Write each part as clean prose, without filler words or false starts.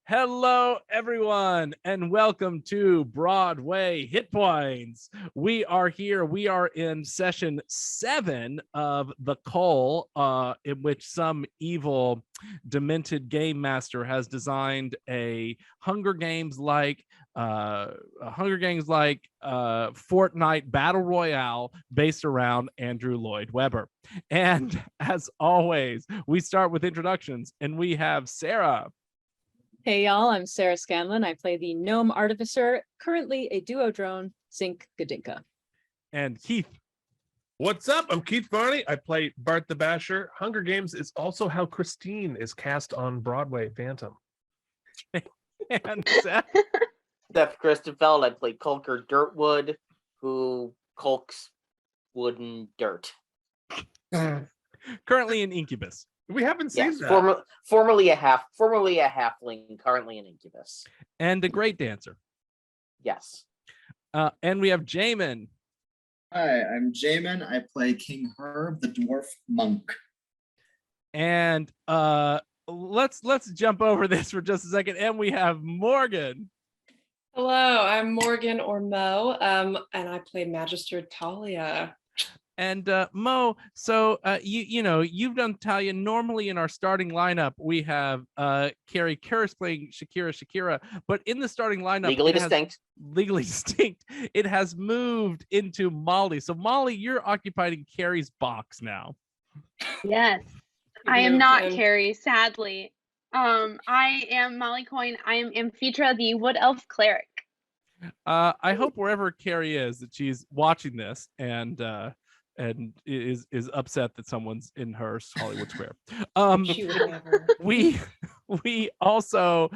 Hello, everyone, and welcome to Broadway Hit Points. We are here. We are in session 7 of the CULL, in which some evil, demented game master has designed a Hunger Games-like Fortnite battle royale based around Andrew Lloyd Webber. And as always, we start with introductions, and we have Sarah. Hey y'all, I'm Sarah Scanlon. I play the Gnome Artificer, currently a duo drone, Zink Gadinka. And Keith. What's up? I'm Keith Varney. I play Bart the Basher. Hunger Games is also how Christine is cast on Broadway Phantom. And Seth. Seth Christenfeld. I play Culker Dirtwood, who culks wooden dirt. Currently in Incubus. We haven't seen Yes, that. formerly a halfling, currently an incubus. And a great dancer. Yes. And we have Jamin. Hi, I'm Jamin. I play King Herb, the dwarf monk. And let's jump over this for just a second. And we have Morgan. Hello, I'm Morgan or Mo, and I play Magister Talia. And Mo, so you've done Talia. Normally in our starting lineup, we have Carrie Karras playing Shakira, but in the starting lineup, Legally distinct. It has moved into Molly. So Molly, you're occupying Carrie's box now. Yes, I am not Carrie, sadly. I am Molly Coyne. I am Amphitre, the wood elf cleric. I hope wherever Carrie is that she's watching this and is upset that someone's in her Hollywood Square. We also,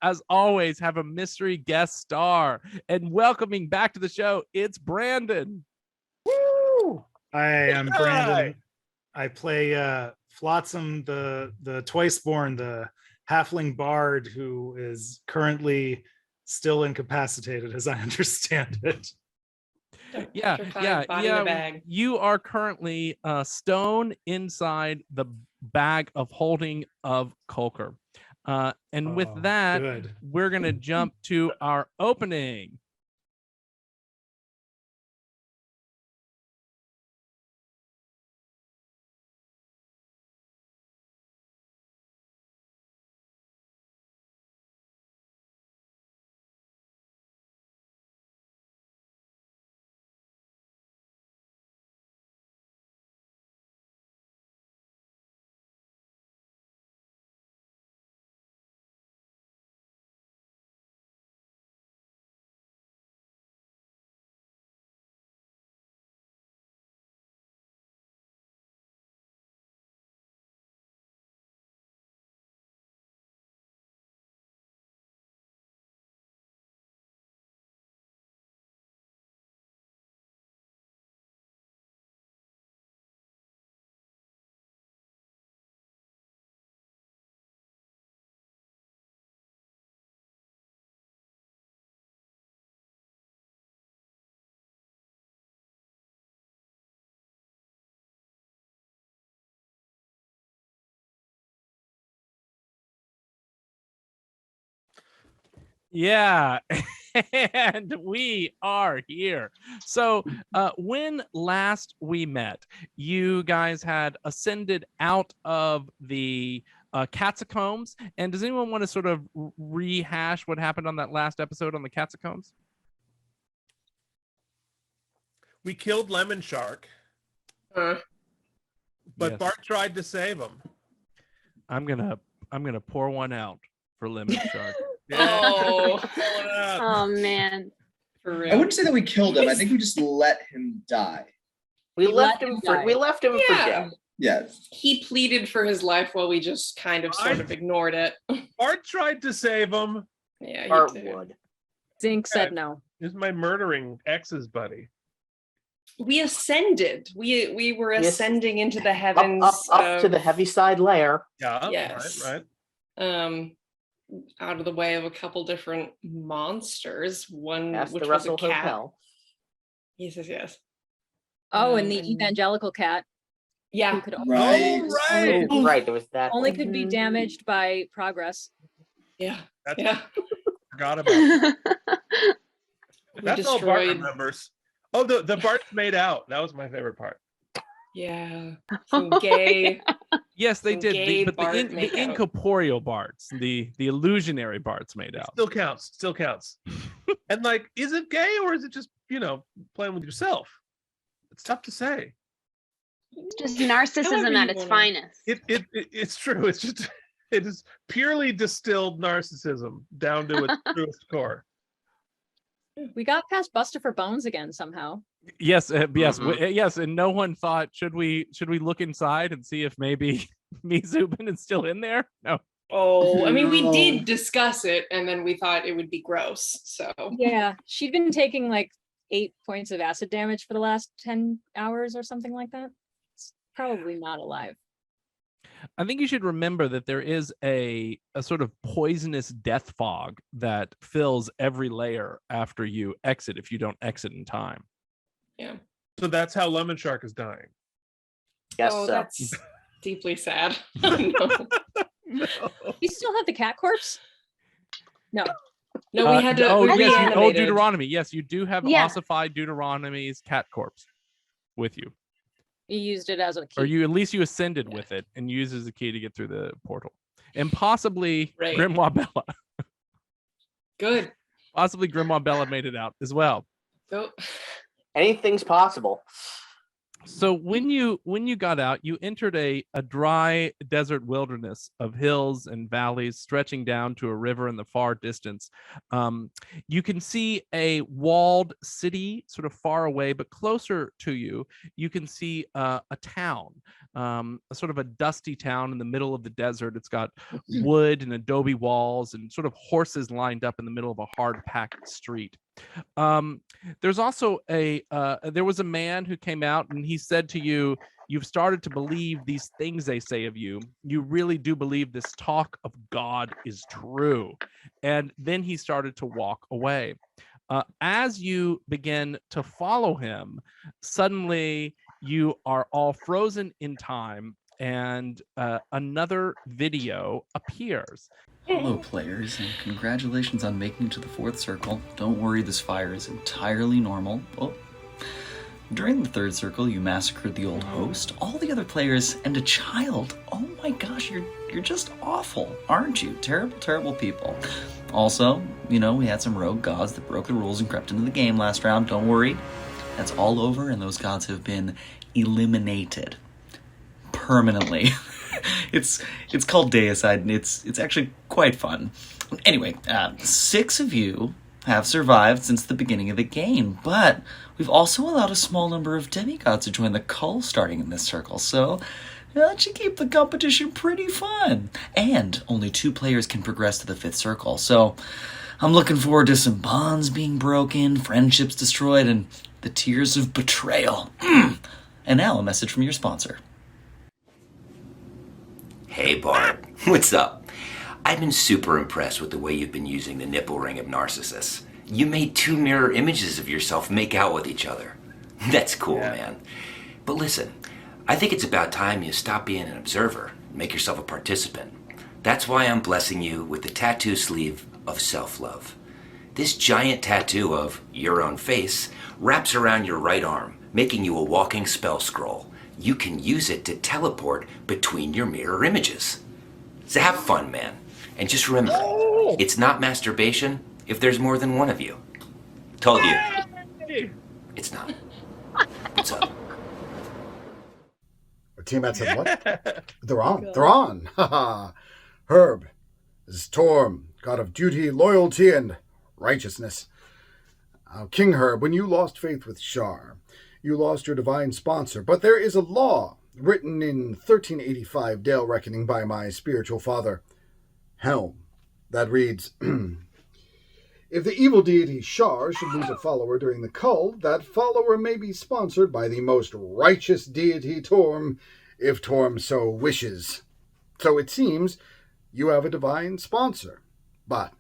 as always, have a mystery guest star, and welcoming back to the show, it's Brandon. Woo! Hi, I'm Brandon. I play Flotsam, the twice-born, the halfling bard who is currently still incapacitated, as I understand it. Yeah. You are currently stone inside the bag of holding of Culker. And with that, good. We're going to jump to our opening. Yeah, and we are here. So when last we met, you guys had ascended out of the catacombs. And does anyone want to sort of rehash what happened on that last episode on the catacombs? We killed Lemon Shark, but Yes. Bart tried to save him. I'm gonna pour one out for Lemon Shark. Oh, Oh man. for I real. wouldn't say that we killed him. I think we just let him die. We We left let him him for die. we left him for dead. Yes. He pleaded for his life while we just kind of sort of ignored it. Bart tried to save him. Yeah, Art he did. would. Zink said no. This is my murdering ex's buddy. We ascended. We were Yes. ascending into the heavens. Up to the Heaviside lair. Yeah, Yes. right. Out of the way of a couple different monsters. One Past which the was a Russell cat. Hotel. Yes. Oh, and the and- evangelical cat, who Yeah. could Right. Oh, right. Oh, right, there was that. only could be damaged by progress. Yeah. That's Yeah. forgot about that. We That's all Bart destroyed. remembers. Oh, the Bart's made out. That was my favorite part. Yeah. Some gay. Yes, they Some did. gay But the Bart the makeout. incorporeal Barts, the illusionary Barts made It out. still counts. Still counts. And like, is it gay or is it just, playing with yourself? It's tough to say. Just However narcissism you at its wanna- finest. It's true. It's just it is purely distilled narcissism down to its truest core. We got past Buster for Bones again somehow. Yes, yes, Mhm. yes. And no one thought, should we look inside and see if maybe Zubin is still in there? No. Oh, I mean, we No. did discuss it, and then we thought it would be gross. So Yeah, she'd been taking like 8 points of acid damage for the last 10 hours or something like that. It's probably not alive. I think you should remember that there is a sort of poisonous death fog that fills every layer after you exit if you don't exit in time. yeah. So that's how Lemon Shark is dying. Yes, Oh, so. that's deeply sad. No. No. You still have the cat corpse? No. No, we had to. Oh we yes, reanimated. Deuteronomy. Yes, you do have Yeah. ossified Deuteronomy's cat corpse with you, You used it as a key. or you at least you ascended with it and used as a key to get through the portal, and possibly Right. Grimoire Bella. Good. Possibly Grimoire Bella made it out as well. Go. Anything's possible. So when you got out, you entered a dry desert wilderness of hills and valleys stretching down to a river in the far distance. You can see a walled city sort of far away, but closer to you, you can see a town, a sort of a dusty town in the middle of the desert. It's got wood and adobe walls and sort of horses lined up in the middle of a hard-packed street. There's also there was a man who came out and he said to you, you've started to believe these things they say of you. You really do believe this talk of God is true. And then he started to walk away. As you begin to follow him, suddenly you are all frozen in time and another video appears. Hello players, and congratulations on making it to the 4th circle. Don't worry, this fire is entirely normal. Oh. During the 3rd circle, you massacred the old host, all the other players, and a child. Oh my gosh, you're just awful, aren't you? Terrible, terrible people. Also, we had some rogue gods that broke the rules and crept into the game last round. Don't worry, that's all over, and those gods have been eliminated. Permanently. It's called Deicide, and it's actually quite fun. Anyway, 6 of you have survived since the beginning of the game, but we've also allowed a small number of demigods to join the CULL starting in this circle, so that should keep the competition pretty fun. And only 2 players can progress to the 5th circle, so I'm looking forward to some bonds being broken, friendships destroyed, and the tears of betrayal. And now a message from your sponsor. Hey Bart, what's up? I've been super impressed with the way you've been using the nipple ring of Narcissus. You made 2 mirror images of yourself make out with each other. That's cool, man. But listen, I think it's about time you stop being an observer and make yourself a participant. That's why I'm blessing you with the tattoo sleeve of self-love. This giant tattoo of your own face wraps around your right arm, making you a walking spell scroll. You can use it to teleport between your mirror images. So have fun, man. And just remember, it's not masturbation if there's more than one of you. Told you. It's not. What's up? Our teammates said what? They're on. They're on. Haha. Herb is Torm, god of duty, loyalty, and righteousness. King Herb, when you lost faith with Shar, you lost your divine sponsor, but there is a law written in 1385 Dale Reckoning by my spiritual father, Helm, that reads, if the evil deity Shar should lose a follower during the cull, that follower may be sponsored by the most righteous deity Torm, if Torm so wishes. So it seems you have a divine sponsor, but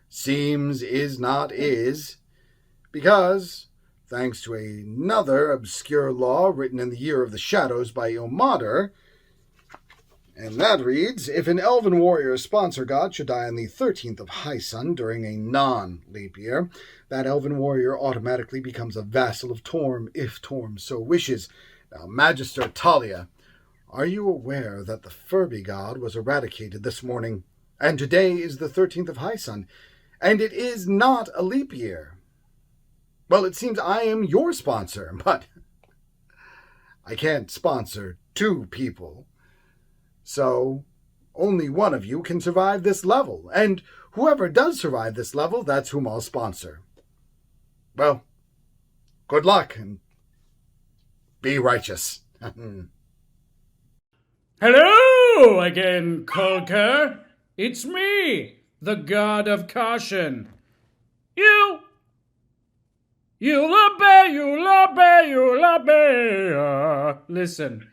seems is not is, because thanks to another obscure law written in the Year of the Shadows by Ilmater, And that reads, if an elven warrior sponsor god should die on the 13th of High Sun during a non-leap year, that elven warrior automatically becomes a vassal of Torm if Torm so wishes. Now, Magister Talia, are you aware that the Furby god was eradicated this morning, and today is the 13th of High Sun, and it is not a leap year? Well, it seems I am your sponsor, but I can't sponsor two people. So, only one of you can survive this level, and whoever does survive this level, that's whom I'll sponsor. Well, good luck, and be righteous. Hello again, Kulker. It's me, the god of caution. You'll obey. Listen.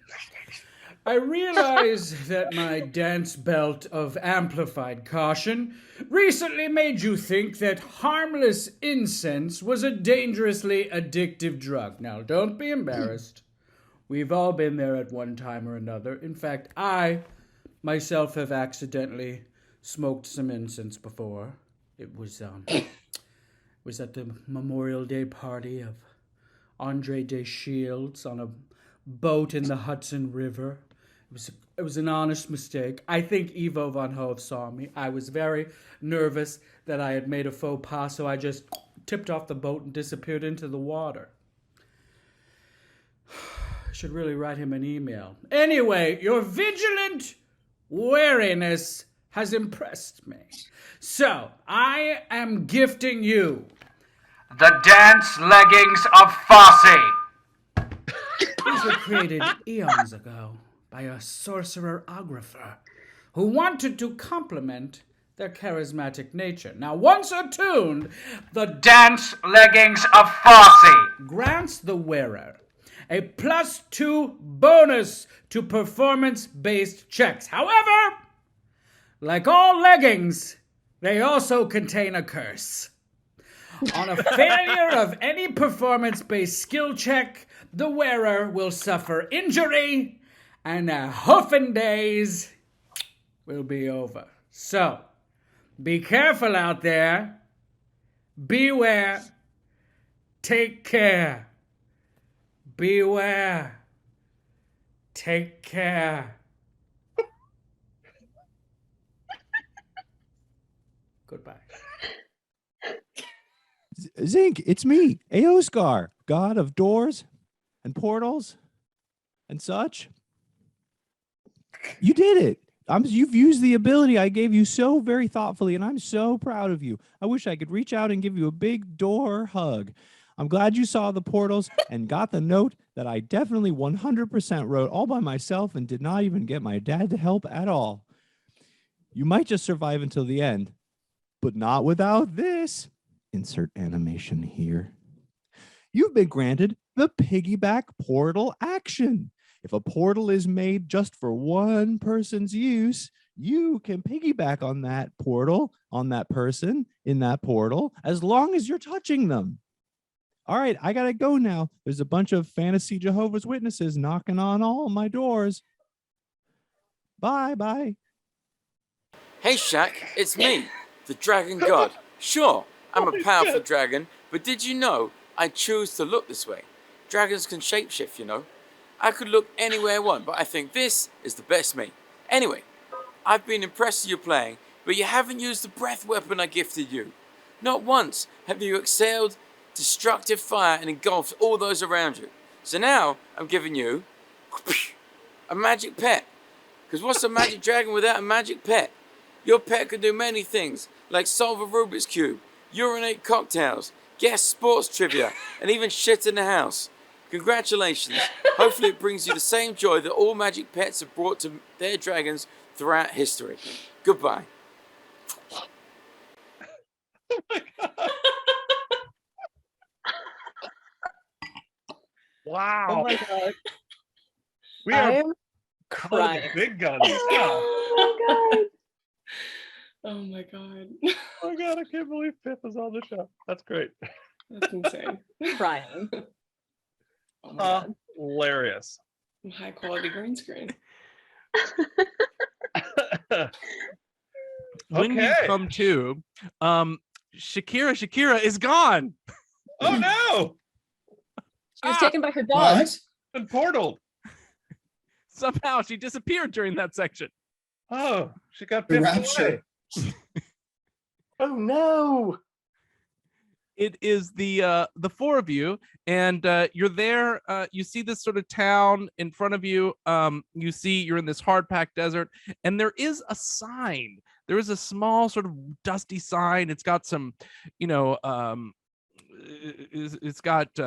I realize that my dance belt of amplified caution recently made you think that harmless incense was a dangerously addictive drug. Now, don't be embarrassed. We've all been there at one time or another. In fact, I myself have accidentally smoked some incense before. It was at the Memorial Day party of Andre Deschildes on a boat in the Hudson River. It was an honest mistake. I think Ivo von Hove saw me. I was very nervous that I had made a faux pas, so I just tipped off the boat and disappeared into the water. I should really write him an email. Anyway, your vigilant wariness has impressed me. So, I am gifting you the dance leggings of Fosse. These were created eons ago by a sorcererographer who wanted to complement their charismatic nature. Now, once attuned, the dance leggings of Fosse grants the wearer a +2 bonus to performance-based checks. However, like all leggings, they also contain a curse. On a failure of any performance-based skill check, the wearer will suffer injury and their hoofing days will be over. So, be careful out there. Beware. Take care. Beware. Take care. Goodbye. Zink, it's me, Eoscar, god of doors and portals and such. You did it. You've used the ability I gave you so very thoughtfully, and I'm so proud of you. I wish I could reach out and give you a big door hug. I'm glad you saw the portals and got the note that I definitely 100% wrote all by myself and did not even get my dad to help at all. You might just survive until the end, but not without this. Insert animation here. You've been granted the piggyback portal action. If a portal is made just for one person's use, you can piggyback on that portal, on that person in that portal, as long as you're touching them. All right, I gotta go now. There's a bunch of fantasy Jehovah's Witnesses knocking on all my doors. Bye. Hey Shaq, it's me, the Dragon God. Sure, I'm a powerful dragon, but did you know I choose to look this way? Dragons can shapeshift, you know. I could look anywhere I want, but I think this is the best me. Anyway, I've been impressed with your playing, but you haven't used the breath weapon I gifted you. Not once have you exhaled destructive fire and engulfed all those around you. So now I'm giving you a magic pet. Because what's a magic dragon without a magic pet? Your pet can do many things, like solve a Rubik's Cube, urinate cocktails, guess sports trivia, and even shit in the house. Congratulations. Hopefully it brings you the same joy that all magic pets have brought to their dragons throughout history. Goodbye. Wow. Oh my god. We are I'm crying. Big guns. Oh my god. Oh my god, I can't believe Pip is on the show. That's great. That's insane. Crying. Oh my god. Hilarious. High quality green screen. When you Okay. come to, Shakira is gone. Oh no! She was taken by her dog. Been portaled. Somehow she disappeared during that section. Oh, she got The picked rapture. away. Oh no! It is the four of you, and you're there. You see this sort of town in front of you. You see you're in this hard-packed desert, and there is a sign. There is a small sort of dusty sign. It's got some, it's got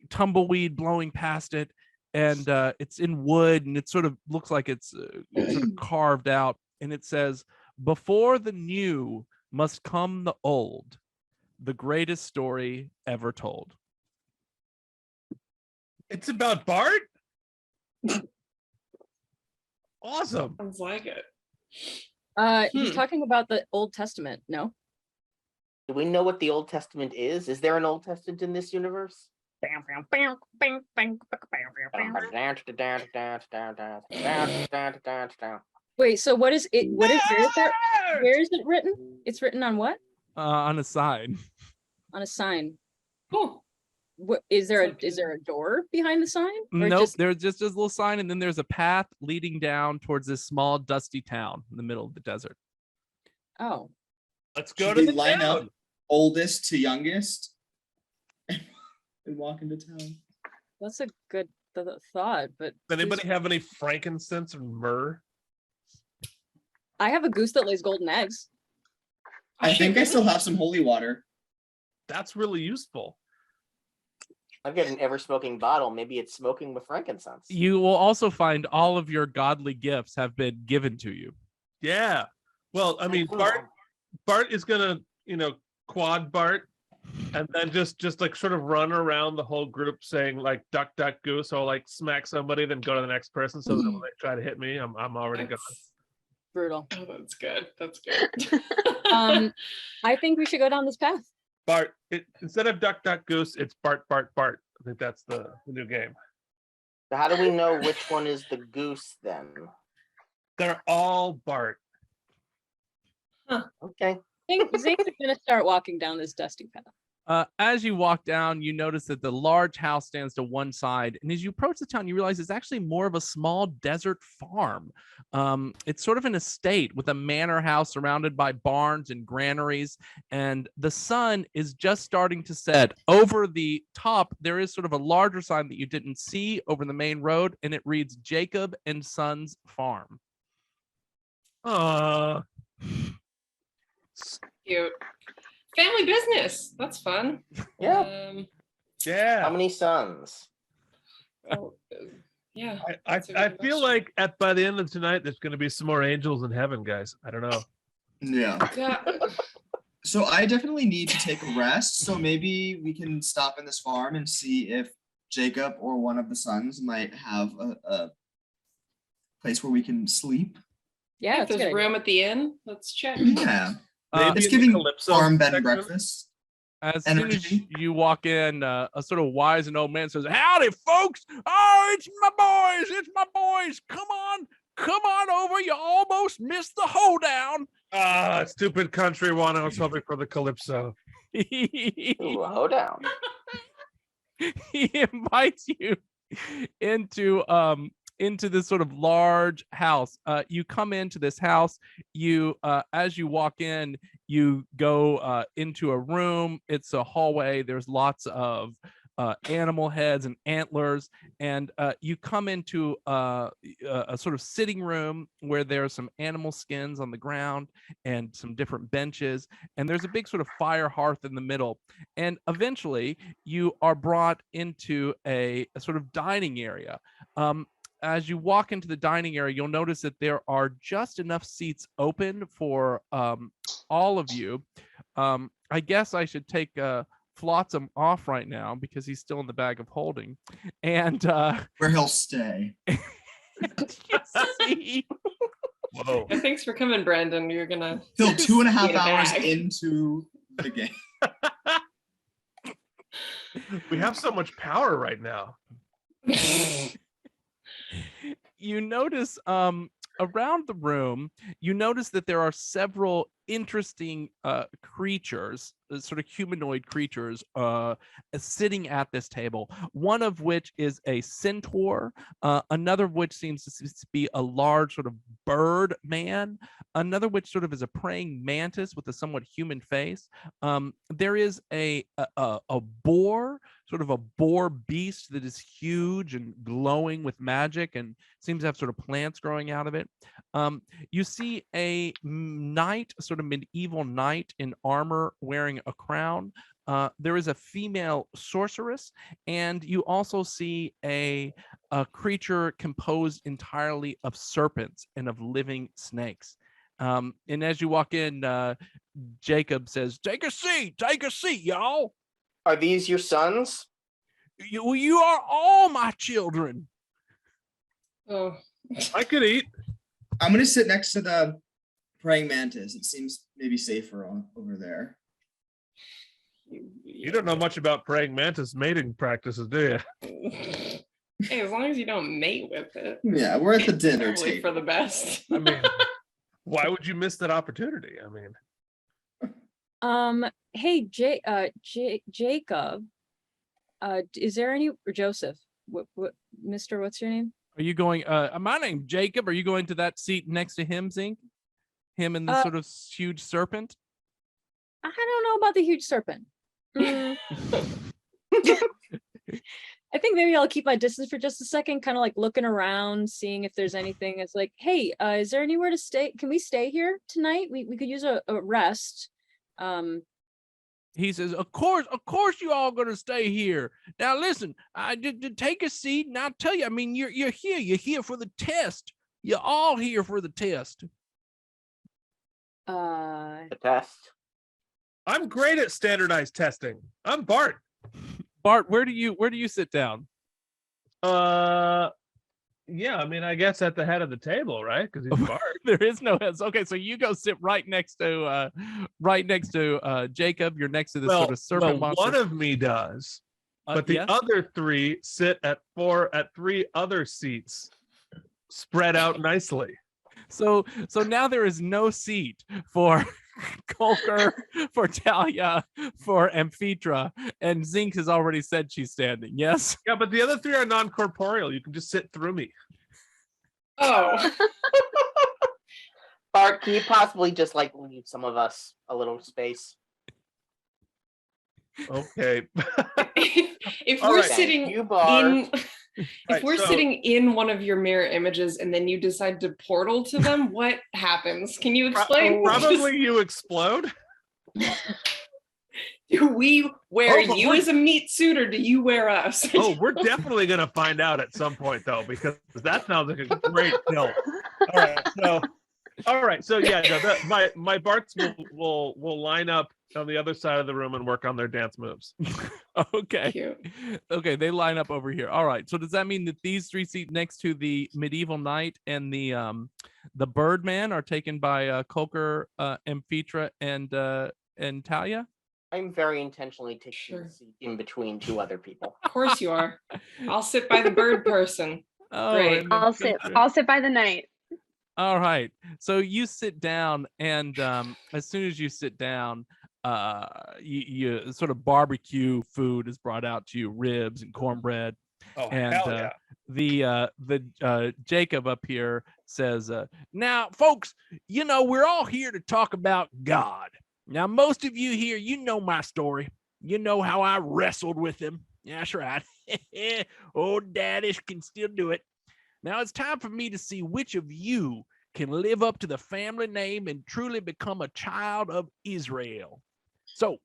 tumbleweed blowing past it, and it's in wood, and it sort of looks like it's sort of carved out, and it says, "Before the new must come the old. The greatest story ever told." It's about Bart? Awesome. Sounds like it. He's talking about the Old Testament, no? Do we know what the Old Testament is? Is there an Old Testament in this universe? Wait, so what is it? Where is it written? It's written on what? On a sign. On a sign. Oh. What is there a door behind the sign? Or Nope, there's just this little sign, and then there's a path leading down towards this small dusty town in the middle of the desert. Oh. Let's go Should to we the line town. up oldest to youngest and walk into town? That's a good thought, but Does anybody have any frankincense or myrrh? I have a goose that lays golden eggs. I think I still have some holy water. That's really useful. I've got an ever-smoking bottle. Maybe it's smoking with frankincense. You will also find all of your godly gifts have been given to you. Yeah. Well, I mean, Bart is gonna, quad Bart, and then just like sort of run around the whole group saying like duck, duck, goose, or like smack somebody, then go to the next person. So that when they try to hit me, I'm already gone. Brutal. Oh, that's good. That's good. I think we should go down this path. Bart, instead of duck, duck, goose, it's Bart, Bart, Bart. I think that's the new game. So how do we know which one is the goose then? They're all Bart. Huh. Okay. Zane's gonna start walking down this dusty path. As you walk down, you notice that the large house stands to one side, and as you approach the town, you realize it's actually more of a small desert farm. It's sort of an estate with a manor house surrounded by barns and granaries, and the sun is just starting to set. Over the top, there is sort of a larger sign that you didn't see over the main road, and it reads Jacob and Sons Farm. Cute. Family business. That's fun. Yeah. Yeah. How many sons? Yeah. I feel like by the end of tonight, there's going to be some more angels in heaven, guys. I don't know. Yeah. So I definitely need to take a rest. So maybe we can stop in this farm and see if Jacob or one of the sons might have a place where we can sleep. Yeah, if there's room at the inn, let's check. Yeah. Maybe It's in the giving Calypso farm bed and section. breakfast. As soon as you walk in, a sort of wise and old man says, "Howdy, folks! Oh, it's my boys! It's my boys! Come on over! You almost missed the hoedown." Stupid country one. I was hoping for the Calypso. Ooh, hoedown. He invites you into this sort of large house. You come into this house. You, as you walk in, you go into a room. It's a hallway. There's lots of animal heads and antlers, and you come into a sort of sitting room where there are some animal skins on the ground and some different benches, and there's a big sort of fire hearth in the middle. And eventually, you are brought into a sort of dining area. As you walk into the dining area, you'll notice that there are just enough seats open for all of you. I guess I should take Flotsam off right now because he's still in the bag of holding. And where he'll stay. Whoa. Yeah, thanks for coming, Brandon. You're gonna Still 2.5 be in a hours bag. into the game. We have so much power right now. you notice around the room, you notice that there are several interesting creatures, sort of humanoid creatures, sitting at this table. One of which is a centaur, another of which seems to be a large sort of bird man, another which sort of is a praying mantis with a somewhat human face. There is a boar, sort of a boar beast that is huge and glowing with magic and seems to have sort of plants growing out of it. You see a knight, a sort of medieval knight in armor wearing a crown. There is a female sorceress, and you also see a creature composed entirely of serpents and of living snakes. And as you walk in, Jacob says, take a seat, y'all. Are these your sons? You are all my children. Oh, I could eat. I'm gonna sit next to the praying mantis. It seems maybe safer over there. You don't know much about praying mantis mating practices, do you? Hey, as long as you don't mate with it. Yeah, we're at the dinner Probably table. for the best. I mean, why would you miss that opportunity? I mean, hey, Jacob, is there any, or Joseph, what, Mr. What's your name? Are you going, my name's Jacob. Are you going to that seat next to him, Zink? Him and the sort of huge serpent? I don't know about the huge serpent. I think maybe I'll keep my distance for just a second, kind of like looking around, seeing if there's anything. It's like, hey, is there anywhere to stay? Can we stay here tonight? We could use a rest. He says, of course you all gonna stay here. Now listen, I did take a seat, and I'll tell you, I mean, you're here for the test. You're all here for the test. The test. I'm great at standardized testing. I'm Bart. Bart, where do you sit down? Yeah, I mean, I guess at the head of the table, right? Because he's Bart. There is no heads. Okay, so you go sit right next to Jacob. You're next to this sort of serpent monster. One of me does, but the other three sit at three other seats, spread out nicely. So now there is no seat for Kolker, for Talia, for Amphitre, and Zink has already said she's standing. Yes. Yeah, but the other three are non-corporeal. You can just sit through me. Oh. Bart, can you possibly just like leave some of us a little space? Okay. If we're sitting sitting in one of your mirror images and then you decide to portal to them, what happens? Can you explain? Probably you explode. Do we wear you as a meat suit, or do you wear us? Oh, we're definitely gonna find out at some point, though, because that sounds like a great kill. All right, so yeah, no, my Barts will line up on the other side of the room and work on their dance moves. Okay. Cute. Okay, they line up over here. All right. So does that mean that these three seats next to the medieval knight and the Birdman are taken by Kolker, Amphitre, and Talia? I'm very intentionally taking a seat in between two other people. Of course you are. I'll sit by the bird person. Oh, great. I'll sit by the knight. All right. So you sit down, and as soon as you sit down, you sort of barbecue food is brought out to you, ribs and cornbread. Oh, and hell yeah. the Jacob up here says, now folks, you know, we're all here to talk about God. Now most of you here, you know my story. You know how I wrestled with him. Yeah, that's right. Old Daddish can still do it. Now it's time for me to see which of you can live up to the family name and truly become a child of Israel. So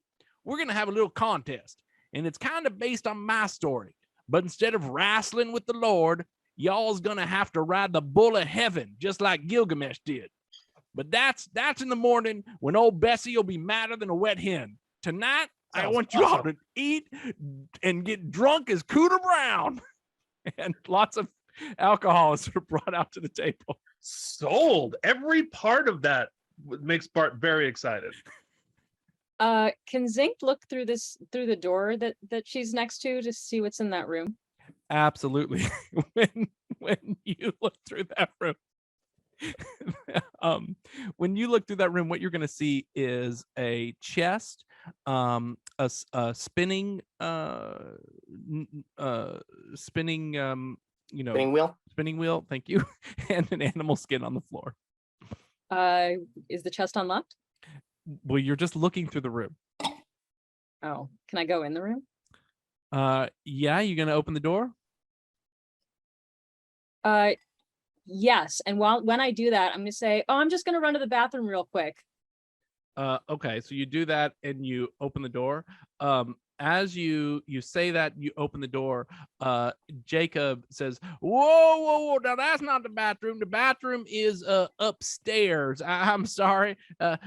we're going to have a little contest, and it's kind of based on my story. But instead of wrestling with the Lord, y'all's going to have to ride the bull of heaven, just like Gilgamesh did. But that's in the morning when old Bessie will be madder than a wet hen. Tonight, I want you all to eat and get drunk as Cooter Brown. And lots of alcohol is sort of brought out to the table. Sold. Every part of that makes Bart very excited. Can Zink look through the door that she's next to see what's in that room? Absolutely. when you look through that room. When you look through that room, what you're going to see is a chest, a spinning, spinning spinning wheel. Thank you, and an animal skin on the floor. Is the chest unlocked? Well, you're just looking through the room. Oh, can I go in the room? Yeah, you gonna open the door? Yes. And when I do that, I'm gonna say, "Oh, I'm just gonna run to the bathroom real quick." Okay, so you do that and you open the door. As you say that, you open the door. Jacob says, whoa, now that's not the bathroom. The bathroom is upstairs. I'm sorry,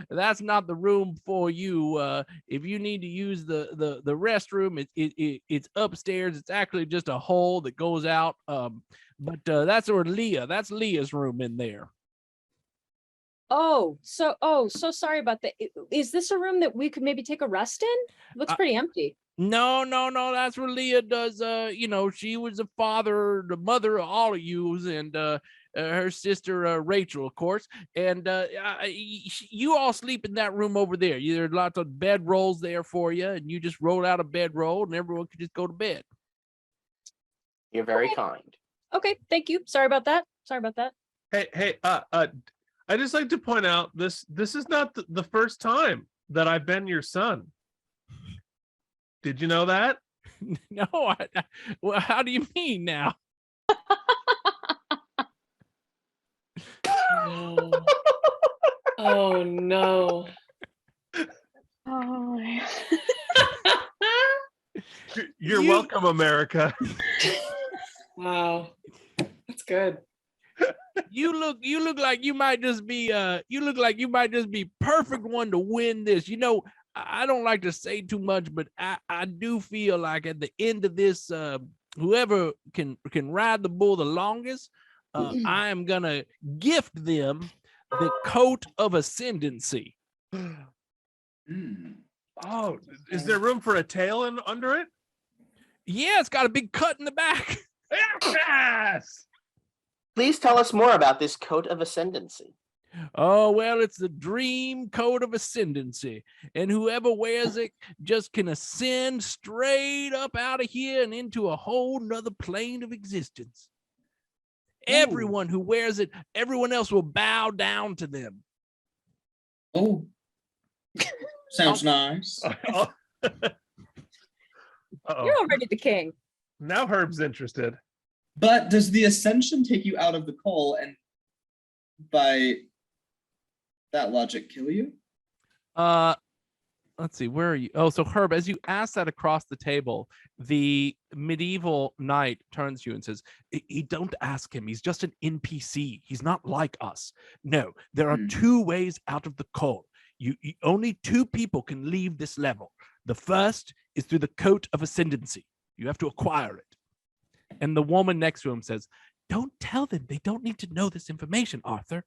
that's not the room for you. If you need to use the restroom, it's upstairs. It's actually just a hole that goes out. But that's that's Leah's room in there. Oh, so sorry about that. Is this a room that we could maybe take a rest in? Looks pretty empty. No, that's where Leah does. She was the mother of all of yous, and her sister Rachel, of course. And you all sleep in that room over there. There's lots of bed rolls there for you, and you just roll out a bed roll, and everyone can just go to bed. You're very kind. Okay, thank you. Sorry about that. Hey, I just like to point out this is not the first time that I've been your son. Did you know that? No, well, how do you mean now? Oh no. Oh. You're welcome, America. Wow. That's good. You look like you might just be perfect one to win this. I don't like to say too much, but I do feel like at the end of this, whoever can ride the bull the longest, I am gonna gift them the coat of ascendancy. Oh, is there room for a tail under it? Yeah, it's got a big cut in the back. Yes. Please tell us more about this coat of ascendancy. Oh, well, it's the dream coat of ascendancy, and whoever wears it just can ascend straight up out of here and into a whole nother plane of existence. Ooh. Everyone who wears it, everyone else will bow down to them. Oh, sounds nice. You're already the king. Now Herb's interested. But does the ascension take you out of the CULL and by that logic kill you? Let's see, where are you? Oh, so Herb, as you ask that across the table, the medieval knight turns to you and says, don't ask him. He's just an NPC. He's not like us. No, there are two ways out of the CULL. Only two people can leave this level. The first is through the coat of ascendancy. You have to acquire it. And the woman next to him says, don't tell them. They don't need to know this information, Arthur.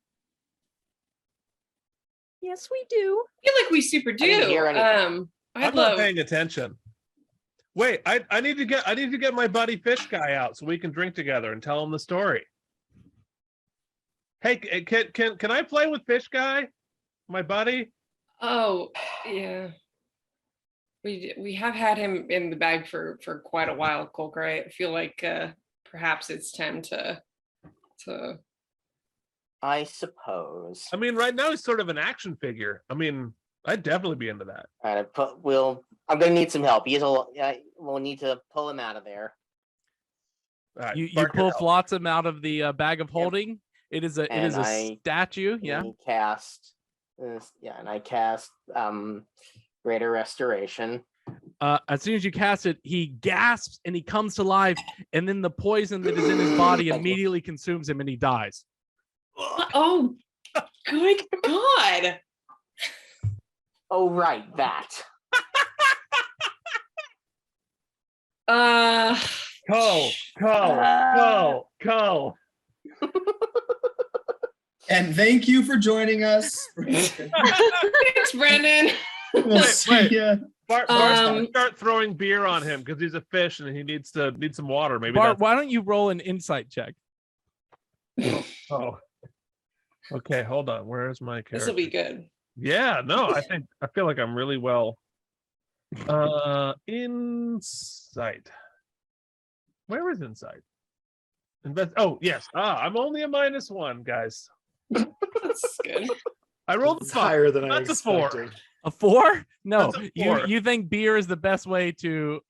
Yes, we do. I feel like we super do. I'm not paying attention. Wait, I need to get my buddy Fish Guy out so we can drink together and tell him the story. Hey, can I play with Fish Guy, my buddy? Oh, yeah. We have had him in the bag for quite a while, Colcray. I feel like perhaps it's time to. I suppose. I mean, right now he's sort of an action figure. I mean, I'd definitely be into that. All right, I'm gonna need some help. We'll need to pull him out of there. Right, you pull Flotsam out of the bag of holding. Yep. It is a statue. Yeah. I cast Greater Restoration. As soon as you cast it, he gasps and he comes to life, and then the poison that is in his body immediately consumes him, and he dies. Oh, good God! Oh, right, that. Cull. And thank you for joining us. Thanks, Brendan. We'll see ya. Bart's gonna start throwing beer on him because he's a fish and he needs some water. Maybe Bart, why don't you roll an insight check? Oh. Okay, hold on. Where's my character? This will be good. Yeah, no, I feel like I'm really well. Insight. Where is insight? Oh, yes. I'm only a -1, guys. That's good. I rolled a 5. Higher than I That's a 4. expected. A 4? No, That's a 4. you think beer is the best way to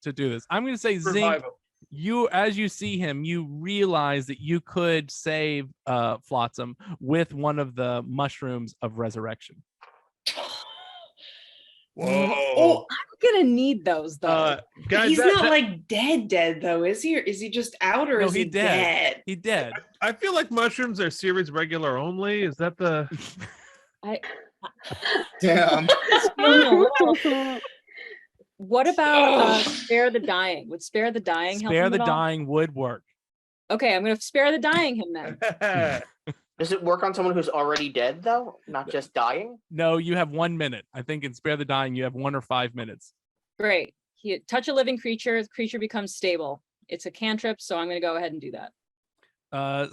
do this. I'm gonna say Zinc. Revival. You, as you see him, you realize that you could save Flotsam with one of the mushrooms of resurrection. Whoa. Oh, I'm gonna need those though. Guys, He's not like dead though, is he? Or is he just out, or No, is he dead? He dead. I feel like mushrooms are series regular only. Is that the? Damn. No. What about spare the dying? Would spare the dying help? Spare him the at all? dying would work. Okay, I'm gonna spare the dying him then. Does it work on someone who's already dead though, not just dying? No, you have 1 minute. I think in spare the dying, you have 1 or 5 minutes. Great. Touch a living creature. The creature becomes stable. It's a cantrip, so I'm gonna go ahead and do that.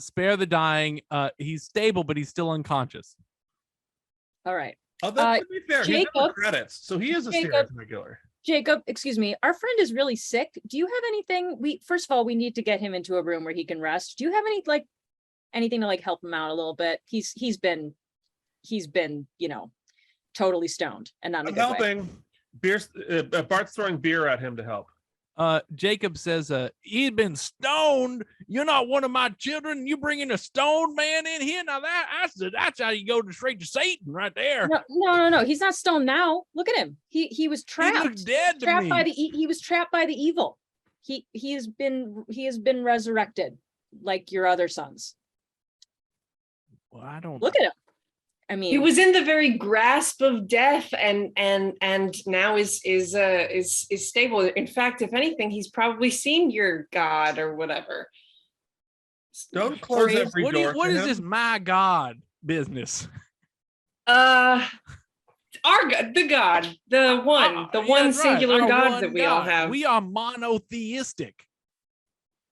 Spare the dying. He's stable, but he's still unconscious. All right. Oh, that to be fair, he Jacob, never credits, so he is a series Jacob. regular. Jacob, excuse me. Our friend is really sick. Do you have anything? First of all, we need to get him into a room where he can rest. Do you have anything to help him out a little bit? He's been, totally stoned and not in a I'm good way. helping. Beer. Bart's throwing beer at him to help. Jacob says, he's been stoned. You're not one of my children. You bringing a stoned man in here? Now that's how you go straight to Satan right there. No. He's not stoned now. Look at him. He was trapped. He looks dead to trapped me. by he was trapped by the evil. He has been resurrected like your other sons. Well, I don't Look at him. I mean, He was in the very grasp of death, and now is stable. In fact, if anything, he's probably seen your God or whatever. Don't close every door. What to is him. this my God business? Our God, the God, the one That's singular right, our God one that we all God. have. We are monotheistic.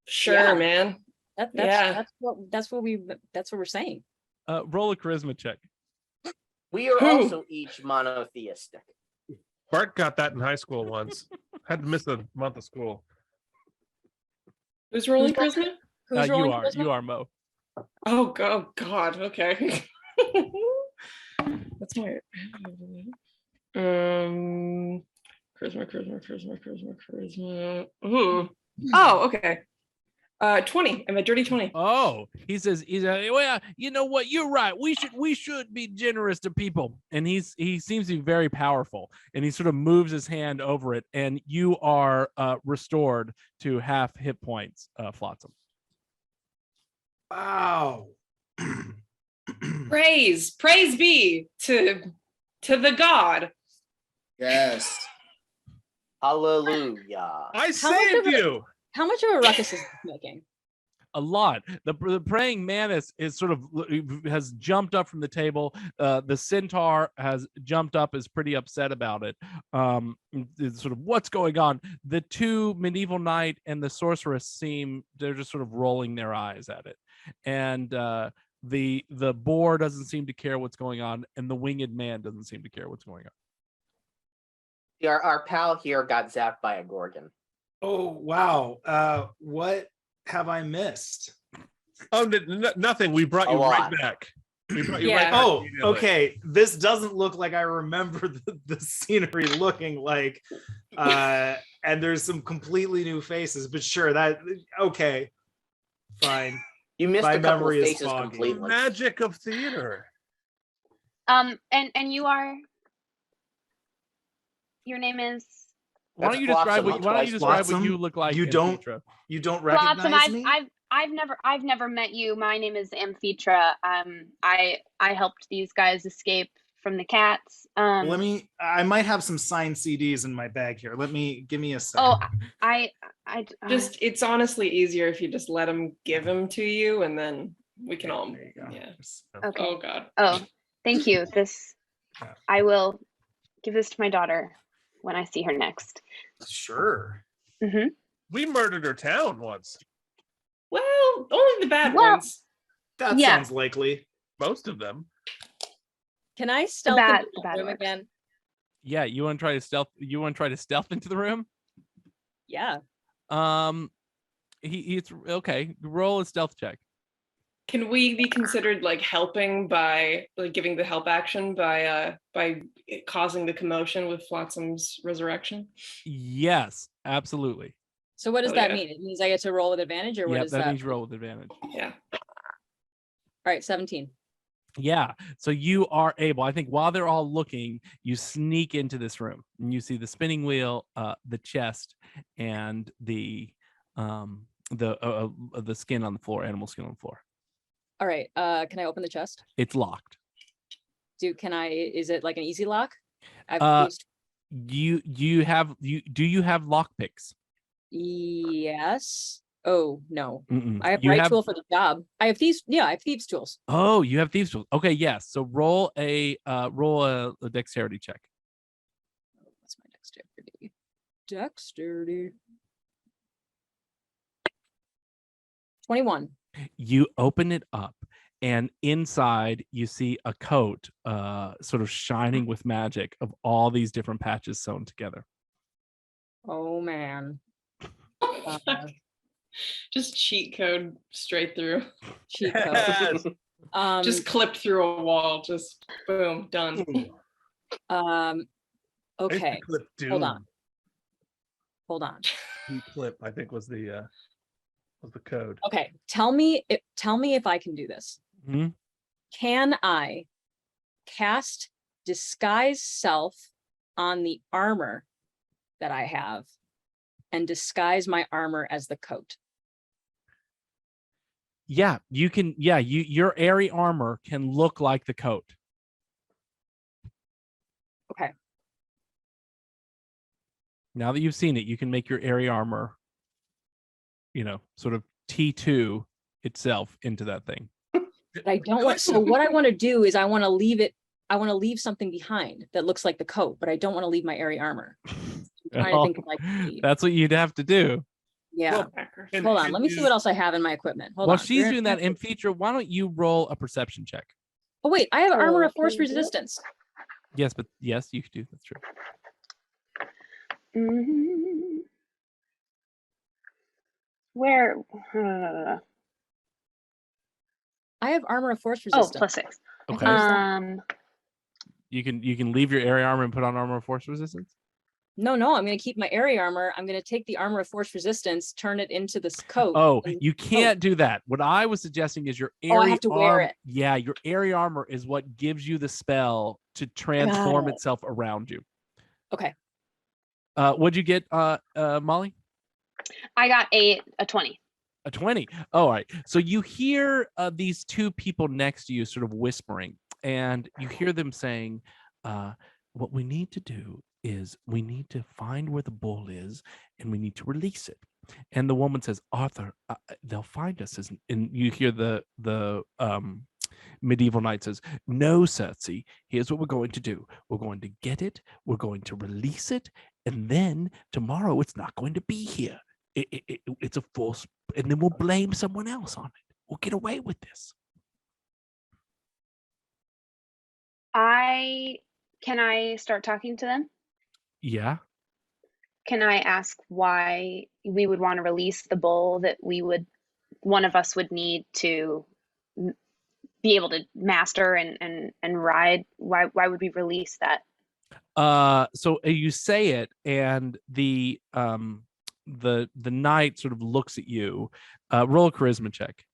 Sure, Yeah. man. that's what we're saying. Roll a charisma check. We are also each monotheistic. Bart got that in high school once. Had to miss a month of school. Who's rolling charisma? Who's rolling charisma? You are Mo. Oh God. Okay. That's my charisma. Ooh. Oh, okay. 20. I'm a dirty 20. Oh, he says, well, you know what? You're right. We should be generous to people. And he seems to be very powerful. And he sort of moves his hand over it, and you are restored to half hit points, Flotsam. Wow. Praise be to the God. Yes. Hallelujah. I saved you. How much of a ruckus is this making? A lot. The praying mantis is sort of has jumped up from the table. The centaur has jumped up, is pretty upset about it. It's sort of what's going on. The two medieval knight and the sorceress they're just sort of rolling their eyes at it, and the boar doesn't seem to care what's going on, and the winged man doesn't seem to care what's going on. Our pal here got zapped by a gorgon. Oh, wow. What have I missed? Oh, nothing. We brought you right back. We brought you right back. Oh, okay. This doesn't look like I remember the scenery looking like. And there's some completely new faces, but sure, okay. Fine. You missed My a couple of memory is faces foggy. completely. Magic of theater. And you are. Your name is. Why don't you describe what you look like? You don't recognize Flotsam, me? I've never met you. My name is Amphitre. I helped these guys escape from the cats. I might have some signed CDs in my bag here. Give me a second. Oh, I it's honestly easier if you just let him give him to you, and then we can all. Yeah. Okay. Oh God. Oh, thank you. I will give this to my daughter when I see her next. Sure. Mm-hmm. We murdered her town once. Well, only the bad ones. That Yeah. sounds likely. Most of them. Can I stealth bad- into the the bad room works. again? Yeah, you want to try to stealth? You want to try to stealth into the room? Yeah. It's okay. Roll a stealth check. Can we be considered like helping by like giving the help action by causing the commotion with Flotsam's resurrection? Yes, absolutely. So what does Oh, that yeah. mean? It means I get to roll with advantage, or what Yeah, is that that? means you roll with advantage. Yeah. All right, 17. Yeah. So you are able, I think while they're all looking, you sneak into this room and you see the spinning wheel, the chest, and the skin on the floor, animal skin on the floor. All right. Can I open the chest? It's locked. Is it like an easy lock? Do you have lockpicks? Yes. Oh no. Mm-mm. I have You right have- tool for the job. I have thieves. Yeah, I have thieves tools. Oh, you have thieves tools. Okay, yes. So roll a dexterity check. What's my dexterity? Dexterity. 21. You open it up, and inside you see a coat sort of shining with magic of all these different patches sewn together. Oh man. Just cheat code straight through. Cheat code. Just clipped through a wall. Just boom, done. Okay. Clip Hold on. Hold on. Clip, I think was the code. Okay. Tell me if I can do this. Hmm? Can I cast disguise self on the armor that I have and disguise my armor as the coat? Yeah, you can. Yeah, your airy armor can look like the coat. Okay. Now that you've seen it, you can make your airy armor, sort of T2 itself into that thing. But I don't want, so what I want to do is I want to leave something behind that looks like the coat, but I don't want to leave my airy armor. I'm trying to think of like, That's what you'd have to do. yeah. Hold on. Let me see what else I have in my equipment. Hold While on. she's doing that, Amphitre, why don't you roll a perception check? Oh wait, I have armor of force can you do it? resistance. Yes, but yes, you could do. That's true. Where? I have armor of force Oh, resistance. +6. Okay. You can leave your airy armor and put on armor of force resistance. No, I'm going to keep my airy armor. I'm going to take the armor of force resistance, turn it into this coat. Oh, and- you can't do that. What I was suggesting is your airy Oh, I have to wear armor. it. Yeah, your airy armor is what gives you the spell to transform it. itself around you. Okay. What'd you get, Molly? I got a 20. A 20. All right. So you hear these two people next to you sort of whispering, and you hear them saying, what we need to do is we need to find where the bull is and we need to release it. And the woman says, Arthur, they'll find us. And you hear the medieval knight says, no, Circe, here's what we're going to do. We're going to get it. We're going to release it. And then tomorrow it's not going to be here. It's a false, and then we'll blame someone else on it. We'll get away with this. Can I start talking to them? Yeah. Can I ask why we would want to release the bull that one of us would need to be able to master and ride? Why would we release that? So you say it, and the knight sort of looks at you. Roll a charisma check.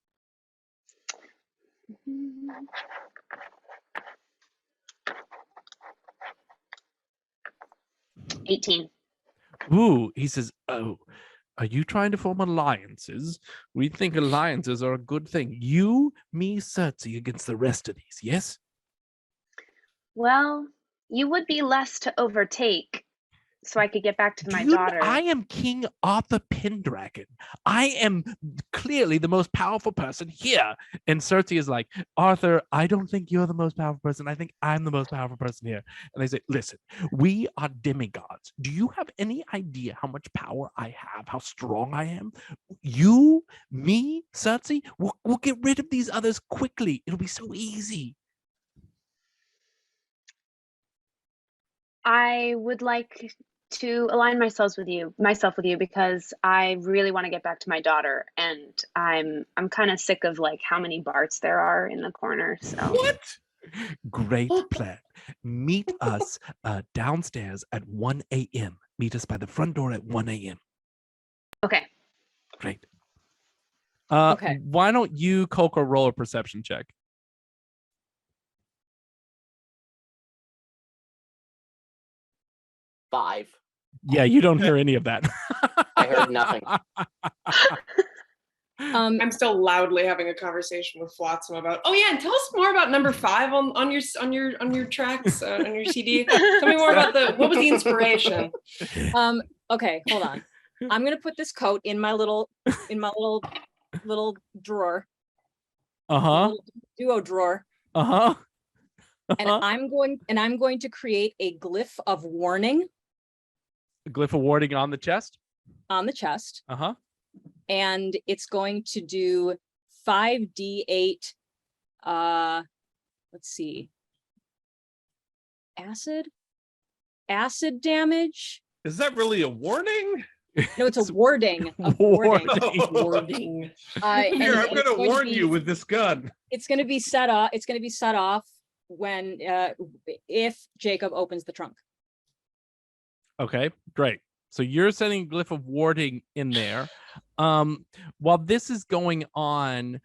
18. Ooh, he says, oh, are you trying to form alliances? We think alliances are a good thing. You, me, Circe against the rest of these, yes? Well, you would be less to overtake, so I could get back to my Dude, daughter. I am King Arthur Pendragon. I am clearly the most powerful person here. And Circe is like, Arthur, I don't think you're the most powerful person. I think I'm the most powerful person here. And they say, listen, we are demigods. Do you have any idea how much power I have, how strong I am? You, me, Circe, we'll get rid of these others quickly. It'll be so easy. I would like to align myself with you because I really want to get back to my daughter, and I'm kind of sick of like how many Barts there are in the corner. So what? Great plan. Meet us downstairs at 1 a.m. Meet us by the front door at 1 a.m. Okay. Great. Okay. Why don't you, Coco, roll a perception check? 5. Yeah, you don't hear any of that. I heard nothing. I'm still loudly having a conversation with Flotsam about. Oh yeah, and tell us more about number 5 on your tracks on your CD. Tell me more about what was the inspiration. Okay, hold on. I'm gonna put this coat in my little drawer. Little duo drawer. And I'm going to create a glyph of warning. A glyph of warning on the chest? On the chest. And it's going to do 5d8 let's see. Acid damage. Is that really a warning? No, it's a warding. Warding. Warding. Here, I'm gonna warn you with this gun. It's gonna be set up. It's gonna be set off when if Jacob opens the trunk. Okay, great. So you're setting glyph of warding in there. While this is going on,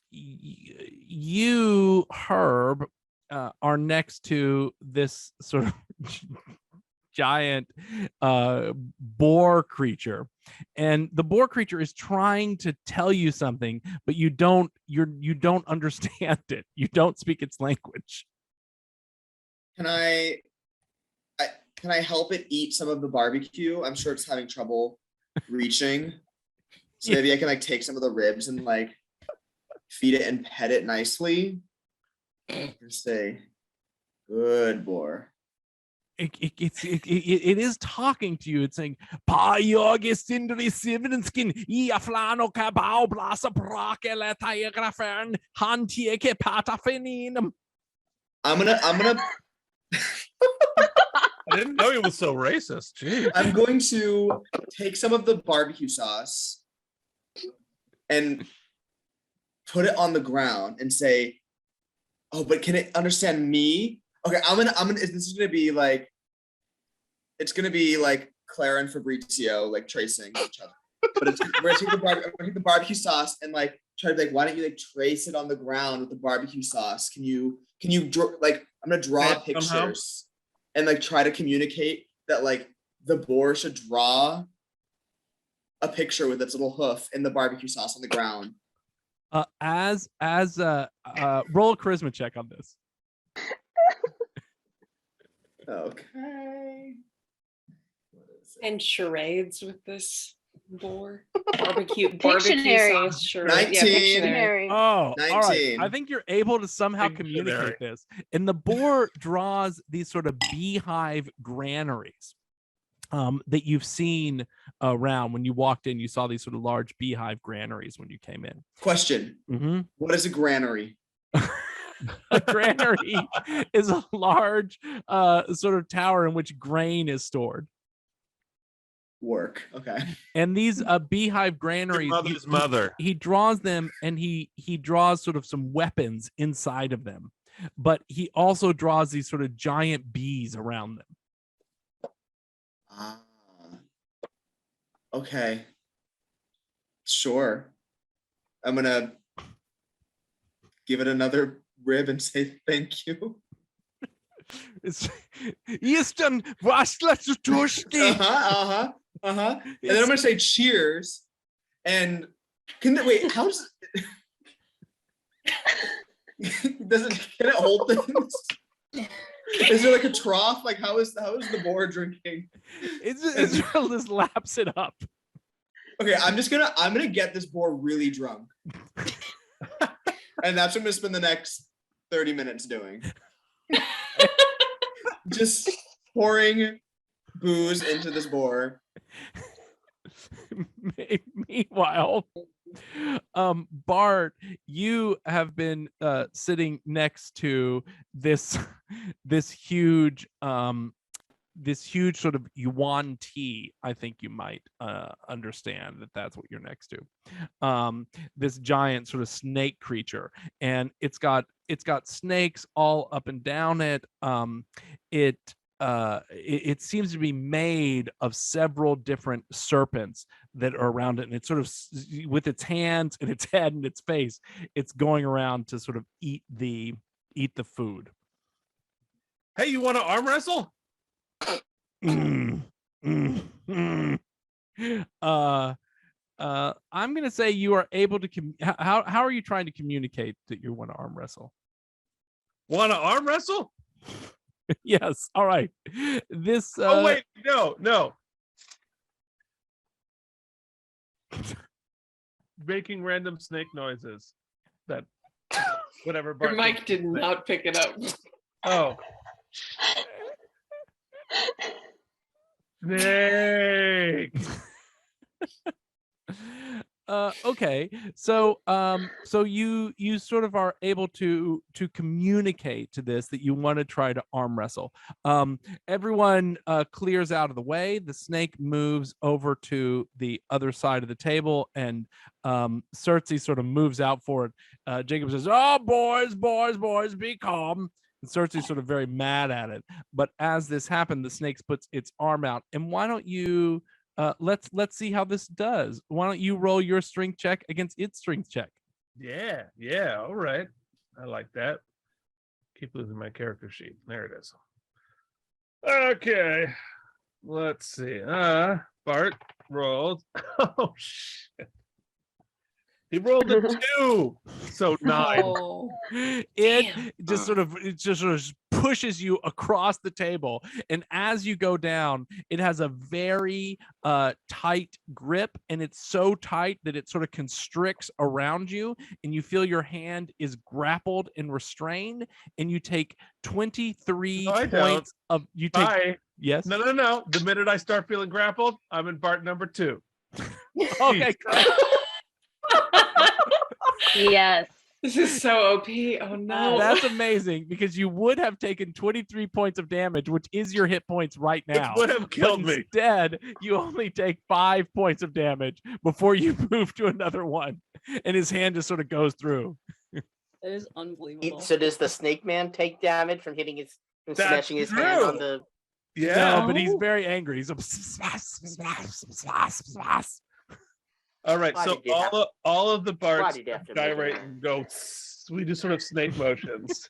you, Herb, are next to this sort of giant boar creature, and the boar creature is trying to tell you something, but you don't understand it. You don't speak its language. Can I help it eat some of the barbecue? I'm sure it's having trouble reaching. So maybe I can like take some of the ribs and like feed it and pet it nicely. And say, good boar. It is talking to you. It's saying, I'm gonna I didn't know he was so racist. Jeez. I'm going to take some of the barbecue sauce and put it on the ground and say, oh, but can it understand me? Okay, this is gonna be like, it's gonna be like Claire and Fabrizio like tracing each other. But we're gonna take the barbecue sauce and like try to be like, why don't you like trace it on the ground with the barbecue sauce? Can you draw, like, I'm gonna draw pictures and like try to communicate that like the boar should draw a picture with its little hoof in the barbecue sauce on the ground. Roll a charisma check on this. Okay. And charades with this boar. Barbecue Pictionary. sauce charade. 19. Yeah, Pictionary. Oh, all right. 19. I think you're able to somehow communicate this. And the boar draws these sort of beehive granaries that you've seen around. When you walked in, you saw these sort of large beehive granaries when you came in. Question. What is a granary? A granary is a large sort of tower in which grain is stored. Work. Okay. And these beehive granaries, Your mother's mother. He draws them, and he draws sort of some weapons inside of them, but he also draws these sort of giant bees around them. Okay. Sure. I'm gonna give it another rib and say thank you. Easton, And then I'm gonna say cheers. And wait, how does can it hold things? Is there like a trough? Like how is the boar drinking? Israel just laps it up. Okay, I'm gonna get this boar really drunk. And that's what I'm gonna spend the next 30 minutes doing. Just pouring booze into this boar. Meanwhile, Bart, you have been sitting next to this huge sort of Yuan-Ti, I think you might understand that that's what you're next to. This giant sort of snake creature, and it's got snakes all up and down it. It seems to be made of several different serpents that are around it, and it's sort of with its hands and its head and its face, it's going around to sort of eat the food. Hey, you want to arm wrestle? I'm gonna say you are able to how are you trying to communicate that you want to arm wrestle? Want to arm wrestle? Yes. All right. This oh wait, no. Making random snake noises. That whatever. Your mic did not pick it up. Oh. Snake. Okay, so you sort of are able to communicate to this that you want to try to arm wrestle. Everyone clears out of the way. The snake moves over to the other side of the table, and Circe sort of moves out for it. Jacob says, "Oh, boys, be calm." And Circe is sort of very mad at it. But as this happened, the snake puts its arm out. And why don't you? Let's see how this does. Why don't you roll your strength check against its strength check? Yeah, all right. I like that. Keep losing my character sheet. There it is. Okay. Let's see. Bart rolled. Oh shit. He rolled a 2. So 9. Oh, It just sort of pushes you across the table, and as you go down, it has a very tight grip, and it's so tight that it sort of constricts around you, and you feel your hand is grappled and restrained, and you take 23 points of you take. Bye. Yes. No. The minute I start feeling grappled, I'm in Bart number 2. Okay. Yes. This is so OP. Oh no. That's amazing, because you would have taken 23 points of damage, which is your hit points right now. It would have killed me. Instead, you only take 5 points of damage before you move to another one, and his hand just sort of goes through. That is unbelievable. So does the snake man take damage from hitting from smashing his hand on the? Yeah, no, but he's very angry. He's all right, so all of the Barts gyrate and go. We do sort of snake motions.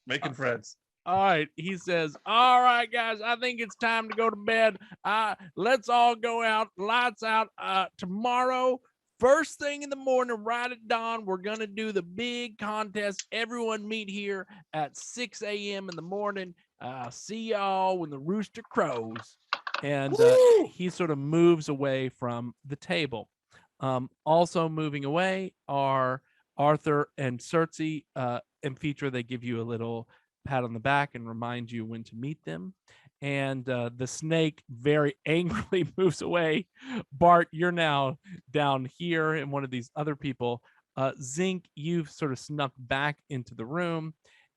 Making friends. All right, he says, "All right, guys, I think it's time to go to bed. Let's all go out, lights out. Tomorrow, first thing in the morning, right at dawn, we're gonna do the big contest. Everyone meet here at 6 a.m. in the morning. See y'all when the rooster crows." And he sort of moves away from the table. Also moving away are Arthur and Circe. Amphitre, they give you a little pat on the back and remind you when to meet them. And the snake very angrily moves away. Bart, you're now down here, and one of these other people. Zinc, you've sort of snuck back into the room,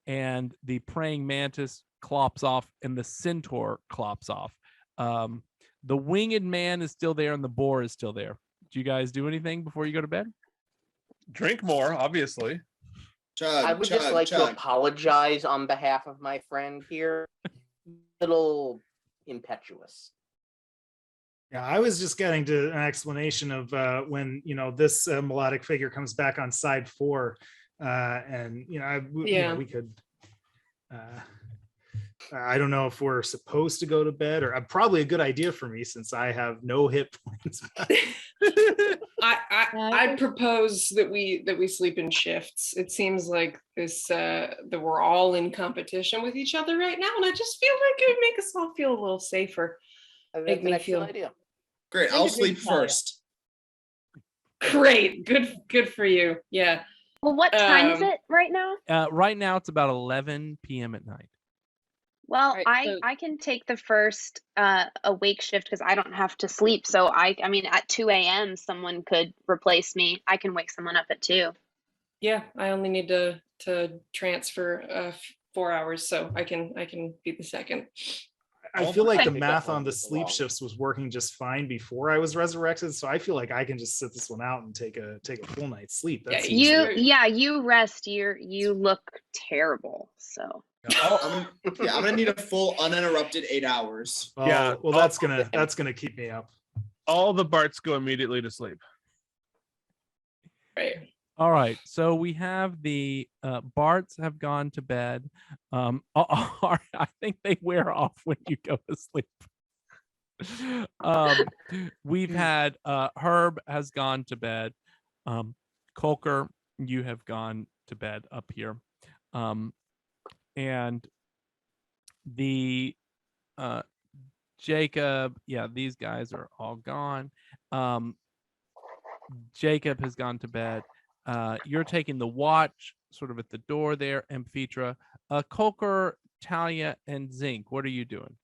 and the praying mantis clops off, and the centaur clops off. The winged man is still there, and the boar is still there. Do you guys do anything before you go to bed? Drink more, obviously. I would just like to apologize on behalf of my friend here. A little impetuous. Yeah, I was just getting to an explanation of when this melodic figure comes back on side 4, and we could I don't know if we're supposed to go to bed, or probably a good idea for me since I have no hit points. I propose that we sleep in shifts. It seems like this that we're all in competition with each other right now, and I just feel like it would make us all feel a little safer. Make me feel idea. Great, I'll sleep first. Great, good for you. Yeah. Well, what time is it right now? Right now it's about 11 p.m. at night. Well, I can take the first awake shift because I don't have to sleep. So I mean, at 2 a.m. someone could replace me. I can wake someone up at 2. Yeah, I only need to transfer 4 hours, so I can be the second. I feel like the math on the sleep shifts was working just fine before I was resurrected, so I feel like I can just sit this one out and take a full night's sleep. That's you rest. You look terrible. So I'm gonna need a full uninterrupted 8 hours. Yeah, well, that's gonna keep me up. All the Barts go immediately to sleep. Right. All right, so we have the Barts have gone to bed. I think they wear off when you go to sleep. We've had Herb has gone to bed. Colker, you have gone to bed up here. And the Jacob, yeah, these guys are all gone. Jacob has gone to bed. You're taking the watch sort of at the door there, Amphitre. Colker, Talia, and Zinc, what are you doing?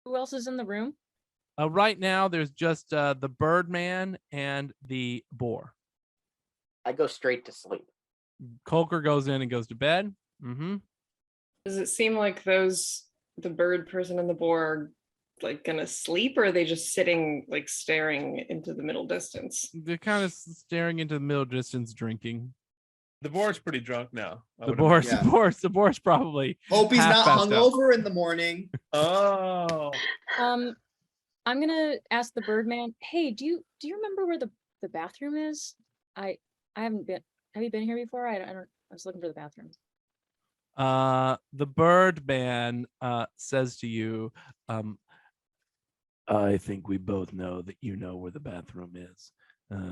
Who else is in the room? Right now, there's just the Birdman and the Boar. I go straight to sleep. Colker goes in and goes to bed. Mm-hmm. Does it seem like the bird person and the boar are like gonna sleep, or are they just sitting like staring into the middle distance? They're kind of staring into the middle distance, drinking. The boar's pretty drunk now. The boar's probably. Hope he's not hungover in the morning. Oh. I'm gonna ask the Birdman. Hey, do you remember where the bathroom is? I haven't been. Have you been here before? I don't. I was looking for the bathroom. The Birdman says to you, I think we both know that you know where the bathroom is.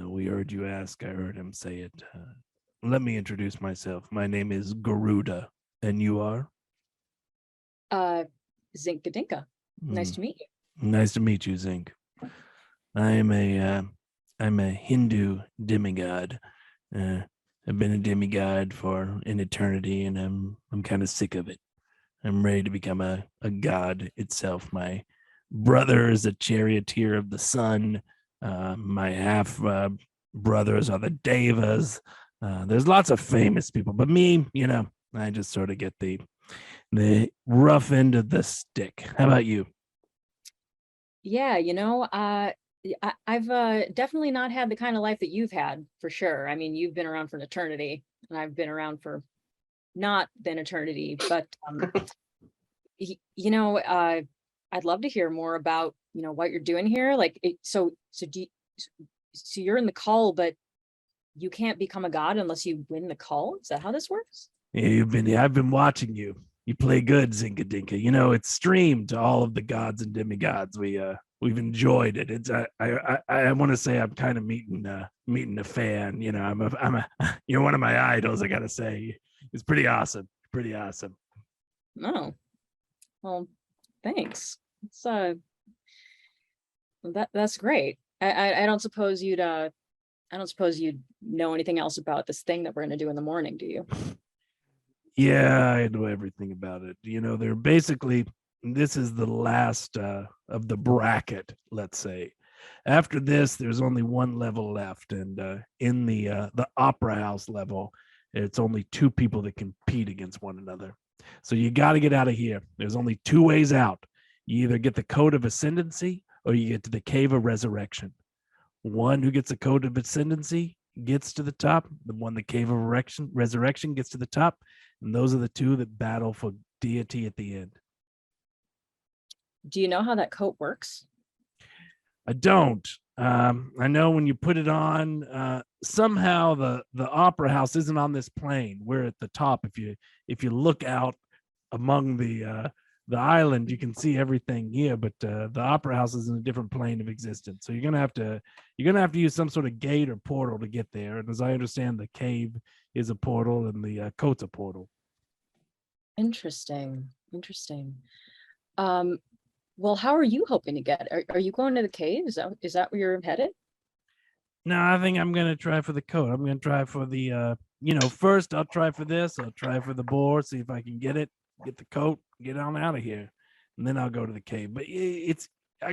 We heard you ask. I heard him say it. Let me introduce myself. My name is Garudo, and you are? Zinkadinka. Nice to meet you. Nice to meet you, Zink. I'm a Hindu demigod. I've been a demigod for an eternity, and I'm kind of sick of it. I'm ready to become a god itself. My brother is a charioteer of the sun. My half brothers are the devas. There's lots of famous people, but me, I just sort of get the rough end of the stick. How about you? Yeah, I've definitely not had the kind of life that you've had, for sure. I mean, you've been around for an eternity, and I've been around for not an eternity. But I'd love to hear more about what you're doing here. Like, so you're in the CULL, but you can't become a god unless you win the CULL. Is that how this works? Yeah, I've been watching you. You play good, Zinkadinka. It's streamed to all of the gods and demigods. We've enjoyed it. It's I want to say I'm kind of meeting a fan. You're one of my idols. I gotta say, it's pretty awesome. Pretty awesome. Oh, well, thanks. It's that's great. I don't suppose you'd know anything else about this thing that we're gonna do in the morning, do you? Yeah, I know everything about it. They're basically. This is the last of the bracket, let's say. After this, there's only one level left, and in the opera house level, it's only 2 people that compete against one another. So you got to get out of here. There's only 2 ways out. You either get the Code of Ascendancy, or you get to the Cave of Resurrection. One who gets the Code of Ascendancy gets to the top. The one the Cave of Resurrection gets to the top, and those are the 2 that battle for deity at the end. Do you know how that coat works? I don't. I know when you put it on, somehow the opera house isn't on this plane. We're at the top. If you look out among the island, you can see everything here, but the opera house is in a different plane of existence. So you're gonna have to use some sort of gate or portal to get there. And as I understand, the cave is a portal and the coat's a portal. Interesting. Well, how are you hoping to get? Are you going to the cave? Is that where you're headed? No, I think I'm gonna try for the coat. I'm gonna try for the first I'll try for this. I'll try for the boar, see if I can get it, get the coat, get on out of here, and then I'll go to the cave. But I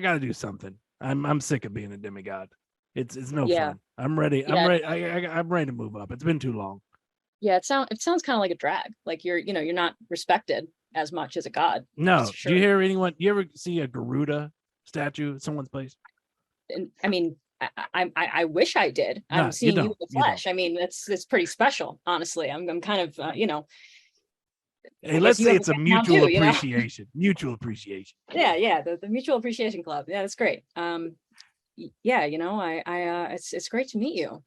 gotta do something. I'm sick of being a demigod. It's no fun. I'm ready. Yeah. I'm ready to move up. It's been too long. Yeah, it sounds kind of like a drag. Like you're not respected as much as a god. No, That's for sure. do you hear anyone? You ever see a Garudo statue at someone's place? And, I mean, I wish I did. No, I'm seeing you in don't. the You don't. flesh. I mean, it's pretty special, honestly. I'm kind of Hey, I let's guess you say have it's a a now mutual too, you know? appreciation. Mutual appreciation. Yeah, the Mutual Appreciation Club. Yeah, that's great. Yeah, it's great to meet you.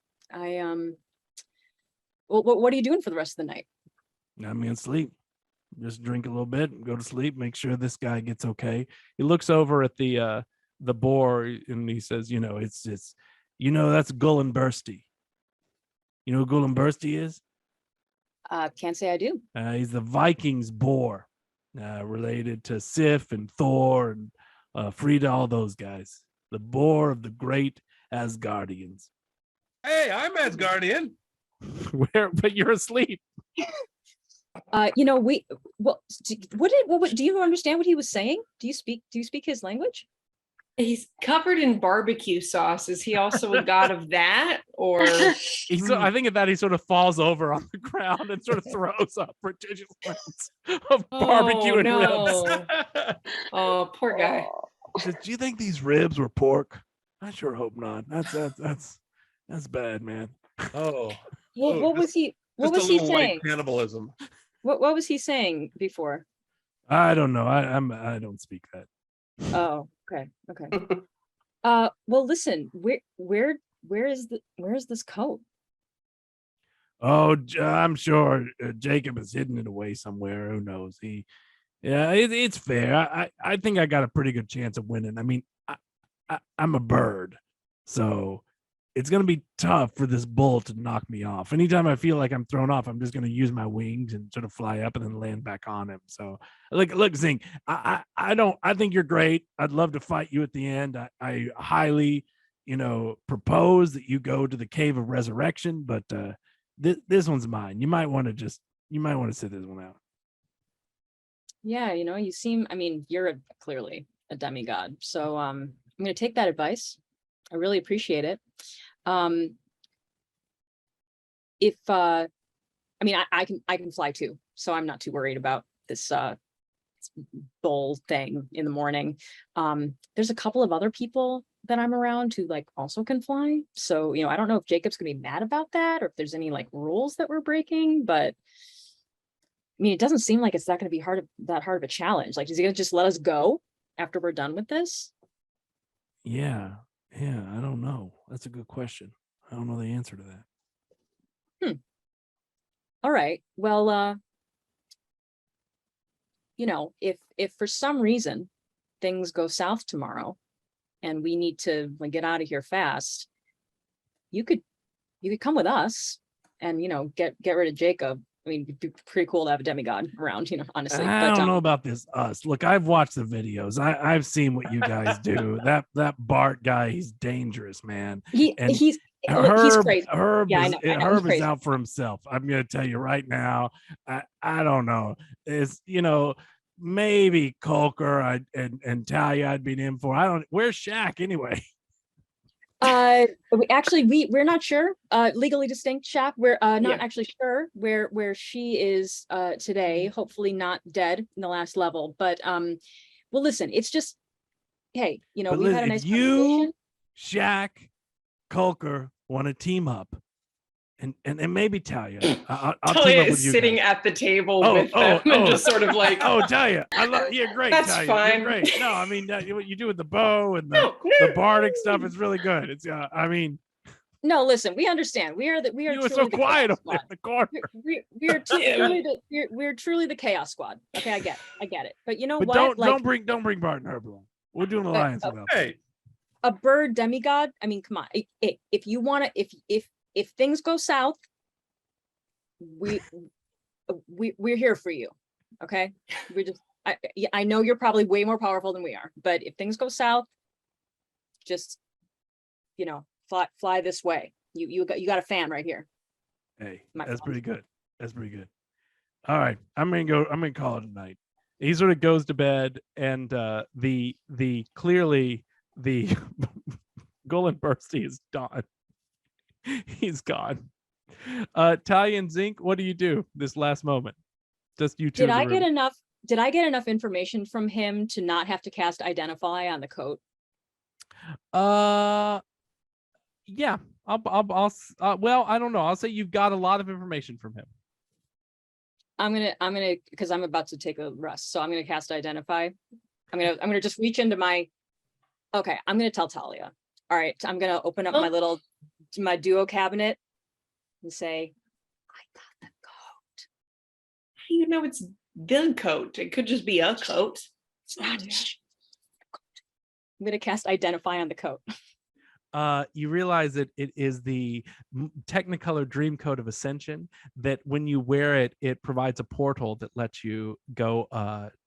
Well, what are you doing for the rest of the night? I'm gonna sleep. Just drink a little bit, go to sleep, make sure this guy gets okay. He looks over at the boar and he says, it's that's Gullen-Burstyn. You know who Gullen-Burstyn is? Can't say I do. He's the Vikings boar, related to Sif and Thor and Frida, all those guys. The boar of the great Asgardians. Hey, I'm Asgardian. But you're asleep. What do you understand what he was saying? Do you speak his language? He's covered in barbecue sauce. Is he also a god of that? Or I think of that he sort of falls over on the ground and sort of throws up prodigious amounts of barbecue and ribs. Oh, poor guy. Says, do you think these ribs were pork? I sure hope not. That's bad, man. Oh. What was he saying? Cannibalism. What was he saying before? I don't know. I don't speak that. Oh, okay. Well, listen, where is this coat? Oh, I'm sure Jacob has hidden it away somewhere. Who knows? It's fair. I think I got a pretty good chance of winning. I mean, I'm a bird, so it's going to be tough for this bull to knock me off. Anytime I feel like I'm thrown off, I'm just going to use my wings and sort of fly up and then land back on him. So look, Zing, I think you're great. I'd love to fight you at the end. I highly, propose that you go to the Cave of Resurrection, but this one's mine. You might want to sit this one out. Yeah, you seem, you're clearly a demigod. So I'm going to take that advice. I really appreciate it. I can fly too, so I'm not too worried about this bull thing in the morning. There's a couple of other people that I'm around who also can fly. So, I don't know if Jacob's gonna be mad about that or if there's any rules that we're breaking, but it doesn't seem like it's not gonna be that hard of a challenge. Is he gonna just let us go after we're done with this? Yeah, I don't know. That's a good question. I don't know the answer to that. All right. Well, if for some reason things go south tomorrow and we need to get out of here fast, you could come with us and get rid of Jacob. It'd be pretty cool to have a demigod around, honestly. I don't know about this us. Look, I've watched the videos. I've seen what you guys do. That Bart guy, he's dangerous, man. He's crazy. Herb, yeah, I know. Herb He's is out for himself. I'm gonna tell you right now. I don't know. It's maybe Colker and Talia I'd be in for. I don't. Where's Shaq anyway? We're not sure. Legally distinct Shaq. We're not actually sure where she is today. Hopefully not dead in the last level. But well, listen, it's just we've had a nice you, Shaq, Colker want to team up. And maybe Talia. I'll Talia team up with is you sitting guys. at the table with them and just sort of Talia, I love you're great. That's Talia. fine. You're great. No, what you do with the bow and the bardic stuff is really good. It's No, listen, we understand. We are You were truly so the quiet chaos over in squad. the corner. We're truly the chaos squad. Okay, I get it. But you know But what? don't bring Bart and Herb along. We're doing alliance without them. A bird demigod. I mean, come on. If you want to, if things go south, we're here for you. Okay, we're just. I know you're probably way more powerful than we are, but if things go south, just fly this way. You got a fan right here. Hey, that's pretty good. That's pretty good. All right, I'm gonna call it a night. He sort of goes to bed, and the clearly the Gullen-Burstyn is gone. He's gone. Talia and Zinc, what do you do this last moment? Just you two. Did I get enough information from him to not have to cast Identify on the coat? Yeah. Well, I don't know. I'll say you've got a lot of information from him. I'm gonna because I'm about to take a rest, so I'm gonna cast Identify. I'm gonna just reach into my. Okay, I'm gonna tell Talia. All right, I'm gonna open up my duo cabinet and say, I got the coat. How do you know it's the coat? It could just be a coat. It's not. I'm gonna cast Identify on the coat. You realize that it is the Technicolor Dreamcoat of Ascension, that when you wear it, it provides a portal that lets you go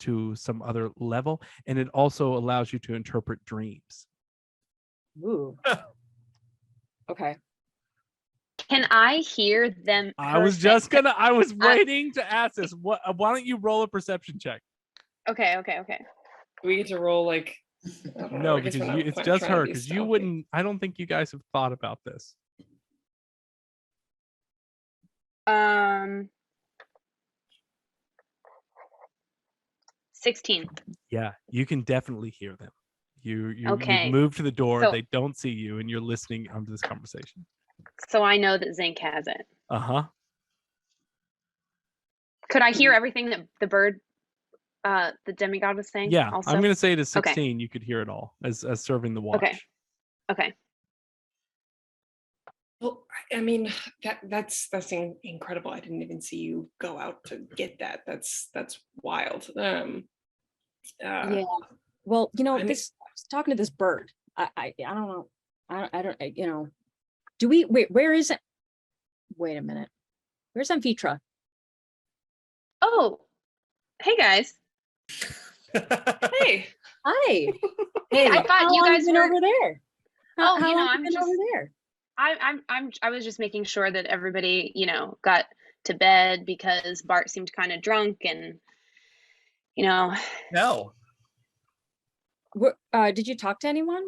to some other level, and it also allows you to interpret dreams. Ooh. Okay. Can I hear them? I was waiting to ask this. Why don't you roll a perception check? Okay. We get to roll like. No, because it's just her. Because you wouldn't. I don't think you guys have thought about this. 16. Yeah, you can definitely hear them. You Okay. move to the door. So- They don't see you, and you're listening to this conversation. So I know that Zinc has it. Uh-huh. Could I hear everything that the bird, the demigod was saying? Yeah, Also? I'm gonna say to 16. Okay. You could hear it all as serving the watch. Okay. Well, I mean, that's incredible. I didn't even see you go out to get that. That's wild. Yeah. Well, I was talking to this bird. I don't know. I don't. Do we wait? Where is it? Wait a minute. Where's Amphitre? Oh, hey guys. Hey. Hi. Hey, I thought you guys were over there. Oh, How you know, long I'm been just over there. I was just making sure that everybody, got to bed because Bart seemed kind of drunk and, No. Did you talk to anyone?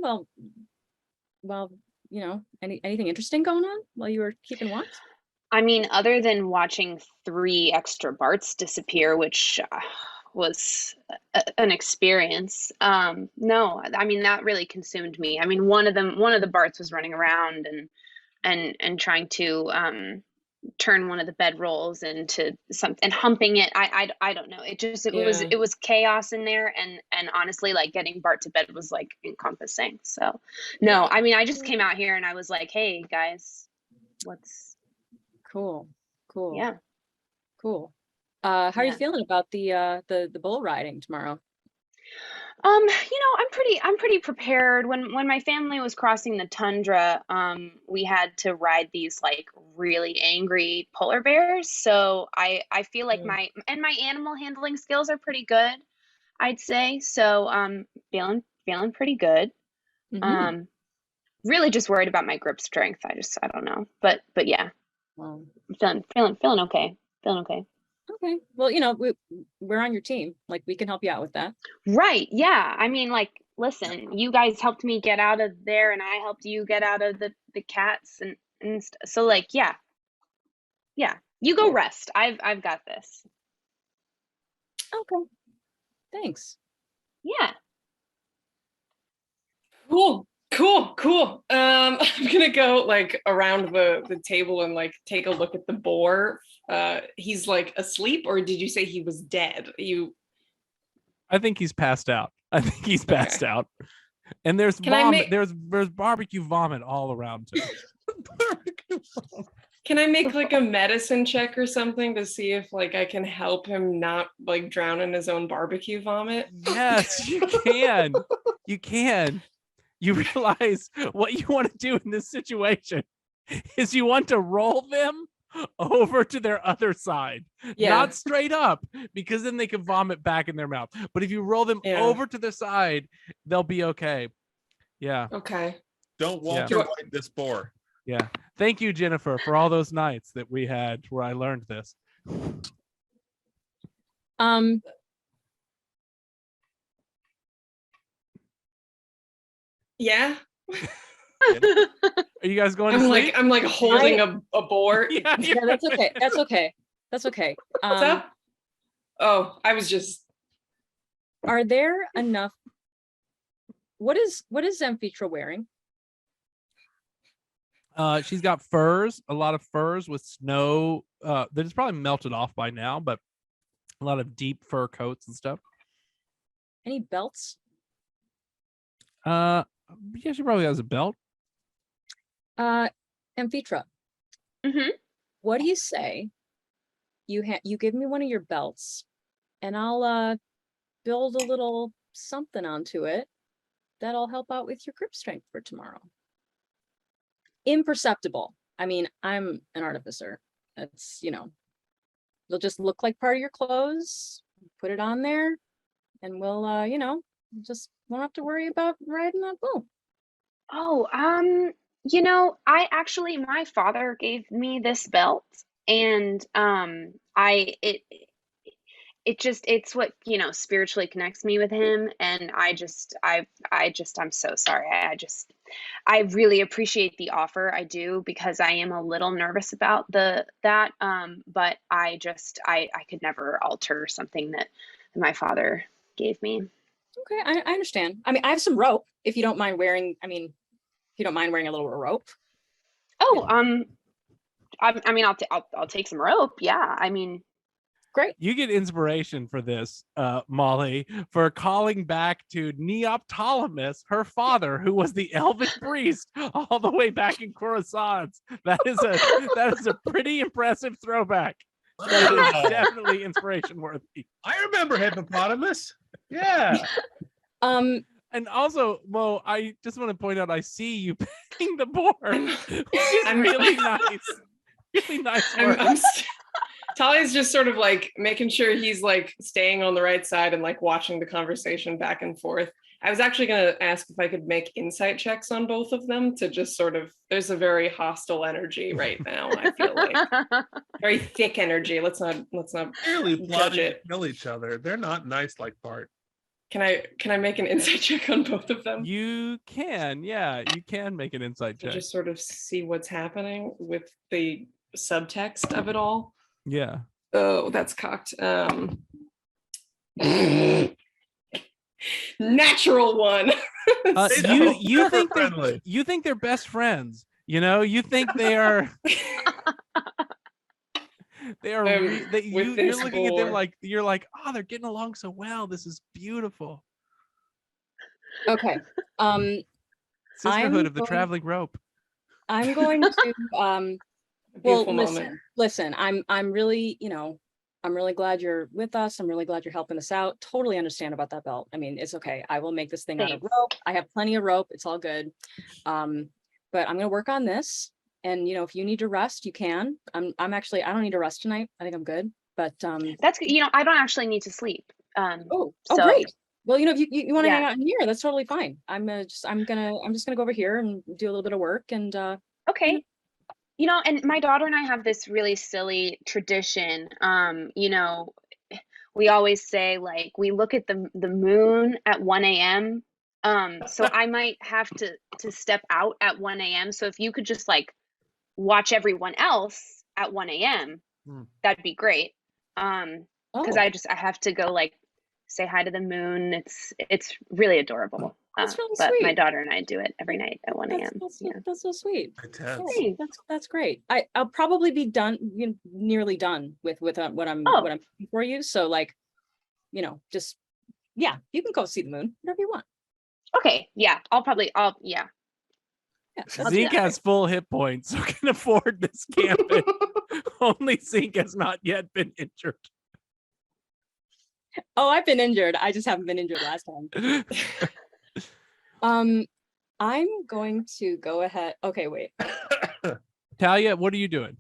Well, anything interesting going on while you were keeping watch? I mean, other than watching 3 extra Barts disappear, which was an experience. No, I mean, that really consumed me. I mean, one of the Barts was running around and trying to turn one of the bedrolls into something and humping it. I don't know. It was chaos in there, and honestly, like getting Bart to bed was like encompassing. So no, I mean, I just came out here and I was like, hey guys, what's cool. Yeah. Cool. How are you feeling about the bull riding tomorrow? I'm pretty prepared. When my family was crossing the tundra, we had to ride these like really angry polar bears. So I feel like my animal handling skills are pretty good, I'd say. So feeling pretty good. Mhm. Really just worried about my grip strength. I don't know. But yeah. Wow. I'm feeling okay. Feeling okay. Okay. Well, we're on your team. Like, we can help you out with that. Right. Yeah. I mean, like, listen, you guys helped me get out of there and I helped you get out of the cats and so like, yeah. You go rest. I've got this. Okay. Thanks. Yeah. Cool. I'm gonna go like around the table and like take a look at the boar. He's like asleep, or did you say he was dead? I think he's passed out. And there's Can I vomit. There's barbecue vomit all around him. Can I make like a medicine check or something to see if like I can help him not like drown in his own barbecue vomit? Yes, you can. You can. You realize what you want to do in this situation is you want to roll them over to their other side, not straight up, because then they can vomit back in their mouth. But if you roll them over to the side, they'll be okay. Yeah. Okay. Don't Walter White this boar. Yeah. Thank you, Jennifer, for all those nights that we had where I learned this. Yeah. Are you guys going to sleep? I'm like holding a boar. Yeah, that's okay. That's okay. That's okay. What's up? Oh, I was just. Are there enough? What is Amphitre wearing? She's got furs, a lot of furs with snow that is probably melted off by now, but a lot of deep fur coats and stuff. Any belts? Yeah, she probably has a belt. Amphitre. What do you say? You give me one of your belts, and I'll build a little something onto it that'll help out with your grip strength for tomorrow. Imperceptible. I mean, I'm an artificer. That's, it'll just look like part of your clothes. Put it on there, and we'll, just won't have to worry about riding that bull. Oh, my father gave me this belt, and it's what spiritually connects me with him, and I'm so sorry. I really appreciate the offer. I do, because I am a little nervous about that. But I could never alter something that my father gave me. Okay, I understand. I mean, I have some rope if you don't mind wearing. I mean, if you don't mind wearing a little rope. Oh, I'll take some rope. Yeah, I mean. Great. You get inspiration for this, Molly, for calling back to Neoptolemus, her father, who was the elven priest all the way back in Coruscant. That is a pretty impressive throwback. That is definitely inspiration worthy. I remember hippopotamus. Yeah. And also, Mo, I just want to point out, I see you petting the board, which is really nice. Really nice work. Talia's just sort of like making sure he's like staying on the right side and like watching the conversation back and forth. I was actually going to ask if I could make insight checks on both of them to just sort of, there's a very hostile energy right now. I feel like very thick energy. Let's not clearly judge plotting to it. kill each other. They're not nice like Bart. Can I make an insight check on both of them? You can, yeah, you can make an insight check. Just sort of see what's happening with the subtext of it all. Yeah. Oh, that's cocked. Natural one. You think they're best friends. You think they are. You're looking at them like you're like, oh, they're getting along so well. This is beautiful. Okay. Sisterhood of the traveling rope. I'm going to well, moment. listen, I'm really, I'm really glad you're with us. I'm really glad you're helping us out. Totally understand about that belt. I mean, it's okay. I will make this thing out of rope. I have plenty of rope. It's all good. But I'm going to work on this. And, if you need to rest, you can. I don't need to rest tonight. I think I'm good. But that's good. I don't actually need to sleep. So, great. Well, if you want to hang out in here, that's totally fine. I'm just gonna go over here and do a little bit of work and okay. And my daughter and I have this really silly tradition. We always say, like, we look at the moon at 1 a.m. So I might have to step out at 1 a.m. So if you could just like watch everyone else at 1 a.m., that'd be great. Because I have to go like say hi to the moon. It's really adorable. That's really but sweet. My daughter and I do it every night at 1 a.m. That's so sweet. Hey, that's great. I'll probably be done, nearly done with what I'm doing for you. So like, just you can go see the moon whenever you want. Okay, yeah, I'll Zeke has full hit points, so can afford this camping. Only Zeke has not yet been injured. Oh, I've been injured. I just haven't been injured last time. I'm going to go ahead. Okay, wait. Talia, what are you doing?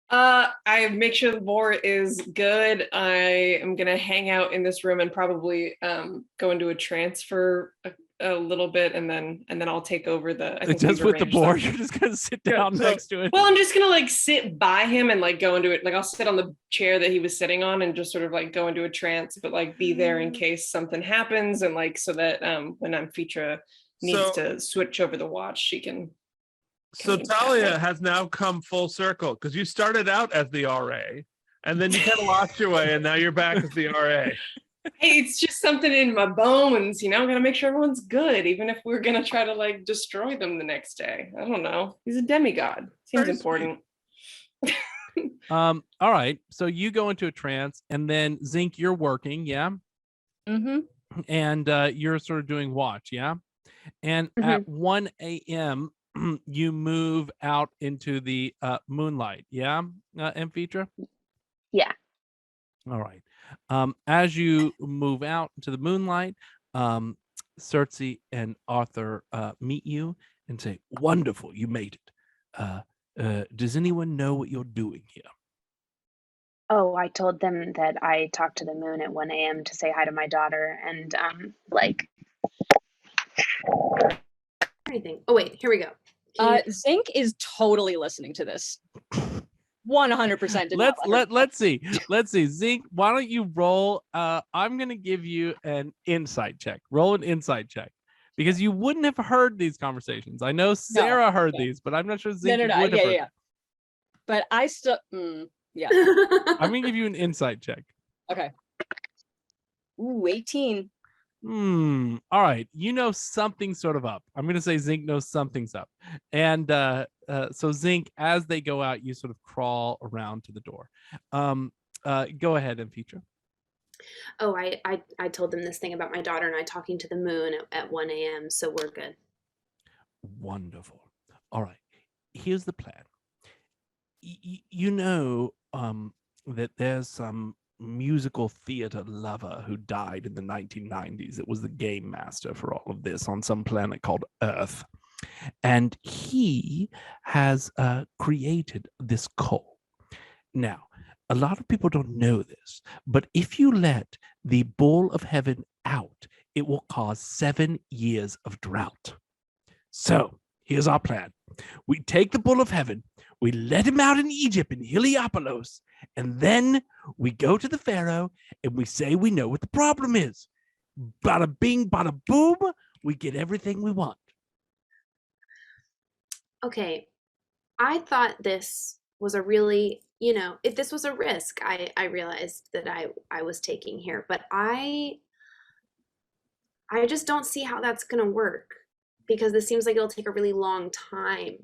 I make sure the board is good. I am gonna hang out in this room and probably go into a trance for a little bit, and then I'll take over the. I think Just we've with the arranged board, that. you're just gonna sit down next to it. Well, I'm just gonna like sit by him and like go into it. Like I'll sit on the chair that he was sitting on and just sort of like go into a trance, but like be there in case something happens, and like so that when Amphitre needs to switch over the watch, she can. So Talia has now come full circle because you started out as the RA and then you kind of lost your way and now you're back as the RA. Hey, it's just something in my bones, you know, gotta make sure everyone's good, even if we're gonna try to like destroy them the next day. I don't know. He's a demigod. Seems important. All right. So you go into a trance and then Zink, you're working, yeah? Mm-hmm. And you're sort of doing watch, yeah? And at 1 a.m., you move out into the moonlight, yeah, Amphitre? Yeah. All right. As you move out into the moonlight, Circe and Arthur meet you and say, "Wonderful, you made it. Does anyone know what you're doing here?" Oh, I told them that I talked to the moon at 1 a.m. to say hi to my daughter, and like anything. Oh wait, here we go. Zink is totally listening to this. 100%. Let's see. Zink, why don't you roll? I'm gonna give you an insight check. Roll an insight check. Because you wouldn't have heard these conversations. I know Sarah heard these, but I'm not sure Zink would have heard. Yeah. But I still yeah. I'm gonna give you an insight check. Okay. Ooh, 18. All right. You know something's sort of up. I'm gonna say Zink knows something's up. And so Zink, as they go out, you sort of crawl around to the door. Go ahead, Amphitre. Oh, I told them this thing about my daughter and I talking to the moon at 1 a.m. So we're good. Wonderful. All right. Here's the plan. You know that there's some musical theater lover who died in the 1990s. It was the game master for all of this on some planet called Earth. And he has created this CULL. Now, a lot of people don't know this, but if you let the ball of heaven out, it will cause 7 years of drought. So here's our plan. We take the bull of heaven, we let him out in Egypt in Heliopolis, and then we go to the Pharaoh and we say we know what the problem is. Bada bing, bada boom, we get everything we want. Okay, I thought this was a really, you know, if this was a risk, I realized that I was taking here, but I just don't see how that's going to work because this seems like it'll take a really long time.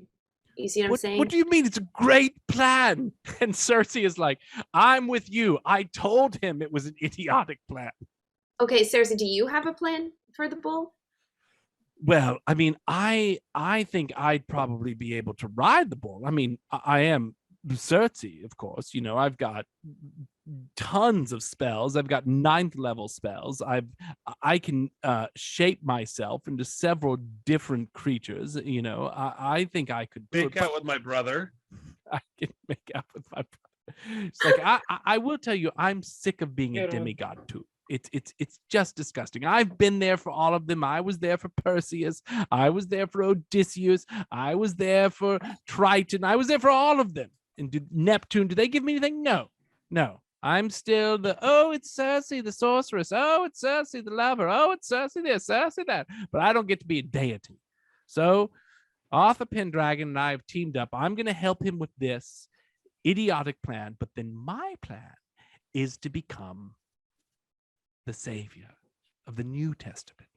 You see what I'm saying? What do you mean? It's a great plan. And Circe is like, I'm with you. I told him it was an idiotic plan. Okay, Circe, do you have a plan for the bull? Well, I mean, I think I'd probably be able to ride the bull. I mean, I am Circe, of course. You know, I've got tons of spells. I've got 9th level spells. I can shape myself into several different creatures. You know, I think I could make out with my brother. I can make out with my brother. It's like I will tell you, I'm sick of being a demigod too. It's just disgusting. I've been there for all of them. I was there for Perseus. I was there for Odysseus. I was there for Triton. I was there for all of them. And did Neptune, did they give me anything? No. I'm still it's Circe, the sorceress. Oh, it's Circe, the lover. Oh, it's Circe this, Circe that. But I don't get to be a deity. So Arthur Pendragon and I have teamed up. I'm going to help him with this idiotic plan. But then my plan is to become the savior of the New Testament.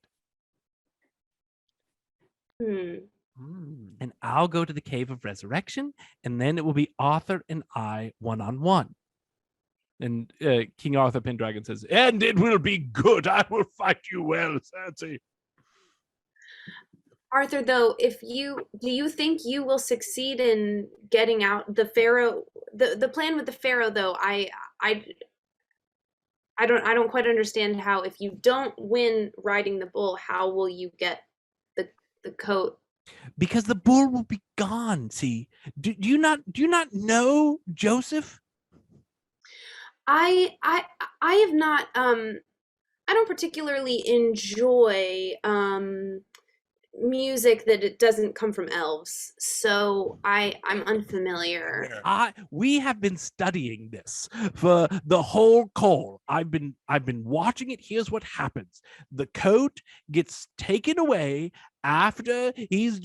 And I'll go to the Cave of Resurrection, and then it will be Arthur and I one-on-one. And King Arthur Pendragon says, and it will be good. I will fight you well, Circe. Arthur, though, do you think you will succeed in getting out the pharaoh? The plan with the pharaoh, though, I don't quite understand how, if you don't win riding the bull, how will you get the coat? Because the bull will be gone. See, do you not know, Joseph? I have not I don't particularly enjoy music that it doesn't come from elves, so I'm unfamiliar. We have been studying this for the whole call. I've been watching it. Here's what happens: the coat gets taken away after he's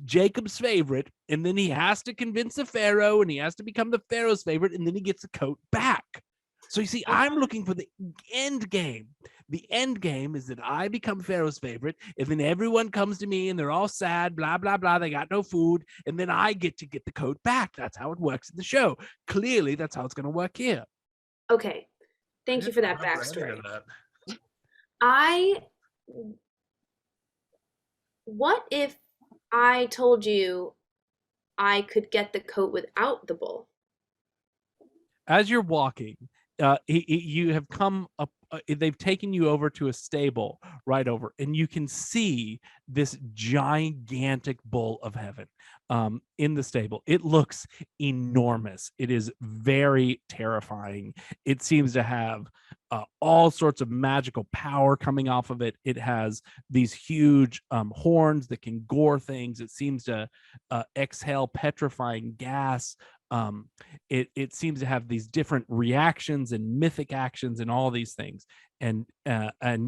Jacob's favorite, and then he has to convince the pharaoh, and he has to become the pharaoh's favorite, and then he gets the coat back. So you see, I'm looking for the end game. The end game is that I become Pharaoh's favorite, and then everyone comes to me and they're all sad, blah, blah, blah. They got no food, and then I get to get the coat back. That's how it works in the show. Clearly, that's how it's going to work here. Okay. Thank you for that backstory. What if I told you I could get the coat without the bull? As you're walking, you have come up. They've taken you over to a stable right over, and you can see this gigantic bull of heaven in the stable. It looks enormous. It is very terrifying. It seems to have all sorts of magical power coming off of it. It has these huge horns that can gore things. It seems to exhale petrifying gas. It seems to have these different reactions and mythic actions and all these things, and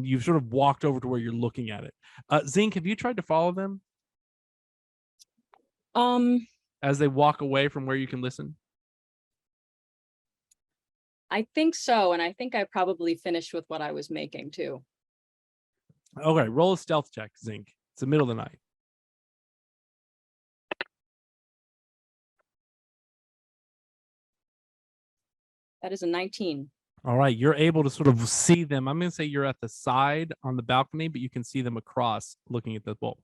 you've sort of walked over to where you're looking at it. Zink, have you tried to follow them as they walk away from where you can listen? I think so, and I think I probably finished with what I was making too. Okay, roll a stealth check, Zink. It's the middle of the night. That is a 19. All right, you're able to sort of see them. I'm going to say you're at the side on the balcony, but you can see them across looking at the bull.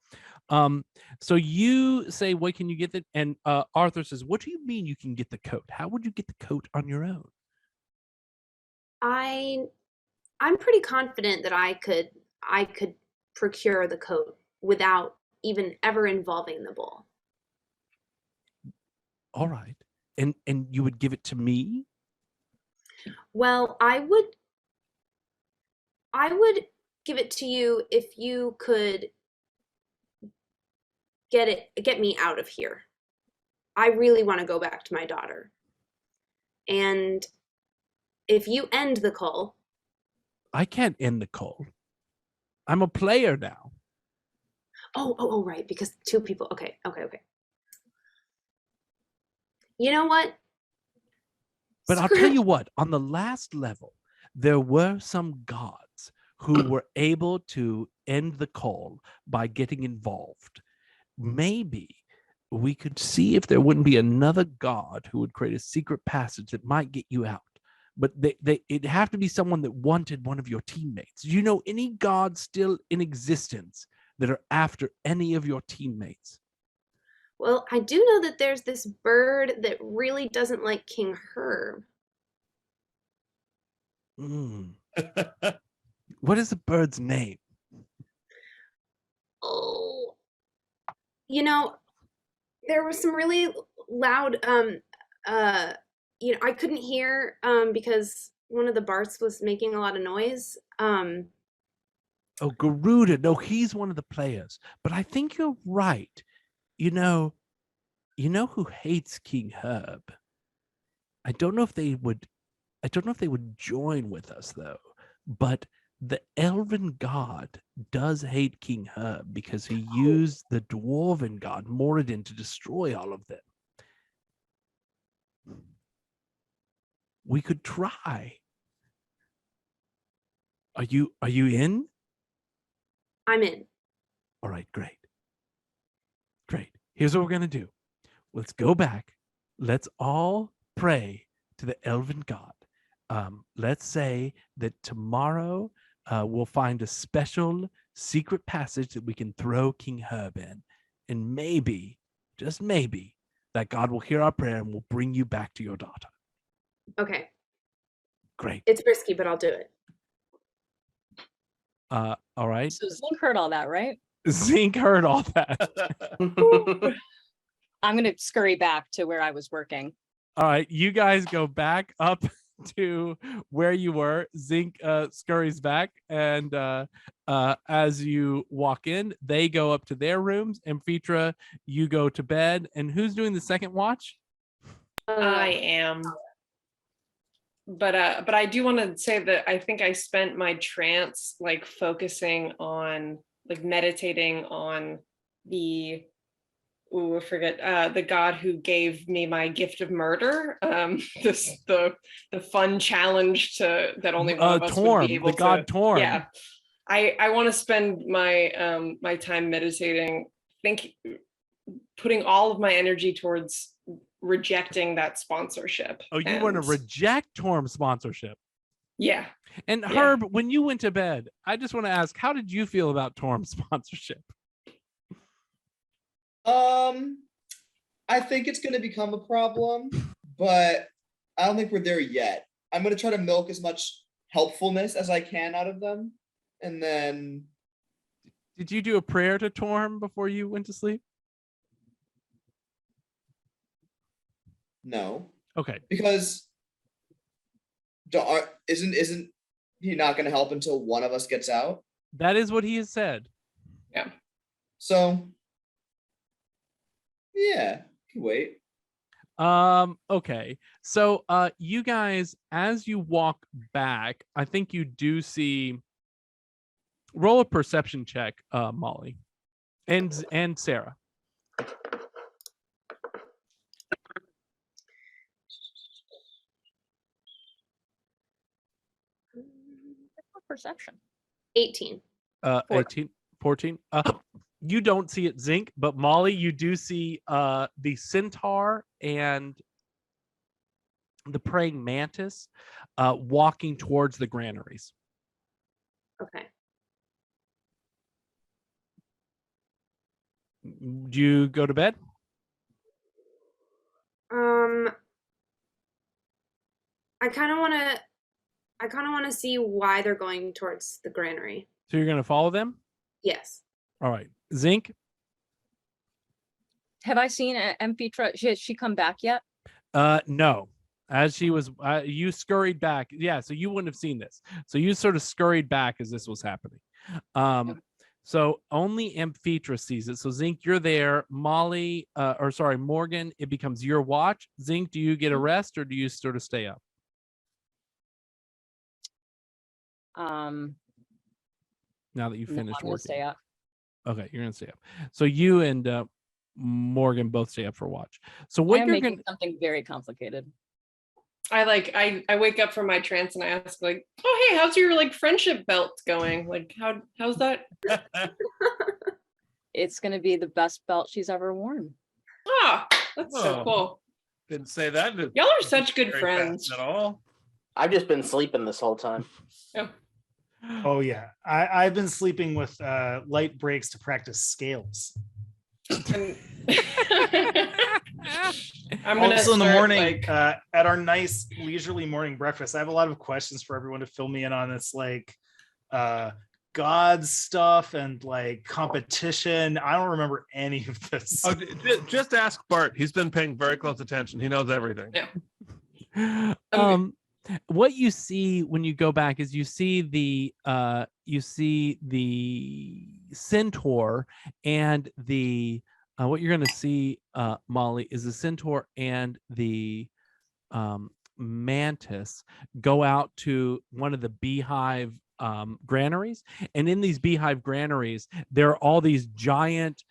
So you say, "What can you get?" That? And Arthur says, "What do you mean you can get the coat? How would you get the coat on your own?" I'm pretty confident that I could procure the coat without even ever involving the bull. All right, and you would give it to me? Well, I would give it to you if you could get me out of here. I really want to go back to my daughter. And if you end the call. I can't end the call. I'm a player now. Oh, right, because two people. Okay. You know what? But I'll tell you what, on the last level, there were some gods who were able to end the call by getting involved. Maybe we could see if there wouldn't be another god who would create a secret passage that might get you out. But it'd have to be someone that wanted one of your teammates. Do you know any gods still in existence that are after any of your teammates? Well, I do know that there's this bird that really doesn't like King Herb. What is the bird's name? Oh, there was some really loud, I couldn't hear because one of the Barts was making a lot of noise. Oh, Garudo. No, he's one of the players. But I think you're right. You know who hates King Herb? I don't know if they would join with us though. But the elven god does hate King Herb because he used the dwarven god Moradin to destroy all of them. We could try. Are you in? I'm in. All right, great. Here's what we're going to do. Let's go back. Let's all pray to the elven god. Let's say that tomorrow we'll find a special secret passage that we can throw King Herb in. And maybe, just maybe, that God will hear our prayer and will bring you back to your daughter. Okay. Great. It's risky, but I'll do it. All right. So Zink heard all that, right? Zink heard all that. I'm going to scurry back to where I was working. All right. You guys go back up to where you were. Zink scurries back, and as you walk in, they go up to their rooms. Amphitre, you go to bed. And who's doing the second watch? I am. But I do want to say that I think I spent my trance like focusing on, like meditating on the I forget the god who gave me my gift of murder. The fun challenge that only one of us would be able the god to. Torm. Yeah, I want to spend my my time meditating, putting all of my energy towards rejecting that sponsorship. Oh, you want to reject Torm sponsorship? Yeah. And Herb, when you went to bed, I just want to ask, how did you feel about Torm sponsorship? I think it's going to become a problem, but I don't think we're there yet. I'm going to try to milk as much helpfulness as I can out of them, and then. Did you do a prayer to Torm before you went to sleep? No. Okay. Because isn't he not going to help until one of us gets out? That is what he has said. Yeah. So. Yeah. Wait. Okay. So you guys, as you walk back, I think you do see. Roll a perception check, Molly, and Sarah. Perception. 18. 14. You don't see it, Zink, but Molly, you do see the centaur and the praying mantis walking towards the granaries. Okay. Do you go to bed? I kind of want to see why they're going towards the granary. So you're going to follow them? Yes. All right. Zink? Have I seen Amphitre? Has she come back yet? No. As she was, you scurried back. Yeah, so you wouldn't have seen this. So you sort of scurried back as this was happening. So only Amphitre sees it. So Zink, you're there. Molly, Morgan, it becomes your watch. Zink, do you get a rest or do you sort of stay up? Now that you finished I'm gonna working. stay up. Okay, you're gonna stay up. So you and Morgan both stay up for watch. So what I'm you're making gonna something very complicated. I wake up from my trance and I ask like, oh hey, how's your like friendship belt going? Like how's that? It's gonna be the best belt she's ever worn. Ah, that's so cool. Didn't say that. Y'all are such good very friends. fast at all. I've just been sleeping this whole time. Yeah. Oh yeah, I've been sleeping with light breaks to practice scales. I'm also in the start, morning at our nice leisurely morning breakfast, I have a lot of questions for everyone to fill me in on. This like God stuff and like competition. I don't remember any of this. Oh, just ask Bart. He's been paying very close attention. He knows everything. Yeah. What you see when you go back is you see the centaur and the what you're going to see, Molly, is the centaur and the mantis go out to one of the beehive granaries, and in these beehive granaries there are all these giant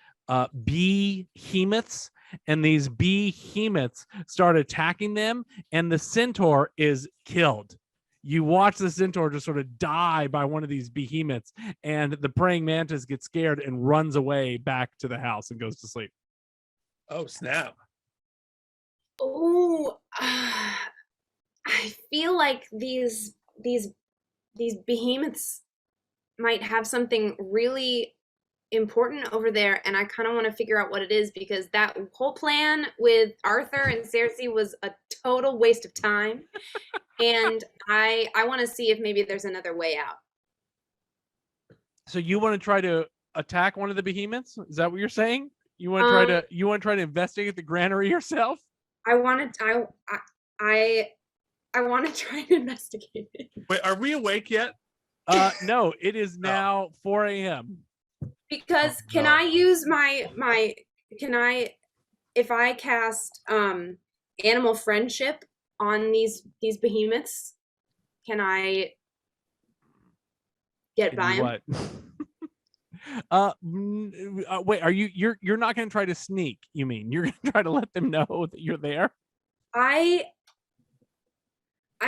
behemoths, and these behemoths start attacking them, and the centaur is killed. You watch the centaur just sort of die by one of these behemoths, and the praying mantis gets scared and runs away back to the house and goes to sleep. Oh, snap. Oh, I feel like these behemoths might have something really important over there, and I kind of want to figure out what it is, because that whole plan with Arthur and Circe was a total waste of time. And I want to see if maybe there's another way out. So you want to try to attack one of the behemoths? Is that what you're saying? You want to try to investigate the granary yourself? I want to try to investigate it. Wait, are we awake yet? No, it is now 4 a.m. Because can I use if I cast animal friendship on these behemoths, can I get by them? What? Wait, you're not going to try to sneak? You mean you're going to try to let them know that you're there? I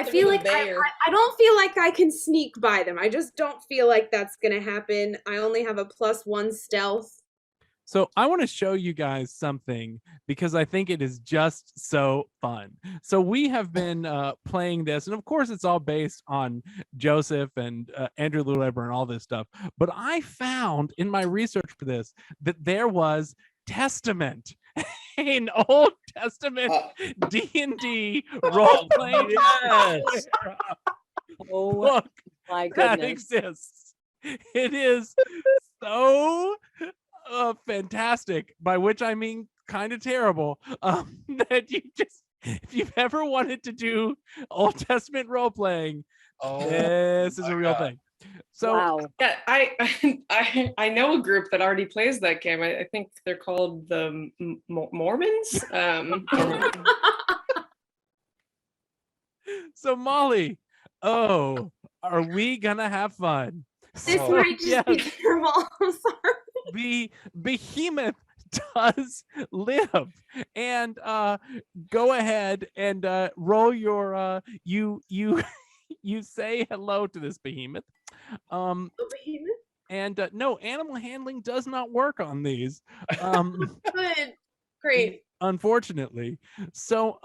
feel like I don't feel like I can sneak by them. I just don't feel like that's gonna happen. I only have a +1 stealth. So I want to show you guys something because I think it is just so fun. So we have been playing this, and of course it's all based on Joseph and Andrew Lloyd Webber and all this stuff. But I found in my research for this that there was Testament, an Old Testament D&D role-playing book my that goodness. exists. It is so fantastic, by which I mean kind of terrible, that you just, if you've ever wanted to do Old Testament role-playing, this is a real thing. So wow. Yeah, I know a group that already plays that game. I think they're called the Mormons. So Molly, are we gonna have fun? This might just be terrible. I'm sorry. The behemoth does live, and go ahead and roll your you say hello to this behemoth. And no, animal handling does not work on these. Good. Great. Unfortunately. So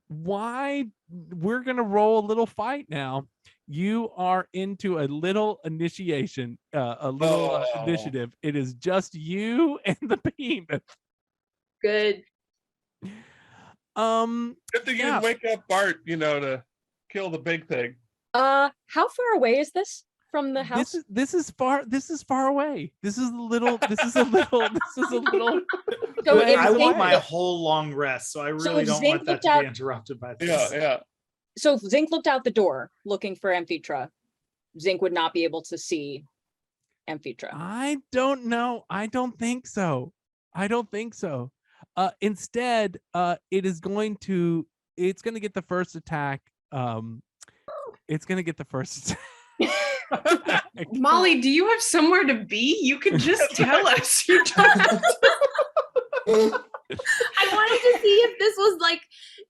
why we're gonna roll a little fight now. You are into a little initiation, a little initiative. It is just you and the behemoth. Good. Good thing you didn't wake up Bart, to kill the big thing. How far away is this from the house? This is far away. This is a little. So I want my whole long rest, so I really don't want that to be interrupted by this. Yeah. So if Zinc looked out the door looking for Amphitre, Zinc would not be able to see Amphitre. I don't know. I don't think so. Instead, it's going to get the first attack. It's going to get the first attack. Molly, do you have somewhere to be? You could just tell us. You don't. I wanted to see if this was like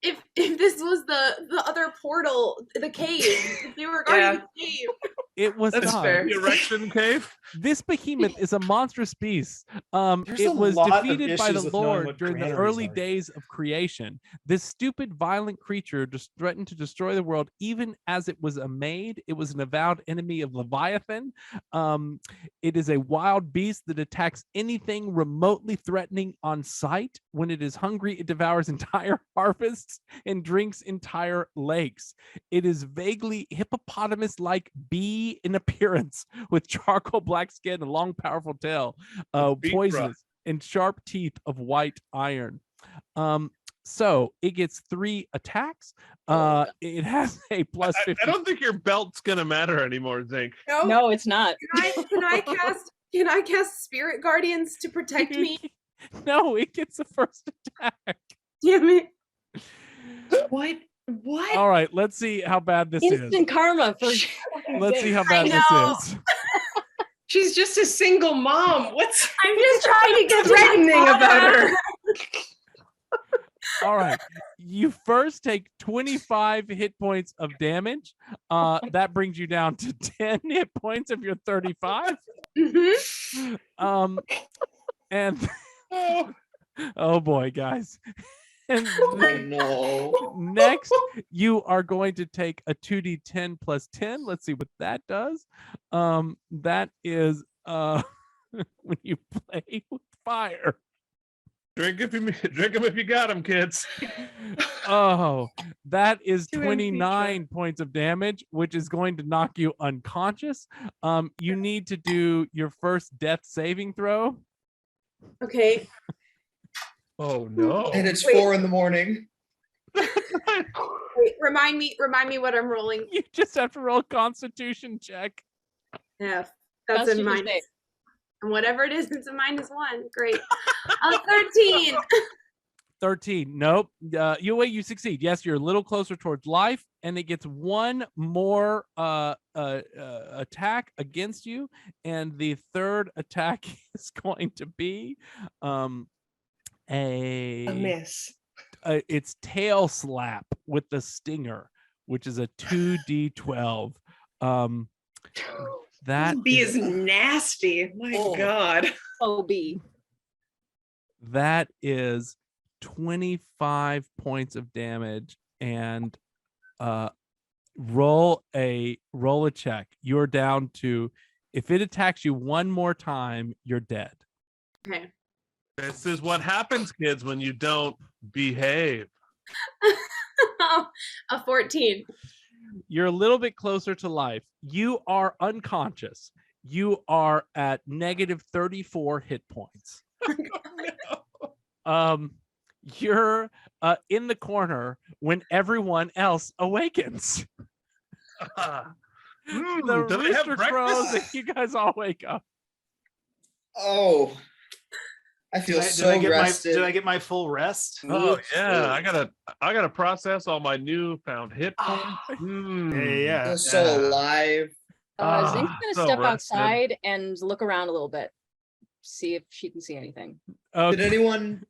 if this was the other portal, the cave. If you were guarding the cave. It was That's not. fair. The erection cave. This behemoth is a monstrous beast. There's It a was lot of defeated by issues the with knowing Lord what during the granaries early are. days of creation. This stupid, violent creature just threatened to destroy the world, even as it was a maid. It was an avowed enemy of Leviathan. It is a wild beast that attacks anything remotely threatening on sight. When it is hungry, it devours entire harvests and drinks entire lakes. It is vaguely hippopotamus-like bee in appearance, with charcoal black skin and long, powerful tail, poisonous and sharp teeth of white iron. So it gets 3 attacks. It has a plus 50. I don't think your belt's gonna matter anymore, Zink. No, it's not. Can I cast Spirit Guardians to protect me? No, it gets the first attack. Damn it. What? All right, let's see how bad this Instant is. karma for Let's see how bad this is. She's just a single mom. I'm just trying to get threatening about her. All right, you first take 25 hit points of damage. That brings you down to 10 hit points of your 35. Mm-hmm. And oh boy, guys. And no. next, you are going to take a 2d10 plus 10. Let's see what that does. That is when you play with fire. Drink them if you got them, kids. Oh, that is To 29 points of damage, which is going to knock you unconscious. You need to do your first death saving throw. Okay. Oh no. And it's Wait. 4 a.m. Wait, remind me what I'm rolling. You just have to roll a constitution check. Yeah, that's a Constitution minus. save. And whatever it is, it's a -1. Great. 13. 13. Nope. You succeed. Yes, you're a little closer towards life, and it gets one more attack against you, and the third attack is going to be A miss. It's tail slap with the stinger, which is a 2d12. That B is nasty. My God. OB. That is 25 points of damage, and roll a check. You're down to, if it attacks you one more time, you're dead. Okay. This is what happens, kids, when you don't behave. A 14. You're a little bit closer to life. You are unconscious. You are at negative 34 hit points. You're in the corner when everyone else awakens. The did I have rooster crows, breakfast? and you guys all wake up. Oh, I feel so rested. Did I get my full rest? Oh yeah, I gotta process all my newfound hit points. Yeah. I feel so alive. Zink's gonna so step rested. outside and look around a little bit, see if she can see anything. Did anyone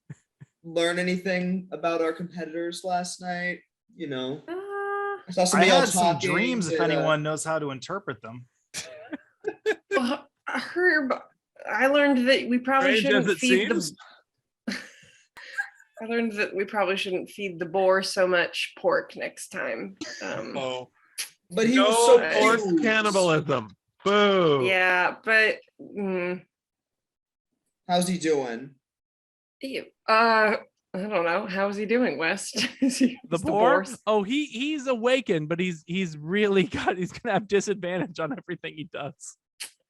learn anything about our competitors last night? You know, I saw I somebody else had some talking. dreams if Did, anyone knows how to interpret them. Herb, I learned that we probably Strange as shouldn't it feed seems. I learned that we probably shouldn't feed the boar so much pork next time. But he no was so forced cute. cannibalism. Boo. Yeah, but How's he doing? I don't know. How's he doing, West? The boar? Oh, he's awakened, but he's gonna have disadvantage on everything he does.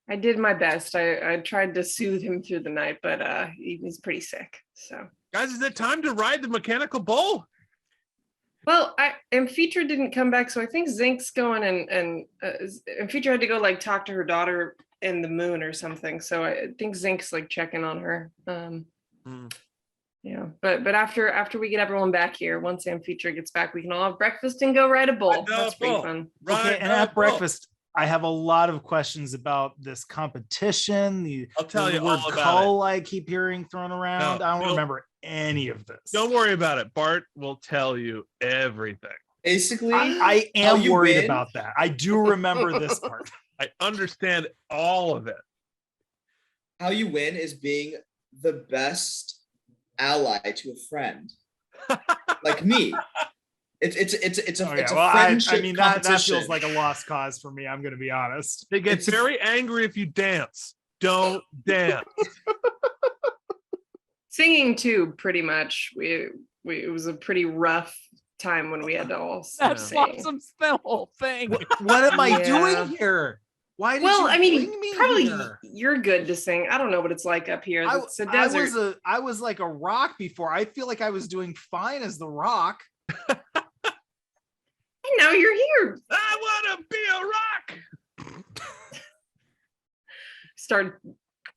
I did my best. I tried to soothe him through the night, but he's pretty sick. So, guys, is it time to ride the mechanical bull? well, Amphitre didn't come back, so I think Zink's going, and Amphitre had to go like talk to her daughter in the moon or something. So I think Zink's like checking on her. Yeah, but after we get everyone back here, once Amphitre gets back, we can all have breakfast and go ride a bull. That's pretty fun. Okay, and at breakfast, I have a lot of questions about this competition. I'll tell you word all about cull I keep hearing thrown around. I don't remember any of this. Don't worry about it. Bart will tell you everything. Basically, I am worried about that. I do remember this part. I understand all of it. How you win is being the best ally to a friend, like me. It's a friendship I mean that competition. feels like a lost cause for me. I'm going to be honest. They get very angry if you dance. Don't dance. Singing too, pretty much. It was a pretty rough time when we had to all That's sing. Flotsam the whole thing. What am I Yeah. doing here? Why did Well, you I mean, bring me probably here? you're good to sing. I don't know what it's like up here. It's a desert. I was like a rock before. I feel like I was doing fine as the rock. And now you're here. I want to be a rock. Start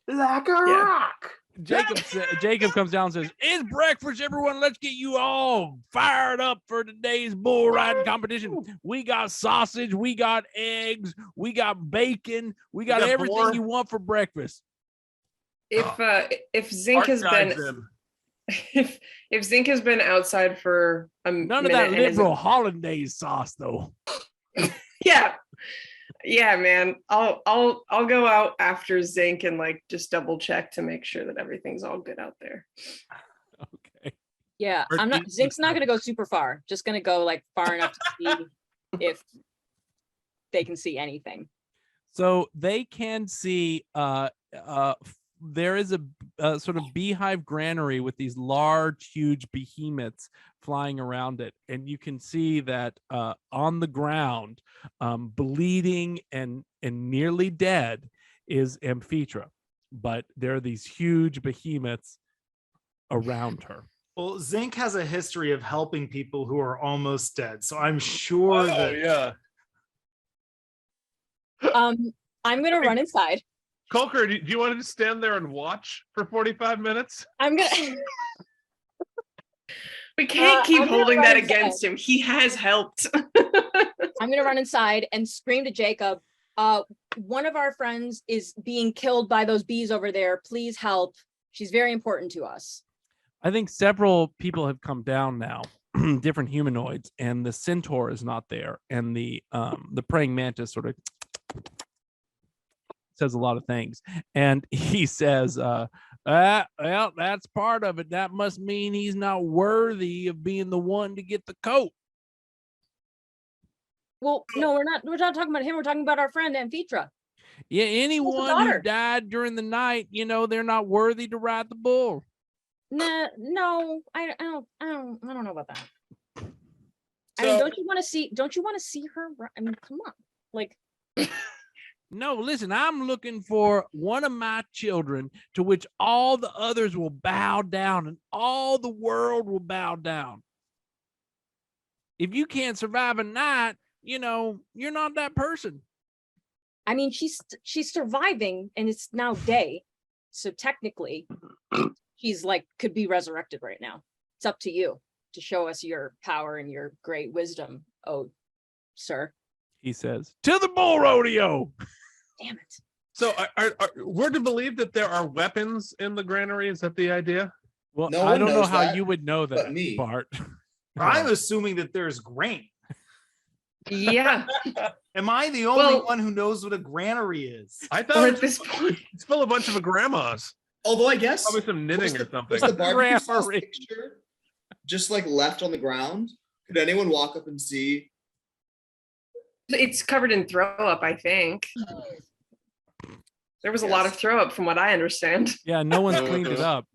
like a rock. Jacob comes down and says, "It's breakfast, everyone. Let's get you all fired up for today's bull riding competition. We got sausage, we got eggs, we got bacon, we got everything boar. you want for breakfast." If Zink has been if Zink has been outside for a None of that liberal hollandaise sauce, though. Yeah, man. I'll go out after Zink and like just double check to make sure that everything's all good out there. Okay. Yeah, Or I'm not. eat Zinc's not gonna go super far. Just gonna go like far enough to see if they can see anything. So they can see there is a sort of beehive granary with these large, huge behemoths flying around it. And you can see that on the ground, bleeding and nearly dead is Amphitre. But there are these huge behemoths around her. Well, Zinc has a history of helping people who are almost dead. So I'm sure that yeah. I'm gonna run inside. Colker, do you want to just stand there and watch for 45 minutes? I'm gonna. We can't keep I'm gonna holding run that inside. against him. He has helped. I'm gonna run inside and scream to Jacob. One of our friends is being killed by those bees over there. Please help. She's very important to us. I think several people have come down now, different humanoids, and the centaur is not there, and the praying mantis sort of says a lot of things, and he says, well, that's part of it. That must mean he's not worthy of being the one to get the coat. Well, no, we're not talking about him. We're talking about our friend Amphitre. Yeah, anyone who died during the night, they're not worthy to ride the bull. Nah, no, I don't know about that. I So- mean, don't you want to see her? I mean, come on, like. No, listen, I'm looking for one of my children to which all the others will bow down and all the world will bow down. If you can't survive a night, you're not that person. I mean, she's surviving and it's now day. So technically, she's like, could be resurrected right now. It's up to you to show us your power and your great wisdom, oh, sir. He says, to the bull rodeo. Damn it. So we're to believe that there are weapons in the granary? Is that the idea? Well, No I one don't know knows how that you would know but that, me. Bart. I'm assuming that there's grain. Yeah. Am I the only one who knows what a granary is? I thought Or at this point, it's full of a bunch of grandmas. Although I guess Probably some knitting or something. was the barbecue sauce Granary. picture just like left on the ground? Could anyone walk up and see? it's covered in throw up, I think. There was a lot of throw up from what I understand. Yeah, no one's cleaned it up.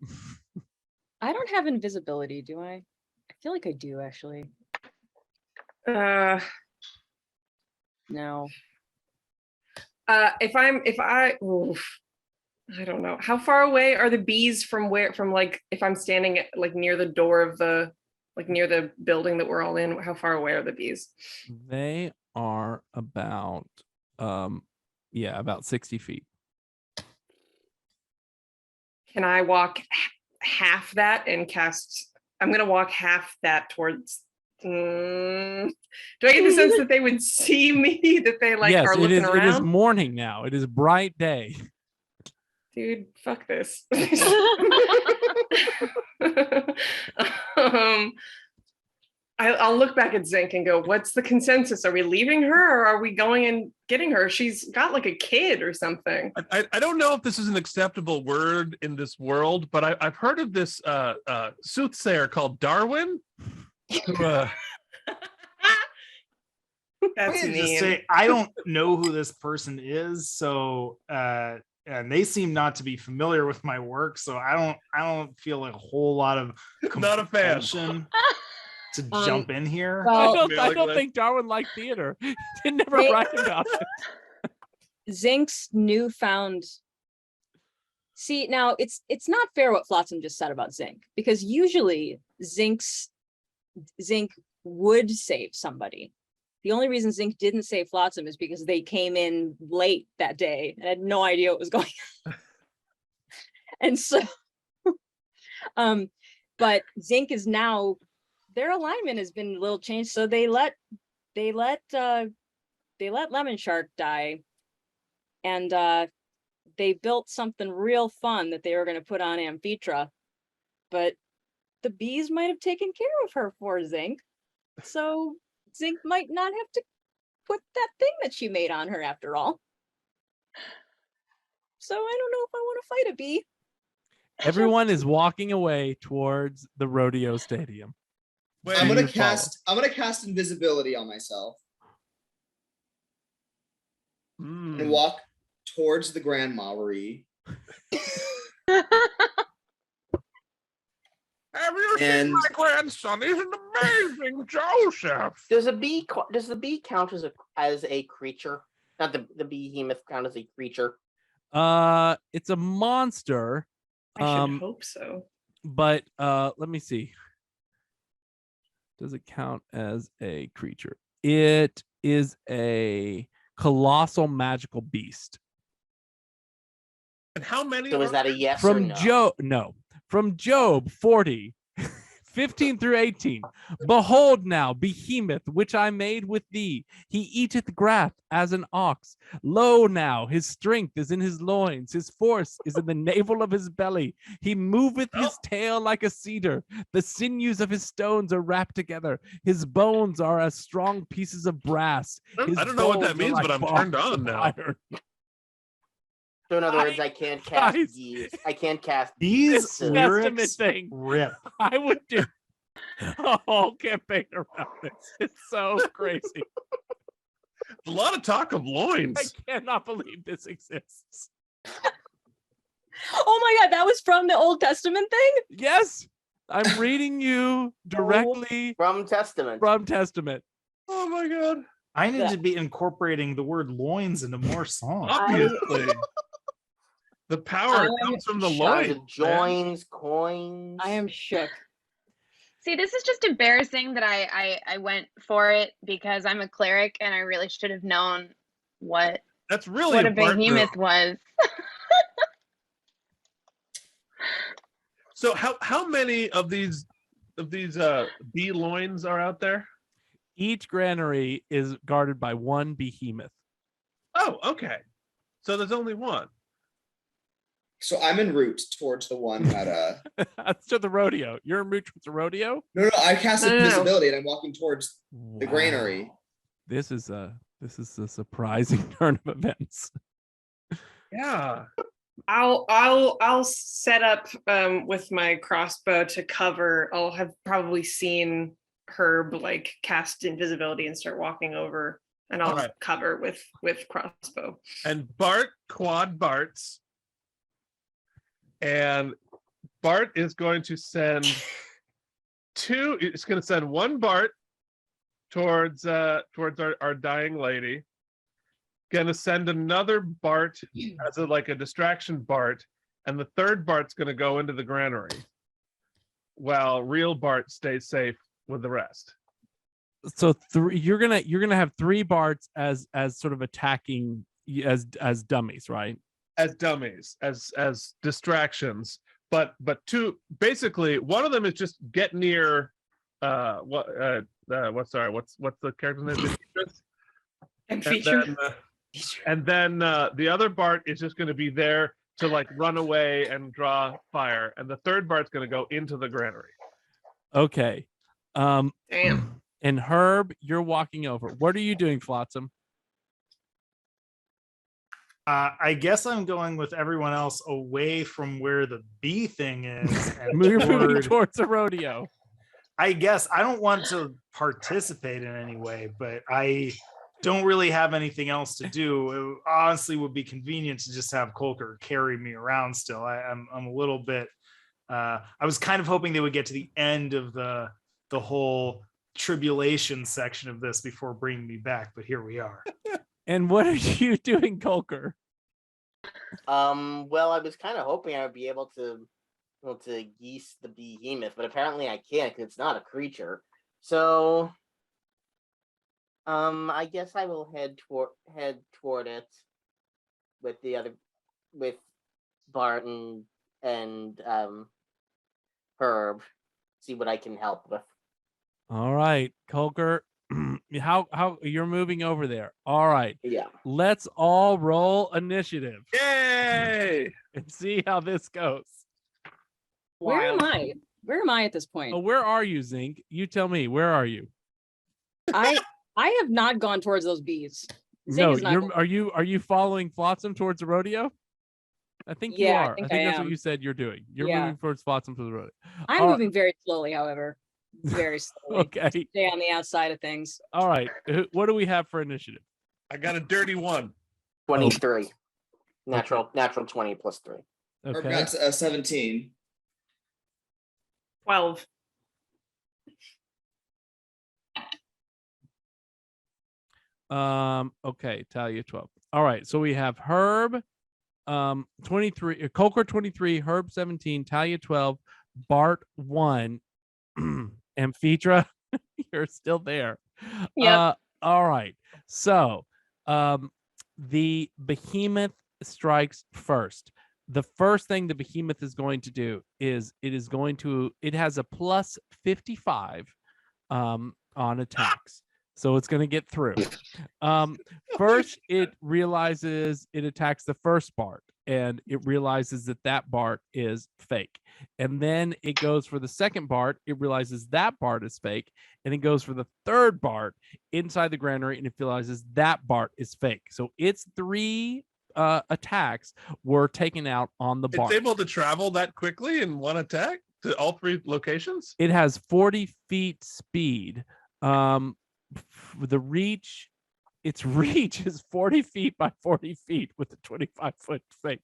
I don't have invisibility, do I? I feel like I do, actually. No. I don't know. How far away are the bees from like if I'm standing at, like near the door of the near the building that we're all in, how far away are the bees? They are about about 60 feet. Can I walk half that and cast? I'm gonna walk half that towards. Do I get the sense that they would see me? That they Yes, are looking around? It is morning now. It is bright day. Dude, fuck this. I'll look back at Zinc and go, what's the consensus? Are we leaving her or are we going and getting her? She's got like a kid or something. I don't know if this is an acceptable word in this world, but I've heard of this soothsayer called Darwin. That's I just say I don't know who this person is, so and they seem not to be familiar with my work, so I don't feel like a whole lot of not a fan to jump in here. Well, I don't think Darwin liked theater. He never They- write about it. Zinc's newfound. See, now it's not fair what Flotsam just said about Zinc, because usually Zinc would save somebody. The only reason Zinc didn't save Flotsam is because they came in late that day and had no idea what was going on. And so, but Zinc is now, their alignment has been a little changed. So they let Lemon Shark die, and they built something real fun that they were going to put on Amphitre, but the bees might have taken care of her for Zinc, so Zinc might not have to put that thing that she made on her after all. So I don't know if I want to fight a bee. Everyone is walking away towards the rodeo stadium. Wait, I'm gonna You follow. cast invisibility on myself Hmm. and walk towards the Grandma Marie. Have you And- seen my grandson? He's an amazing Joseph. Does the bee count as a creature? Not the behemoth count as a creature. It's a monster. I should hope so. But let me see. Does it count as a creature? It is a colossal magical beast. And how many? So is that a yes or From no? From Job 40, 15 through 18. Behold now, behemoth, which I made with thee. He eateth grass as an ox. Lo now, his strength is in his loins. His force is in the navel of his belly. He moveth his tail like a cedar. The sinews of his stones are wrapped together. His bones are as strong pieces of brass. I don't know what that means, but I'm turned on now. So in other words, I can't cast bees. I can't cast These bees. lyrics thing. rip. I would do a whole campaign around this. It's so crazy. A lot of talk of loins. I cannot believe this exists. Oh my God, that was from the Old Testament thing? Yes, I'm reading you directly from Testament. Oh my God. I need to be incorporating the word loins into more songs. Obviously. The power comes from the loins. Joins, coins. I am shook. See, this is just embarrassing that I went for it because I'm a cleric and I really should have known what That's really what a Bart behemoth move. was. So how many of these bee loins are out there? Each granary is guarded by one behemoth. Oh, okay. So there's only one. So I'm en route towards the one that That's to the rodeo. You're en route to the rodeo? No, I casted No. invisibility and I'm walking towards the Wow. granary. This is a surprising turn of events. Yeah. I'll set up with my crossbow to cover. I'll have probably seen Herb like cast invisibility and start walking over, and I'll Alright. cover with crossbow. And Bart quad Barts. And Bart is going to send it's going to send one Bart towards our dying lady. Going to send another Bart as a distraction Bart, and the third Bart's going to go into the granary, while real Bart stays safe with the rest. So you're gonna have three Barts as sort of attacking as dummies, right? As dummies, as distractions, but two, basically one of them is just get near what's the character's name? Amphitre. And then the other Bart is just going to be there to run away and draw fire, and the third Bart's going to go into the granary. Okay. Damn. And Herb, you're walking over. What are you doing, Flotsam? I guess I'm going with everyone else away from where the bee thing is. And You're moving towards the rodeo. I guess I don't want to participate in any way, but I don't really have anything else to do. It honestly would be convenient to just have Colker carry me around still. I'm a little bit, I was kind of hoping they would get to the end of the whole tribulation section of this before bringing me back, but here we are. And what are you doing, Colker? Well, I was kind of hoping I would be able to geese the behemoth, but apparently I can't because it's not a creature. So, I guess I will head toward it with Bart and Herb, see what I can help with. All right, Colker. How you're moving over there? All right. Yeah. Let's all roll initiative. Yay! And see how this goes. Where am I? Where am I at this point? Oh, where are you, Zink? You tell me. Where are you? I have not gone towards those bees. Zink No, is not going. are you following Flotsam towards the rodeo? I think Yeah, you I are. think I think I that's what am. you said you're doing. You're Yeah. moving towards Flotsam to the road. I'm All moving very slowly, however. Very slowly. Okay. Stay on the outside of things. All right. What do we have for initiative? I got a dirty 1. 23. Natural 20 plus 3. Herb Okay. got 17. 12. Okay, Talia 12. All right, so we have Herb 23, Coker 23, Herb 17, Talia 12, Bart 1, Amphitre, you're still there. Yep. All right. So the behemoth strikes first. The first thing the behemoth is going to do is it has a plus 55 on attacks. So it's going to get through. First, it realizes it attacks the first Bart, and it realizes that Bart is fake. And then it goes for the second Bart. It realizes that Bart is fake, and it goes for the third Bart inside the granary, and it realizes that Bart is fake. So its 3 attacks were taken out on the Bart. It's able to travel that quickly in one attack to all 3 locations? It has 40 feet speed. Its reach is 40 feet by 40 feet with a 25-foot thing.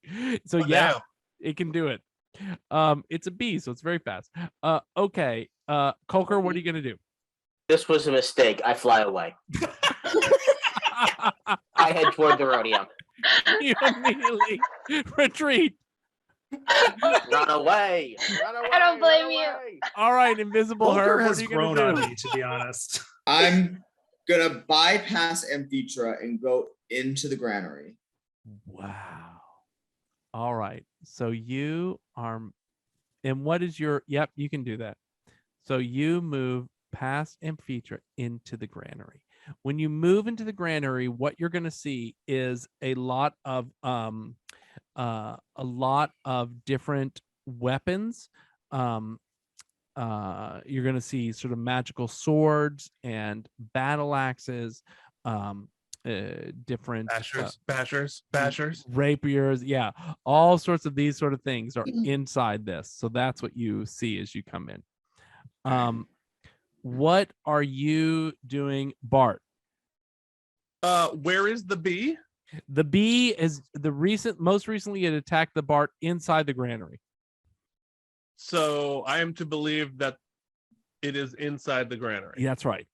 So yeah, it can do it. It's a bee, so it's very fast. Okay, Coker, what are you gonna do? This was a mistake. I fly away. I head toward the rodeo. You immediately retreat. Run away. Run away. I don't blame you. All right, Invisible Coker Herb, what has are you grown gonna on do? me, to be honest. I'm gonna bypass Amphitre and go into the granary. Wow. All right. So you are, and what is your, yep, you can do that. So you move past Amphitre into the granary. When you move into the granary, what you're going to see is a lot of different weapons. You're going to see sort of magical swords and battle axes, different bashers, rapiers. Yeah, all sorts of these sort of things are inside this. So that's what you see as you come in. What are you doing, Bart? Where is the bee? The bee is most recently it attacked the Bart inside the granary. So I am to believe that it is inside the granary. That's right.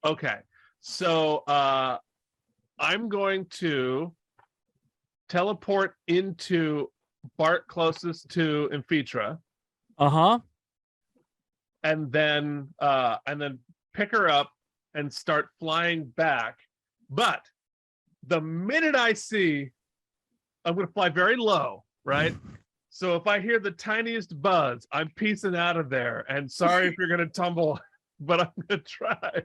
Okay. So I'm going to teleport into Bart closest to Amphitre. Uh-huh. And then pick her up and start flying back. But the minute I see, I'm going to fly very low, right? So if I hear the tiniest buzz, I'm piecing out of there. And sorry if you're going to tumble, but I'm going to try.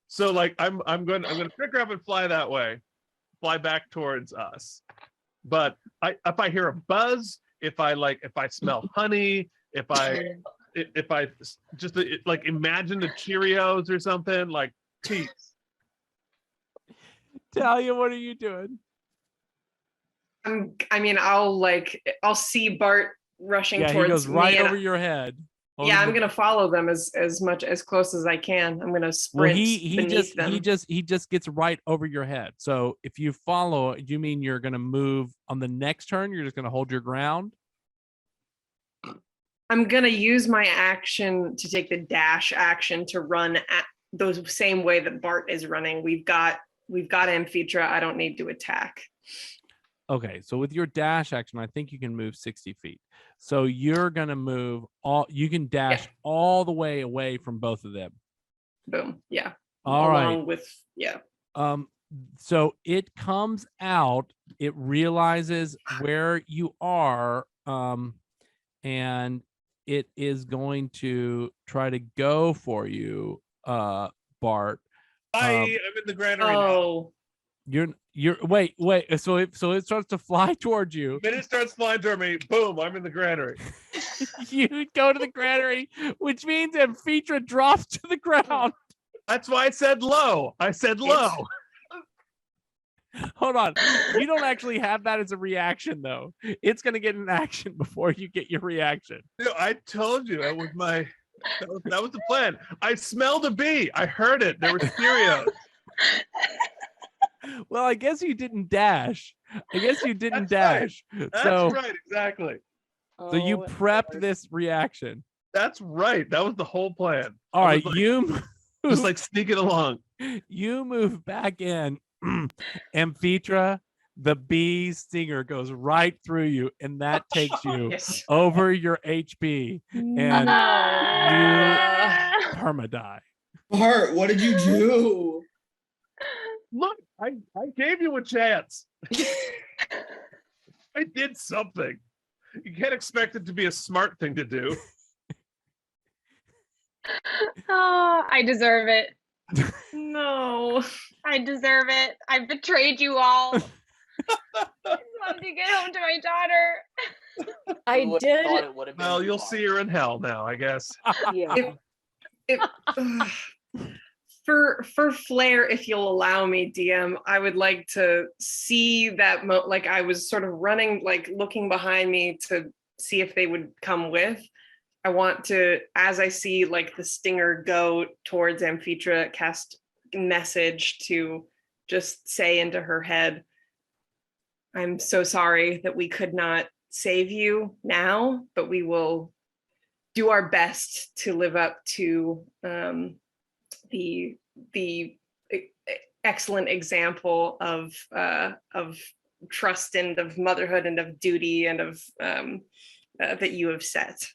So like I'm going to pick her up and fly that way, fly back towards us. But if I hear a buzz, if I smell honey, if I just like imagine the Cheerios or something, like teeth. Talia, what are you doing? I'll see Bart rushing towards me. He goes right over your head. Yeah, I'm gonna follow them as close as I can. I'm gonna sprint beneath them. He just gets right over your head. So if you follow, do you mean you're gonna move on the next turn? You're just gonna hold your ground? I'm gonna use my action to take the dash action to run at the same way that Bart is running. We've got Amphitre. I don't need to attack. Okay, so with your dash action, I think you can move 60 feet. So you're gonna move you can dash all the way away from both of them. Boom. Yeah. Along with so it comes out, it realizes where you are, and it is going to try to go for you, Bart. I'm in the granary now. You're wait. So it starts to fly towards you. The minute it starts flying toward me, boom, I'm in the granary. You go to the granary, which means Amphitre drops to the ground. That's why I said low. I said low. Hold on. You don't actually have that as a reaction, though. It's going to get an action before you get your reaction. No, I told you that was that was the plan. I smelled a bee. I heard it. There were stereos. Well, I guess you didn't dash. That's Right. So, That's right, exactly. So you prepped this reaction. That's right. That was the whole plan. All right, just like sneaking along. You move back in. Amphitre, the bee stinger goes right through you, and that takes you over your HP, and you perma-die. Bart, what did you do? Look, I gave you a chance. I did something. You can't expect it to be a smart thing to do. Oh, I deserve it. No. I deserve it. I betrayed you all. I just wanted to get home to my daughter. I did. Well, you'll see her in hell now, I guess. Yeah. For flair, if you'll allow me, DM, I would like to see that like I was sort of running, like looking behind me to see if they would come with. I want to, as I see like the stinger go towards Amphitre, cast message to just say into her head, I'm so sorry that we could not save you now, but we will do our best to live up to the excellent example of trust and of motherhood and of duty and of that you have set.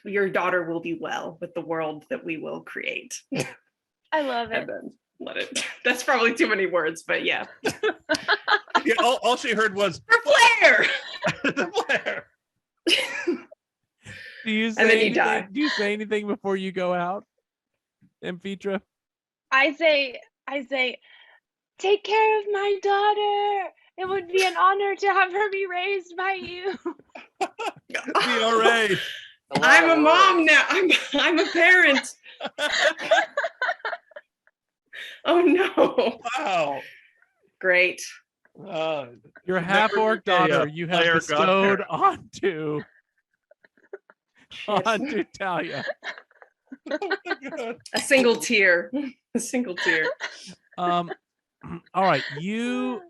Your daughter will be well with the world that we will create. I love it. And then let it. That's probably too many words, but yeah. Yeah, all she heard was for flair. The flair. Do you say And then you anything, die. Do you say anything before you go out, Amphitre? I say, take care of my daughter. It would be an honor to have her be raised by you. Be all right. I'm a mom now. I'm a parent. Oh no. Wow. Great. Your half-orc daughter you have player bestowed godparent. onto Talia. A single tear. A single tear. All right, you,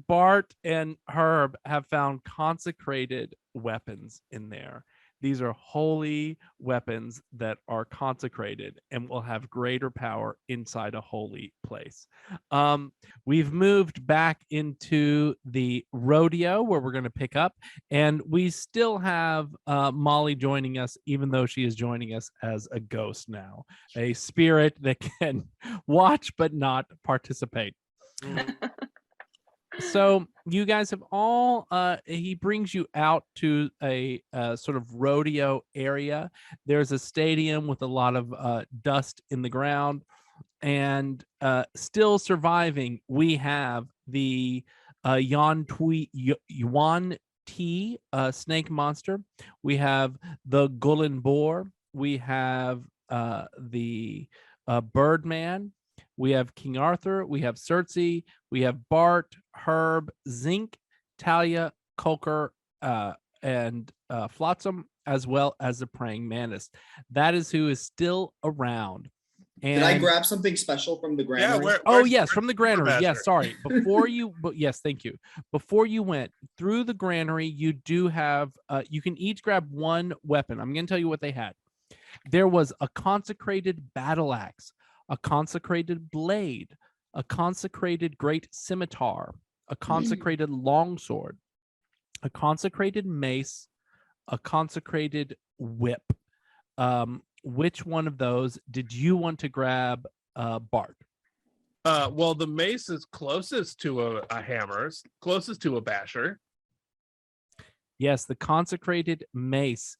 Bart and Herb have found consecrated weapons in there. These are holy weapons that are consecrated and will have greater power inside a holy place. We've moved back into the rodeo where we're going to pick up, and we still have Molly joining us, even though she is joining us as a ghost now, a spirit that can watch but not participate. So you guys have all he brings you out to a sort of rodeo area. There's a stadium with a lot of dust in the ground, and still surviving we have the Yuan-Ti snake monster. We have the Gullen-Burstyn. We have the Birdman. We have King Arthur, we have Circe, we have Bart, Herb, Zinc, Talia, Coker, and Flotsam, as well as the Praying Mantis. That is who is still around. And did I grab something special from the granary? Yes, from the granary. Yes, sorry. Before you, yes, thank you. Before you went through the granary, you do have, you can each grab one weapon. I'm going to tell you what they had. There was a consecrated battle axe, a consecrated blade, a consecrated great scimitar, a consecrated longsword, a consecrated mace, a consecrated whip. Which one of those did you want to grab, Bart? Well, the mace is closest to a hammer, closest to a basher. Yes, the consecrated mace.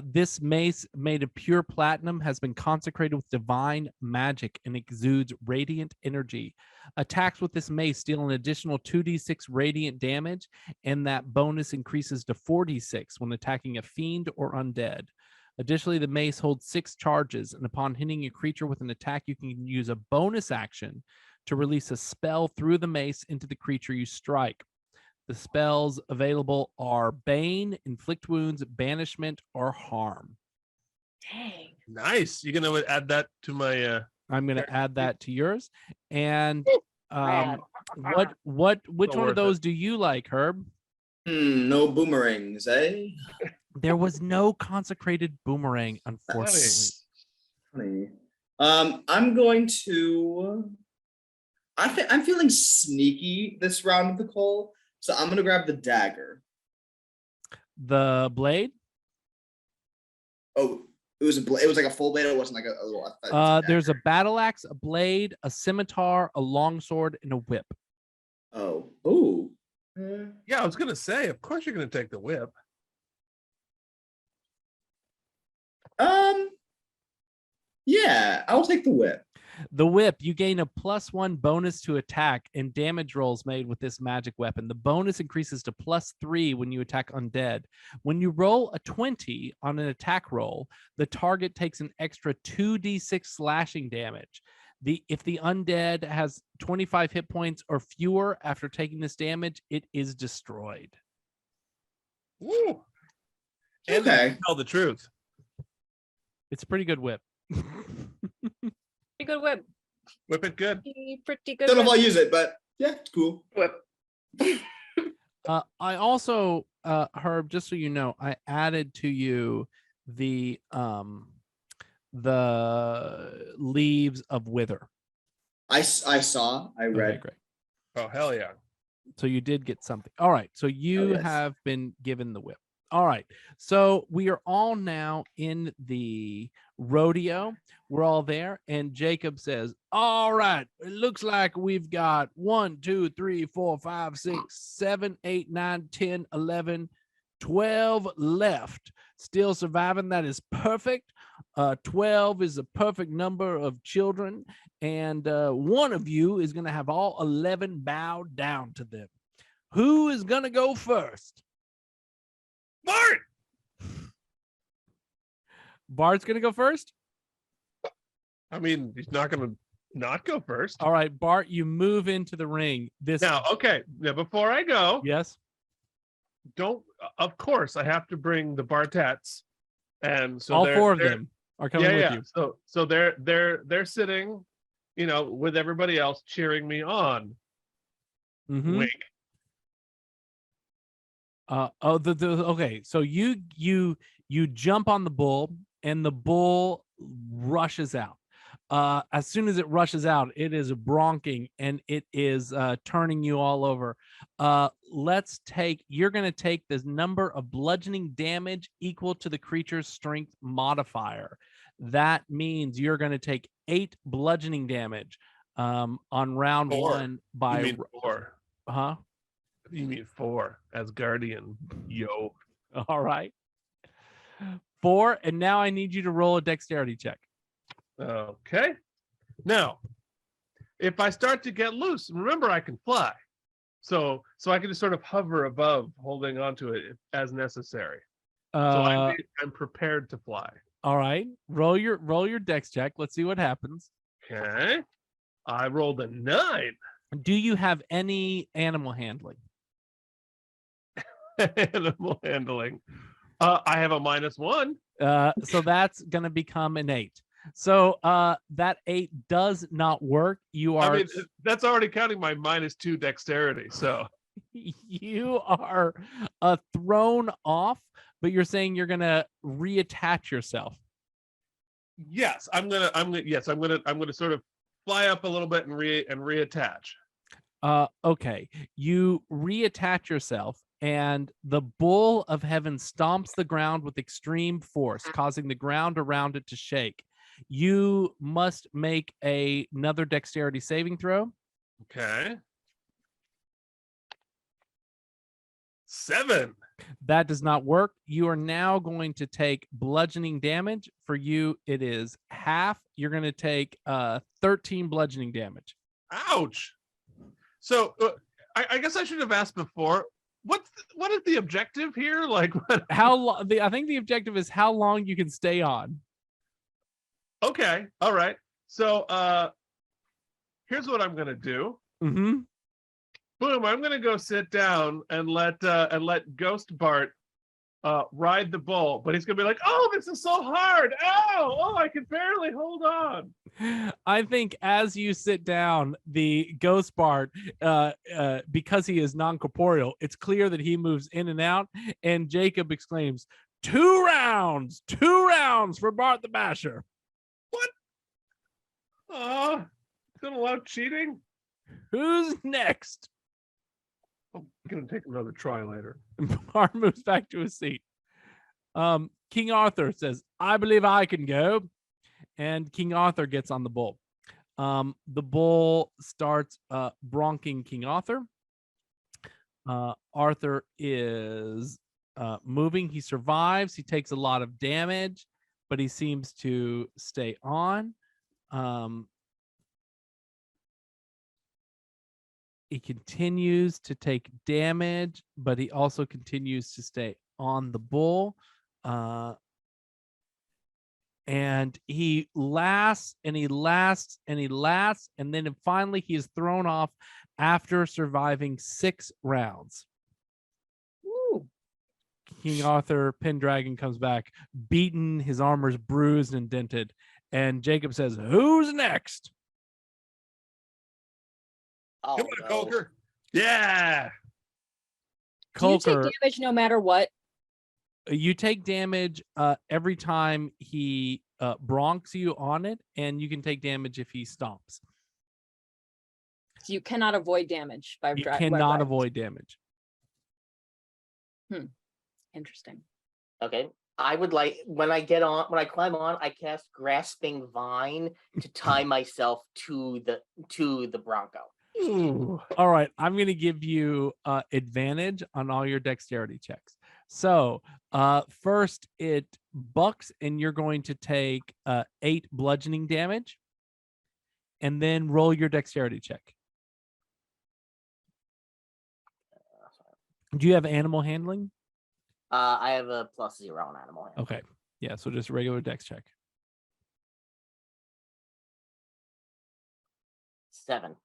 This mace, made of pure platinum, has been consecrated with divine magic and exudes radiant energy. Attacks with this mace deal an additional 2d6 radiant damage, and that bonus increases to 4d6 when attacking a fiend or undead. Additionally, the mace holds 6 charges, and upon hitting a creature with an attack, you can use a bonus action to release a spell through the mace into the creature you strike. The spells available are Bane, Inflict Wounds, Banishment, or Harm. Dang. Nice. You're gonna add that to my. I'm gonna add that to yours. And Rad. which one of worth those do you like, Herb? No boomerangs, eh? There was no consecrated boomerang, unfortunately. Funny. I'm going to. I'm feeling sneaky this round of the CULL, so I'm gonna grab the dagger. The blade? Oh, it was it was like a full blade. It wasn't like a little. There's a battle axe, a blade, a scimitar, a longsword, and a whip. Oh, ooh. Yeah, I was gonna say. Of course, you're gonna take the whip. Yeah, I'll take the whip. The whip, you gain a +1 bonus to attack and damage rolls made with this magic weapon. The bonus increases to +3 when you attack undead. When you roll a 20 on an attack roll, the target takes an extra 2d6 slashing damage. If the undead has 25 hit points or fewer after taking this damage, it is destroyed. Woo. And Okay. tell the truth. It's a pretty good whip. Pretty good whip. Whip it good. Pretty good. Don't know if whip. I'll use it, but yeah, it's cool. Whip. I also, Herb, just so you know, I added to you the leaves of wither. I saw. I read. Okay, great. Oh hell yeah! So you did get something. All right. So you yes. have been given the whip. All right. So we are all now in the rodeo. We're all there. And Jacob says, all right, it looks like we've got 1, 2, 3, 4, 5, 6, 7, 8, 9, 10, 11, 12 left. Still surviving. That is perfect. 12 is a perfect number of children. And one of you is going to have all 11 bow down to them. Who is going to go first? Bart! Bart's going to go first? I mean, he's not going to not go first. All right, Bart, you move into the ring. Now, okay. Now, before I go, yes. Of course, I have to bring the Bartats, and so all 4 of them are coming with you. So they're sitting, with everybody else cheering me on. Mm-hmm. Wink. Okay. So you jump on the bull, and the bull rushes out. As soon as it rushes out, it is bronking and it is turning you all over. You're going to take this number of bludgeoning damage equal to the creature's strength modifier. That means you're going to take 8 bludgeoning damage on round 4. 1 by. You mean 4? Huh? You mean 4 as guardian? Yo. All right. 4, and now I need you to roll a dexterity check. Okay. Now, if I start to get loose, remember I can fly, so I can just sort of hover above, holding onto it as necessary. So I'm prepared to fly. All right. Roll your dex check. Let's see what happens. Okay. I rolled a 9. Do you have any animal handling? Animal handling. I have a -1. So that's gonna become an 8. So that 8 does not work. That's already counting my -2 dexterity. So you are thrown off, but you're saying you're gonna reattach yourself. Yes, I'm gonna sort of fly up a little bit and reattach. Okay. You reattach yourself, and the bull of heaven stomps the ground with extreme force, causing the ground around it to shake. You must make another dexterity saving throw. Okay. 7. That does not work. You are now going to take bludgeoning damage. For you, it is half. You're going to take 13 bludgeoning damage. Ouch. So I guess I should have asked before. What is the objective here? Like, what? How long? I think the objective is how long you can stay on. Okay. All right. So here's what I'm gonna do. Mm-hmm. Boom, I'm gonna go sit down and let Ghost Bart ride the bull, but he's gonna be like, oh, this is so hard. Oh, I can barely hold on. I think as you sit down, the ghost Bart, because he is non-corporeal, it's clear that he moves in and out, and Jacob exclaims, 2 rounds for Bart the Basher. What? Gonna allow cheating? Who's next? I'm gonna take another try later. Bart moves back to his seat. King Arthur says, I believe I can go. And King Arthur gets on the bull. The bull starts bronking King Arthur. Arthur is moving. He survives. He takes a lot of damage, but he seems to stay on. He continues to take damage, but he also continues to stay on the bull. And he lasts and he lasts and he lasts, and then finally he is thrown off after surviving 6 rounds. Woo. King Arthur Pendragon comes back, beaten, his armor's bruised and dented, and Jacob says, who's next? Oh, Come on, Colker. Yeah. Do you take Colker, damage no matter what? you take damage every time he bronks you on it, and you can take damage if he stomps. So you cannot avoid damage by You by cannot riding. avoid damage. Interesting. Okay. I would like when I climb on, I cast Grasping Vine to tie myself to the Bronco. Ooh. All right, I'm going to give you advantage on all your dexterity checks. So first it bucks, and you're going to take 8 bludgeoning damage, and then roll your dexterity check. Do you have animal handling? I have a +0 on animal handling. Okay. Yeah, so just regular dex check. 7.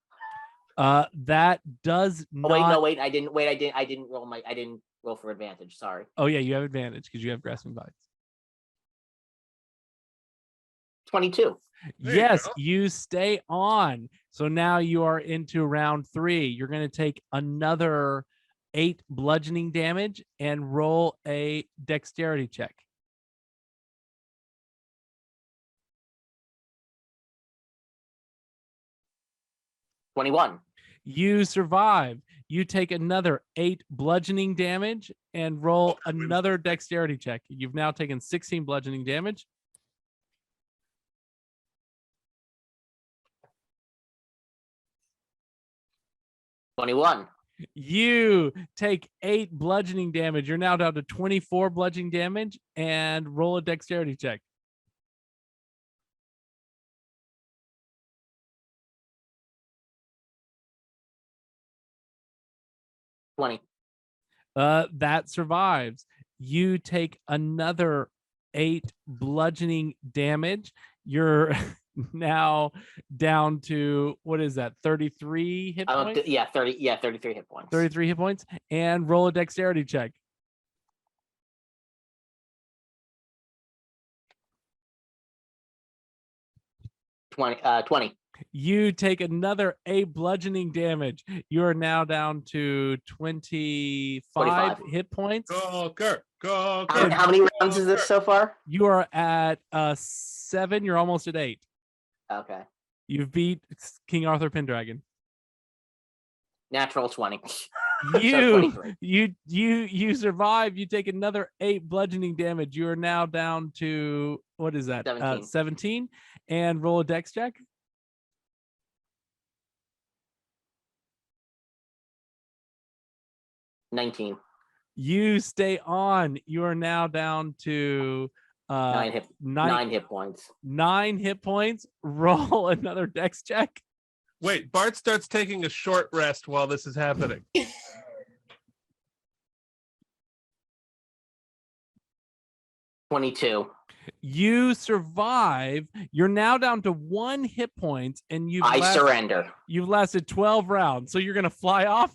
That does not. Wait, I didn't roll for advantage. Sorry. Oh yeah, you have advantage because you have grasping vines. 22. Yes, you stay on. So now you are into round 3. You're going to take another 8 bludgeoning damage and roll a dexterity check. $21. You survive. You take another 8 bludgeoning damage and roll another dexterity check. You've now taken 16 bludgeoning damage. $21. You take 8 bludgeoning damage. You're now down to 24 bludgeoning damage, and roll a dexterity check. $20. That survives. You take another 8 bludgeoning damage. You're now down to, what is that, 33 hit points? 33 hit points. 33 hit points, and roll a dexterity check. 20. You take another 8 bludgeoning damage. You are now down to 25 25 hit points. Go. How many rounds is this so far? You are at 7. You're almost at 8. Okay. You've beat King Arthur Pendragon. Natural 20. You survive. You take another 8 bludgeoning damage. You are now down to, what is that? 17. And roll a dex check. 19. You stay on. You are now down to 9 hit points. 9 hit points. Roll another dex check. Wait, Bart starts taking a short rest while this is happening. 22. You survive. You're now down to 1 hit point, and I surrender. You've lasted 12 rounds. So you're gonna fly off?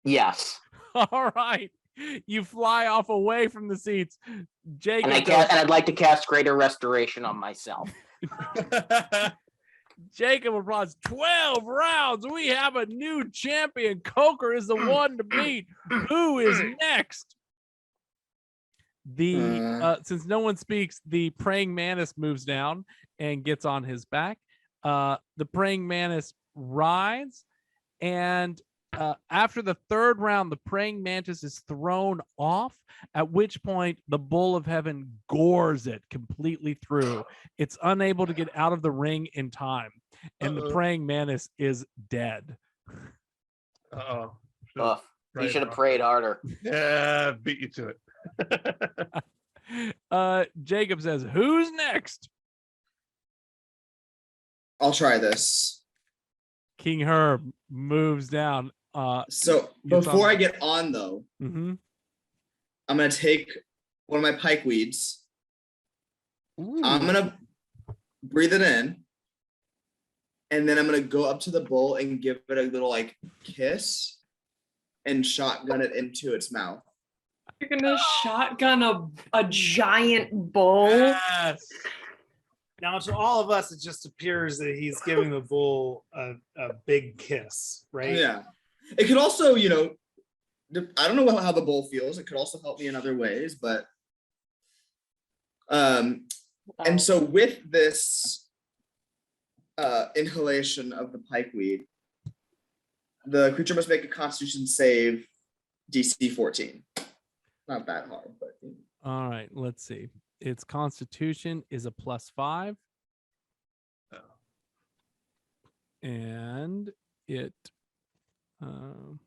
Yes. All right. You fly off away from the seats. Jacob, And I'd like to cast Greater Restoration on myself. Jacob applauds 12 rounds. We have a new champion. Coker is the one to beat. Who is next? Since no one speaks, the Praying Mantis moves down and gets on his back. The Praying Mantis rides, and after the 3rd round, the Praying Mantis is thrown off, at which point the Bull of Heaven gores it completely through. It's unable to get out of the ring in time, and the Praying Mantis is dead. Uh-oh. He should have prayed harder. Yeah, beat you to it. Jacob says, who's next? I'll try this. King Herb moves down. So before I get on though, I'm gonna take one of my pike weeds. I'm gonna breathe it in, and then I'm gonna go up to the bull and give it a little like kiss and shotgun it into its mouth. You're gonna shotgun a giant bull? Yes. Now, to all of us, it just appears that he's giving the bull a big kiss, right? Yeah. It could also, I don't know how the bull feels. It could also help me in other ways, but and so with this inhalation of the pikeweed, the creature must make a Constitution save DC 14. Not that hard, but all right, let's see. Its Constitution is a +5. And it hold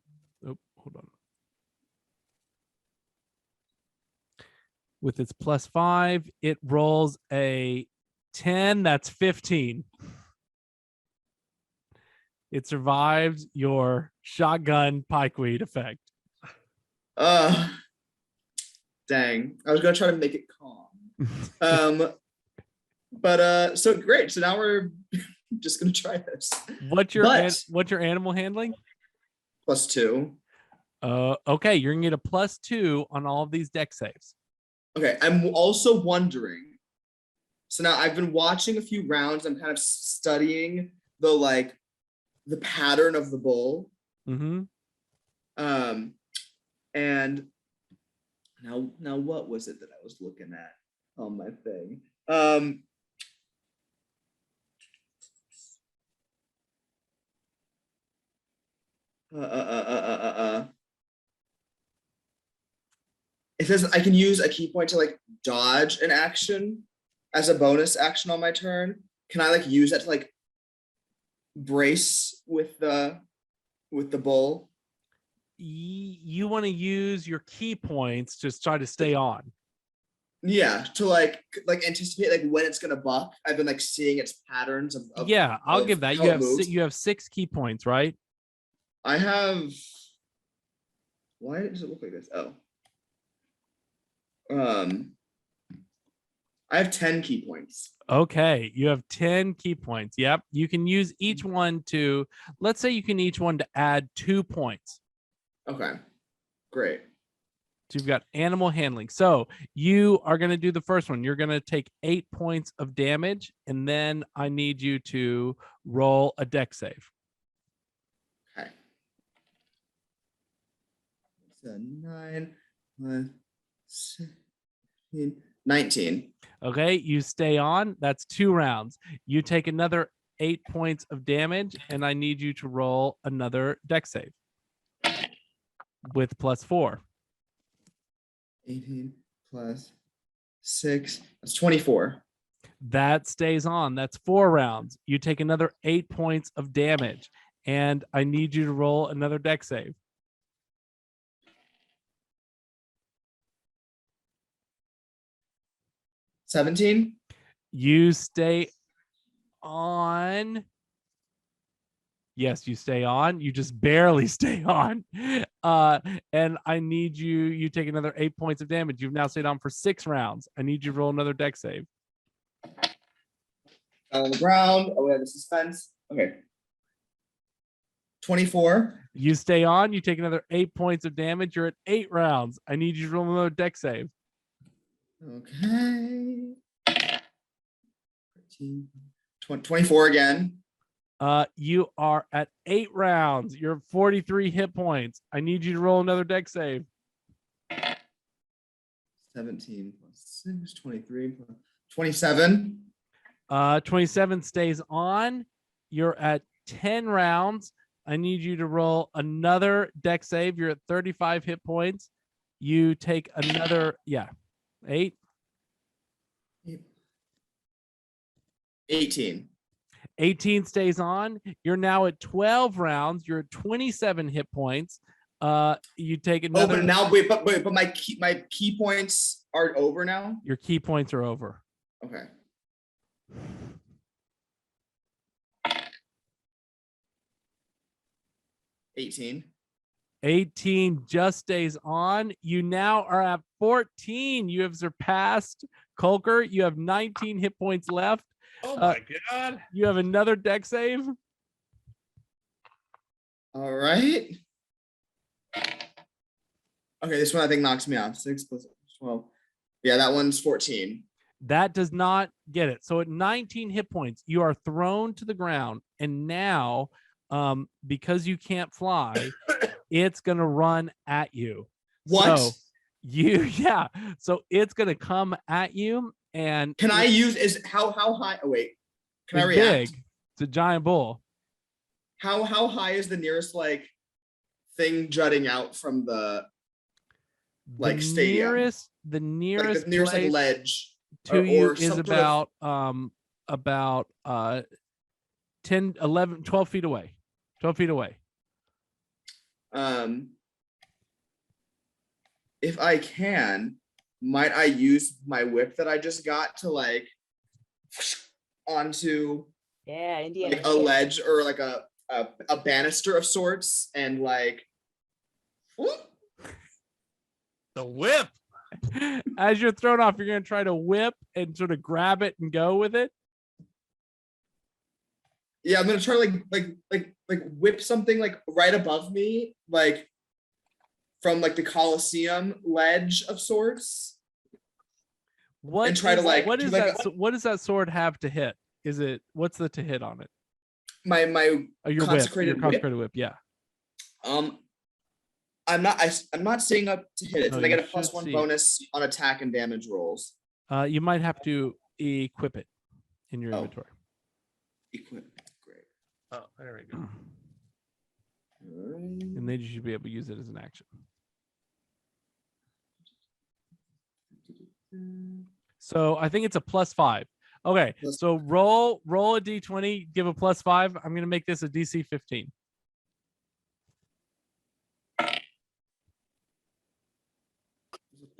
on. With its +5, it rolls a 10. That's 15. It survived your shotgun pikeweed effect. Dang. I was gonna try to make it calm. But so great. So now we're just gonna try this. What's your animal handling? +2. Okay, you're gonna get a +2 on all of these deck saves. Okay, I'm also wondering. So now I've been watching a few rounds. I'm kind of studying the pattern of the bull. Mm-hmm. And now what was it that I was looking at on my thing? It says I can use a key point to dodge an action as a bonus action on my turn. Can I use that to brace with the bull? You want to use your key points to try to stay on. Yeah, to anticipate when it's gonna buck. I've been seeing its patterns of yeah, I'll give that. You have 6 key points, right? I have. Why does it look like this? Oh. I have 10 key points. Okay, you have 10 key points. Yep, you can use each one to. Let's say you can each one to add 2 points. Okay, great. So you've got animal handling. So you are going to do the first one. You're going to take 8 points of damage, and then I need you to roll a deck save. Okay. So 9 plus 17, 19. Okay, you stay on. That's 2 rounds. You take another 8 points of damage, and I need you to roll another deck save with +4. 18 plus 6. That's 24. That stays on. That's 4 rounds. You take another 8 points of damage, and I need you to roll another deck save. 17. You stay on. Yes, you stay on. You just barely stay on. And I need you take another 8 points of damage. You've now stayed on for 6 rounds. I need you to roll another deck save. On the ground. Oh, we have the suspense. Okay. 24. You stay on. You take another 8 points of damage. You're at 8 rounds. I need you to roll another deck save. Okay. 24 again. You are at 8 rounds. You're at 43 hit points. I need you to roll another deck save. 17 plus 6, 23 plus 27. 27 stays on. You're at 10 rounds. I need you to roll another deck save. You're at 35 hit points. You take another, 8. 18. 18 stays on. You're now at 12 rounds. You're at 27 hit points. You take another. Oh, but now but my key points are over now. Your key points are over. Okay. $18. 18 just stays on. You now are at 14. You have surpassed Kulker. You have 19 hit points left. Oh my god. You have another deck save. All right. Okay, this one I think knocks me off. 6 plus 12. Yeah, that one's 14. That does not get it. So at 19 hit points, you are thrown to the ground. And now, because you can't fly, it's going to run at you. What? So so it's going to come at you. And can I use how high? Oh, wait. Can I react? Big. It's a giant bull. How high is the nearest thing jutting out from the stadium? The nearest place ledge to you is about 10, 11, 12 feet away. 12 feet away. If I can, might I use my whip that I just got to onto Indiana a ledge or a banister of sorts and whoop. The whip. As you're thrown off, you're gonna try to whip and sort of grab it and go with it. Yeah, I'm gonna try like whip something right above me, from the Colosseum ledge of sorts. What and try to what is that? What does that sword have to hit? What's the to hit on it? My your consecrated whip. Yeah. I'm not seeing up to hit it. So I get a +1 bonus on attack and damage rolls. You might have to equip it in your inventory. Equip. Great. Oh, there we go. And then you should be able to use it as an action. So I think it's a +5. Okay, so roll a d20, give a +5. I'm gonna make this a DC 15.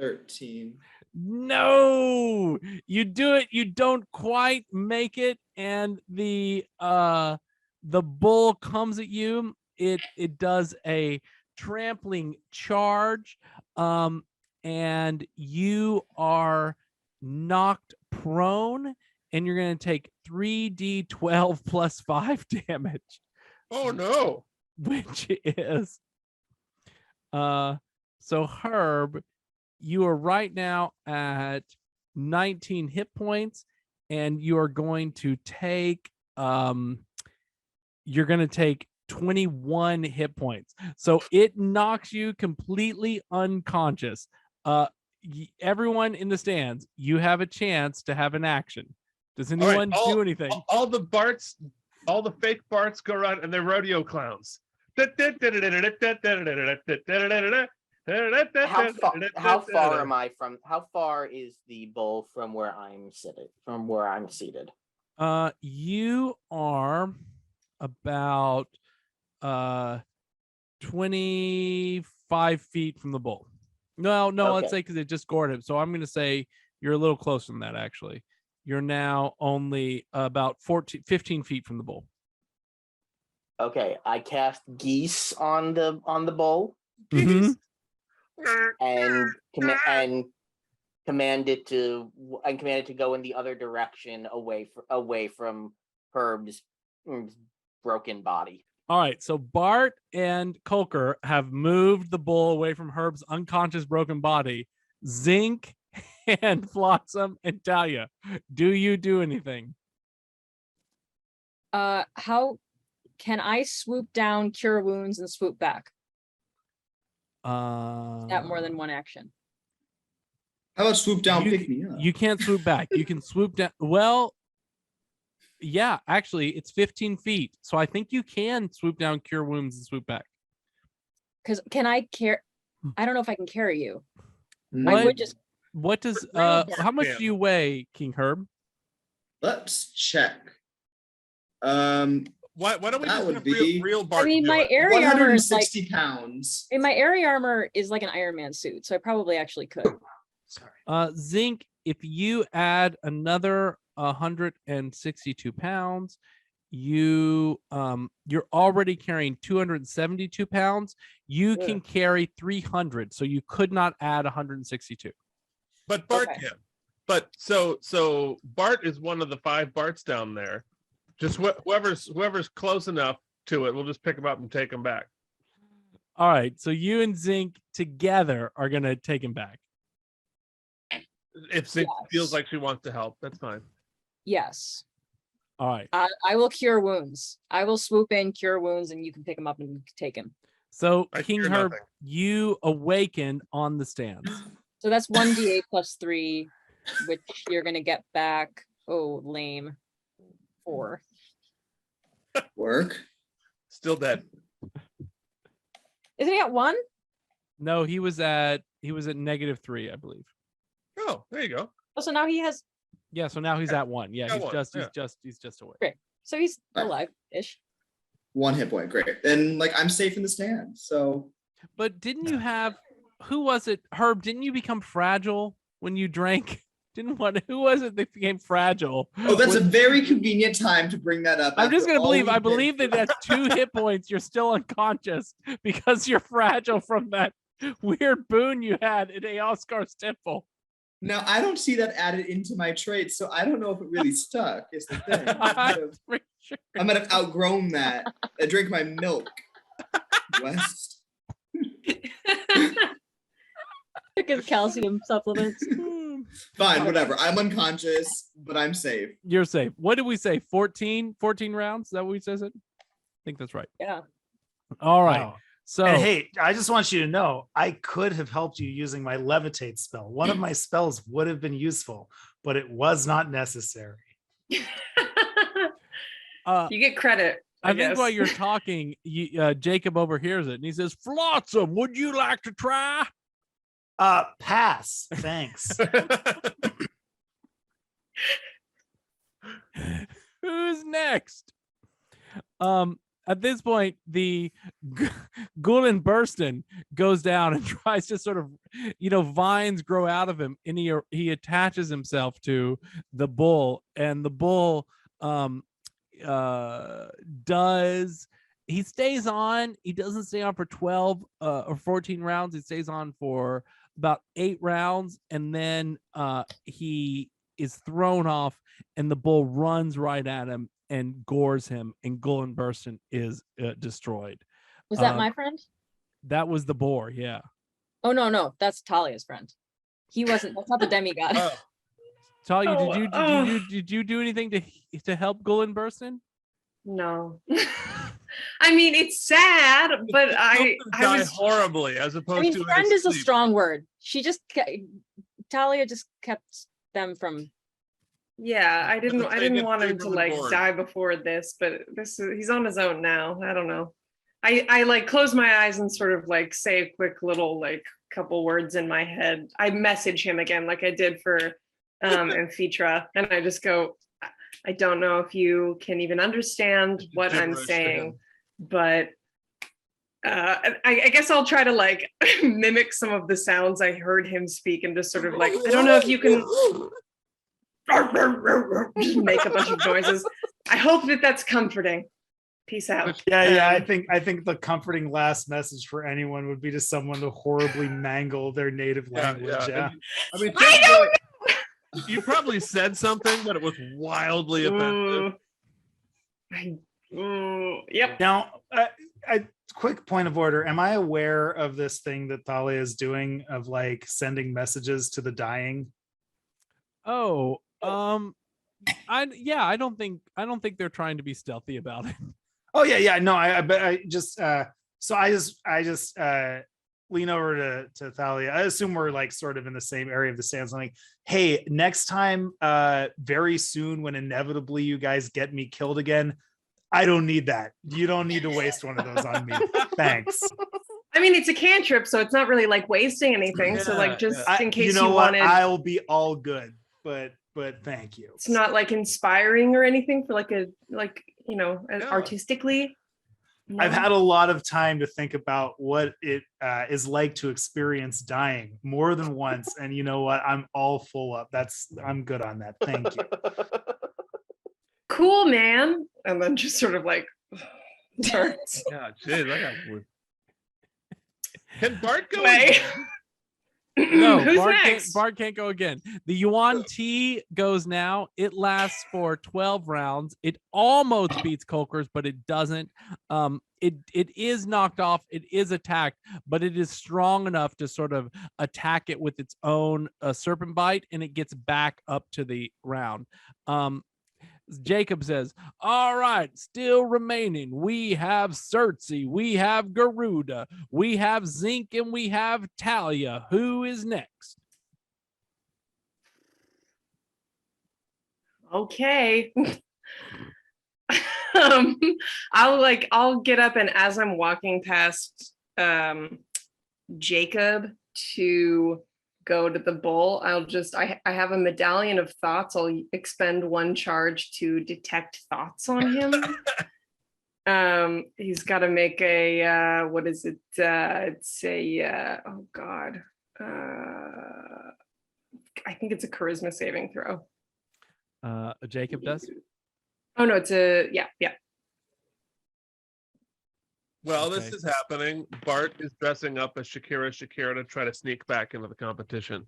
$13. No, you do it. You don't quite make it, and the bull comes at you. It does a trampling charge, and you are knocked prone, and you're going to take 3d12 plus 5 damage. Oh no! Which is so Herb, you are right now at 19 hit points, and you are going to take 21 hit points. So it knocks you completely unconscious. Everyone in the stands, you have a chance to have an action. Does anyone do anything? All the fake Barts go around and they're rodeo clowns. How far am I from? How far is the bull from where I'm seated? You are about 25 feet from the bull. No, Okay. let's say because it just gored him. So I'm going to say you're a little closer than that, actually. You're now only about 15 feet from the bull. Okay, I cast geese on the bull Mhm. and command it to go in the other direction away from Herb's broken body. All right, so Bart and Kolker have moved the bull away from Herb's unconscious broken body. Zinc and Flotsam and Talia, do you do anything? How can I swoop down, cure wounds, and swoop back? Is that more than one action? How about swoop down, you, pick me up? You can't swoop back. You can swoop down. Well, yeah, actually, it's 15 feet. So I think you can swoop down, cure wounds, and swoop back. Because can I carry? I don't know if I can carry you. I would just. What does how much do you weigh, King Herb? Let's check. Why don't we that just would have be real Bart I mean, do my it? area armor is like 160 pounds. And my area armor is like an Iron Man suit, so I probably actually could. Zinc, if you add another 162 pounds, you're already carrying 272 pounds. You can carry 300, so you could not add 162. But Bart can. But so Bart is one of the 5 Barts down there. Just whoever's close enough to it, we'll just pick them up and take them back. All right, so you and Zinc together are gonna take him back. If Zinc feels like she wants to help, that's fine. Yes. All right. I will cure wounds. I will swoop in, cure wounds, and you can pick him up and take him. So King Herb, you awaken on the stands. So that's 1d8 plus 3, which you're gonna get back. Oh, lame. 4. Work. Still dead. Isn't he at 1? No, he was at -3, I believe. Oh, there you go. Oh, so now he has. Yeah, so now he's at 1. Yeah, he's just away. Great. So he's alive-ish. 1 hit point, great. And like I'm safe in the stand. So. But didn't you have? Who was it? Herb? Didn't you become fragile when you drank? Who was it that became fragile? Oh, that's a very convenient time to bring that up. I'm just gonna believe. I believe that that's 2 hit points. You're still unconscious because you're fragile from that weird boon you had in Eoskar's temple. Now I don't see that added into my trait, so I don't know if it really stuck. Is the thing. I might have outgrown that. I drink my milk. West. Took his calcium supplements. Fine, whatever. I'm unconscious, but I'm safe. You're safe. What did we say? 14 rounds? Is that what we said? I think that's right. Yeah. All right. Wow. So And hey, I just want you to know, I could have helped you using my levitate spell. One of my spells would have been useful, but it was not necessary. You get credit. I think while you're talking, Jacob overhears it and he says, "Flotsam, would you like to try?" Pass. Thanks. Who's next? At this point, the Gullen-Burstyn goes down and tries to sort of, vines grow out of him, and he attaches himself to the bull, and the bull he stays on. He doesn't stay on for 12 or 14 rounds. He stays on for about 8 rounds, and then he is thrown off, and the bull runs right at him and gores him, and Gullen-Burstyn is destroyed. Was that my friend? That was the boar, yeah. Oh no, that's Talia's friend. He wasn't. That's not the demigod. Talia, did you do anything to help Gullen-Burstyn? No. I mean, it's sad, but I was horribly as opposed to. Friend is a strong word. Talia just kept them from. Yeah, I didn't want him to die before this, but he's on his own now. I don't know. I close my eyes and sort of say a quick little couple words in my head. I message him again like I did for Amphitre, and I just go, I don't know if you can even understand what I'm saying, but I guess I'll try to mimic some of the sounds I heard him speak and just sort of I don't know if you can just make a bunch of noises. I hope that that's comforting. Peace out. Yeah. I think the comforting last message for anyone would be to someone to horribly mangle their native language. Yeah. I mean, you probably said something, but it was wildly offensive. Yep. Now, quick point of order. Am I aware of this thing that Thalia is doing of like sending messages to the dying? Oh, I don't think they're trying to be stealthy about it. Oh yeah. No, I just lean over to Thalia. I assume we're like sort of in the same area of the stands. I'm like, hey, next time, very soon, when inevitably you guys get me killed again, I don't need that. You don't need to waste one of those on me. Thanks. I mean, it's a cantrip, so it's not really like wasting anything. So like, just in case you wanted, I'll be all good. But thank you. It's not like inspiring or anything for artistically. No. I've had a lot of time to think about what it is like to experience dying more than once, and you know what? I'm all full up. I'm good on that. Thank you. Cool, man. And then just sort of like turns. Yeah, jeez, I got wood. Can Bart go? No, Who's Bart can't go again. The Yuan-Ti goes now. It lasts for 12 rounds. It almost beats Kolker's, but it doesn't. It is knocked off. It is attacked, but it is strong enough to sort of attack it with its own serpent bite, and it gets back up to the round. Jacob says, all right, still remaining. We have Circe, we have Garudo, we have Zinc, and we have Talia. Who is next? Okay. I'll get up, and as I'm walking past Jacob to go to the bull, I have a medallion of thoughts. I'll expend one charge to detect thoughts on him. He's got to make a what is it? It's a oh god. I think it's a charisma saving throw. Jacob does. Oh no, it's a yeah. Well, this is happening. Bart is dressing up as Shakira to try to sneak back into the competition.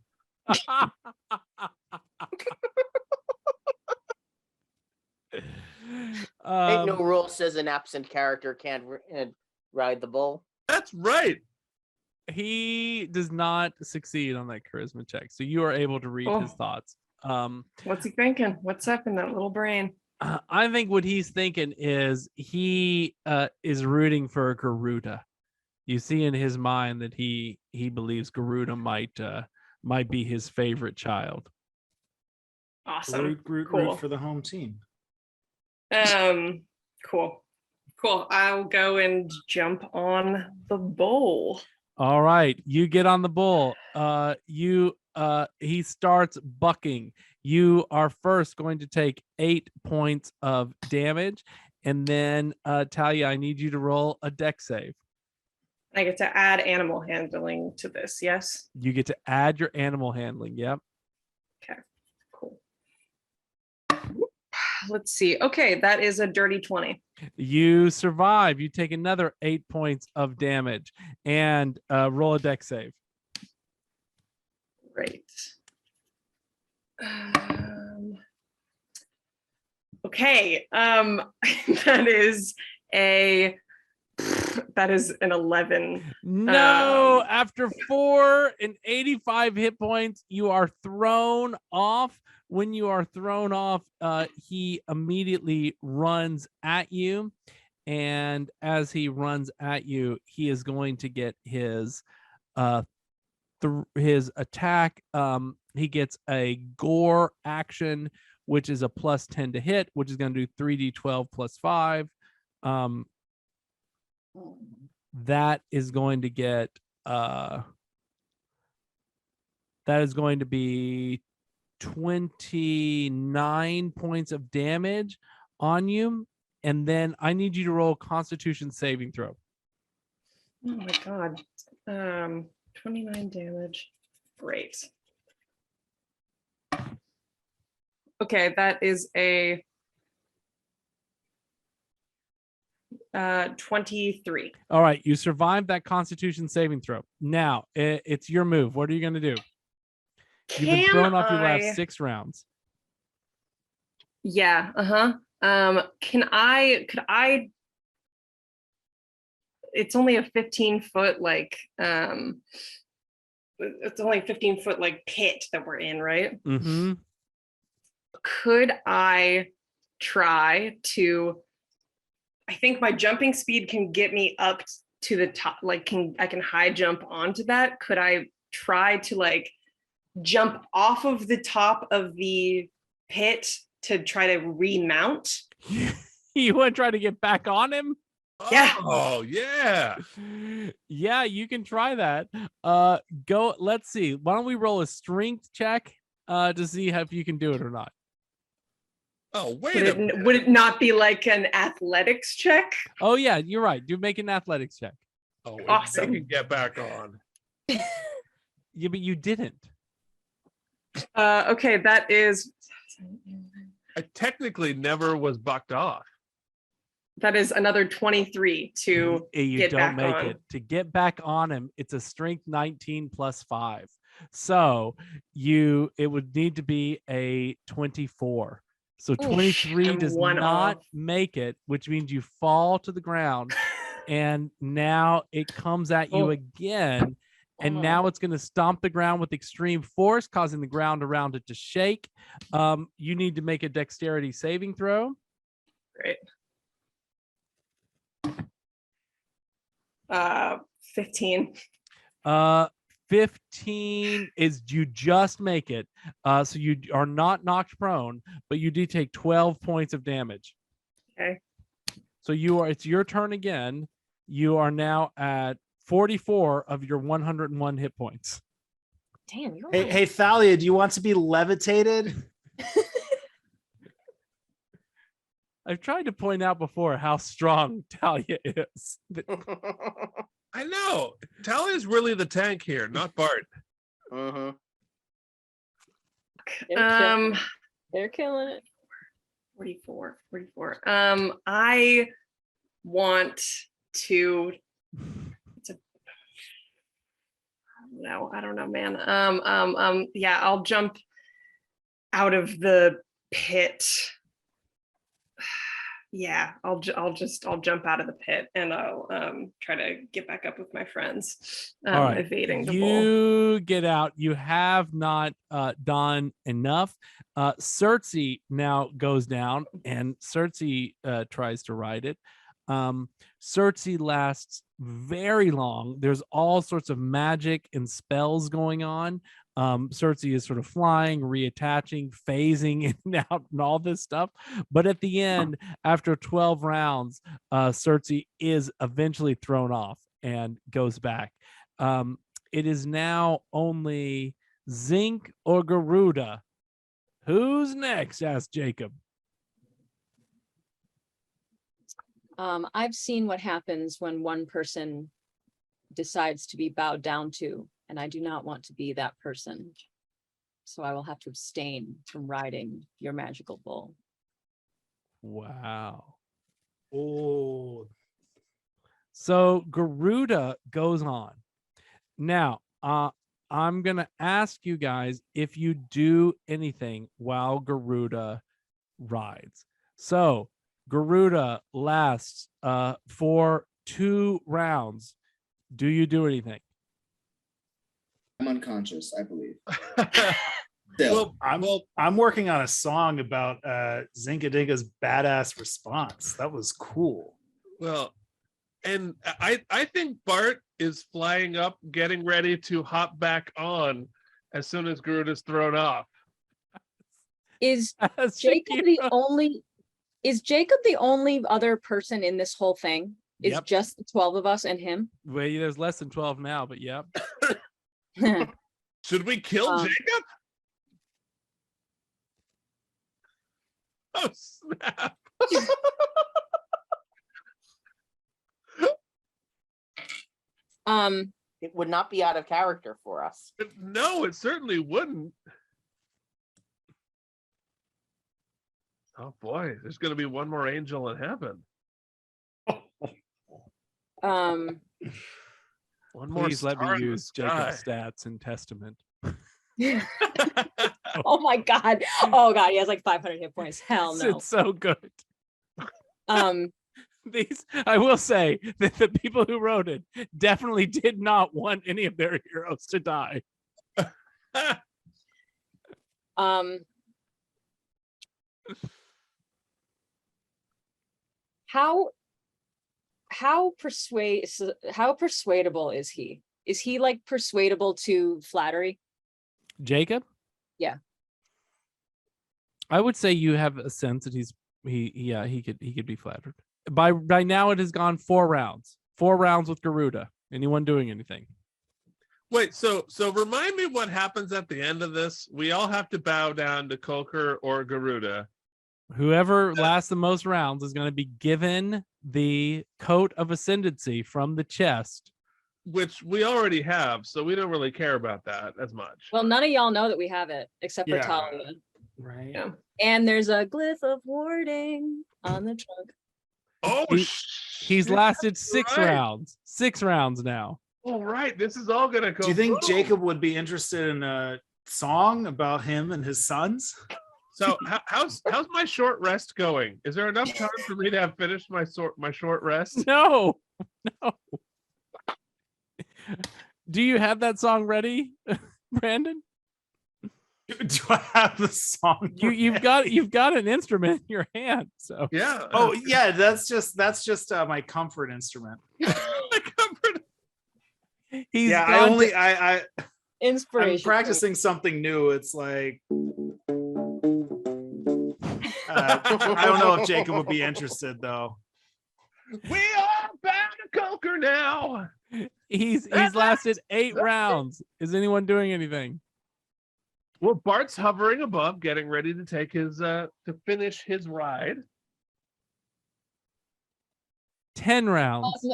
Ain't no rule says an absent character can't ride the bull. That's right. He does not succeed on that charisma check, so you are able to read his thoughts. What's he thinking? What's up in that little brain? I think what he's thinking is he is rooting for Garuda. You see in his mind that he believes Garuda might be his favorite child. Awesome. Root for the home team. Cool. I'll go and jump on the bull. All right, you get on the bull. He starts bucking. You are first going to take 8 points of damage, and then Talia, I need you to roll a dex save. I get to add animal handling to this, yes? You get to add your animal handling, yep. Okay, cool. Let's see. Okay, that is a dirty 20. You survive. You take another 8 points of damage, and roll a dex save. Great. Okay, that is an 11. No, after 4 and 85 hit points, you are thrown off. When you are thrown off, he immediately runs at you, and as he runs at you, he is going to get his attack. He gets a gore action, which is a +10 to hit, which is going to do 3d12 plus 5. That is going to get that is going to be 29 points of damage on you, and then I need you to roll Constitution saving throw. Oh my god. 29 damage. Great. Okay, that is a 23. All right, you survived that Constitution saving throw. Now it's your move. What are you going to do? You've been thrown off your last 6 rounds. Yeah. Could I? It's only a 15-foot like. It's only a 15-foot like pit that we're in, right? Mm-hmm. Could I try to? I think my jumping speed can get me up to the top. Like, I can high jump onto that? Could I try to like jump off of the top of the pit to try to remount? You want to try to get back on him? Yeah. Oh, yeah. Yeah, you can try that. Go. Let's see. Why don't we roll a strength check to see if you can do it or not? Oh, wait Would it not be like an athletics check? Oh yeah, you're right. Do make an athletics check. Oh, awesome. They can get back on. Yeah, but you didn't. Okay, that is. I technically never was bucked off. That is another 23 to You get don't back make on. it. To get back on him, it's a strength 19 plus 5. So it would need to be a 24. So 23 does not make it, which means you fall to the ground. And now it comes at you again. And now it's going to stomp the ground with extreme force, causing the ground around it to shake. You need to make a dexterity saving throw. Great. 15. 15 is you just make it. So you are not knocked prone, but you do take 12 points of damage. Okay. So it's your turn again. You are now at 44 of your 101 hit points. Damn, you're Hey, Thalia, do you want to be levitated? I've tried to point out before how strong Talia is. I know. Talia's really the tank here, not Bart. Mm-hmm. They're killing it. 44. I want to. I don't know, man. Yeah, I'll jump out of the pit. Yeah, I'll jump out of the pit and I'll try to get back up with my friends. All right. Evading the bull. You get out. You have not done enough. Circe now goes down, and Circe tries to ride it. Circe lasts very long. There's all sorts of magic and spells going on. Circe is sort of flying, reattaching, phasing in and out, and all this stuff. But at the end, after 12 rounds, Circe is eventually thrown off and goes back. It is now only Zinc or Garuda. Who's next? Asked Jacob. I've seen what happens when one person decides to be bowed down to, and I do not want to be that person. So I will have to abstain from riding your magical bull. Wow. Oh. So Garuda goes on. Now, I'm going to ask you guys if you do anything while Garuda rides. So Garuda lasts for 2 rounds. Do you do anything? I'm unconscious, I believe. Well, I'm working on a song about Zinkadinga's badass response. That was cool. Well, and I think Bart is flying up, getting ready to hop back on as soon as Garuda's thrown off. Is Jacob the only other person in this whole thing? Is Yep. just the 12 of us and him? Well, there's less than 12 now, but yep. Should we kill Jacob? Oh, snap. It would not be out of character for us. No, it certainly wouldn't. Oh boy, there's going to be one more angel in heaven. Um, One more Please let me star in the use sky. Jacob's stats in Testament. oh my god. Oh god, he has like 500 hit points. Hell no. It's so good. Um, These, I will say that the people who wrote it definitely did not want any of their heroes to die. How persuadable is he? Is he like persuadable to flattery? Jacob? Yeah. I would say you have a sense that he could be flattered. By now it has gone 4 rounds. 4 rounds with Garuda. Anyone doing anything? Wait, so remind me what happens at the end of this. We all have to bow down to Kolker or Garuda. Whoever lasts the most rounds is going to be given the coat of ascendancy from the chest, which we already have, so we don't really care about that as much. Well, none of y'all know that we have it except for Yeah. Talia. Right. Yeah. And there's a glyph of warding on the trunk. Oh, he's lasted 6 right. rounds. 6 rounds now. All right, this is all gonna go. Do you think through. Jacob would be interested in a song about him and his sons? So how's my short rest going? Is there enough time for me to have finished my short rest? No. Do you have that song ready, Brandon? Do I have the song? You've got an instrument in your hand, so yeah. Oh yeah, that's just my comfort instrument. I inspiration. I'm practicing something new. It's like I don't know if Jacob would be interested though. We are bound to Kolker now. He's lasted 8 rounds. Is anyone doing anything? Well, Bart's hovering above, getting ready to take his to finish his ride. 10 rounds.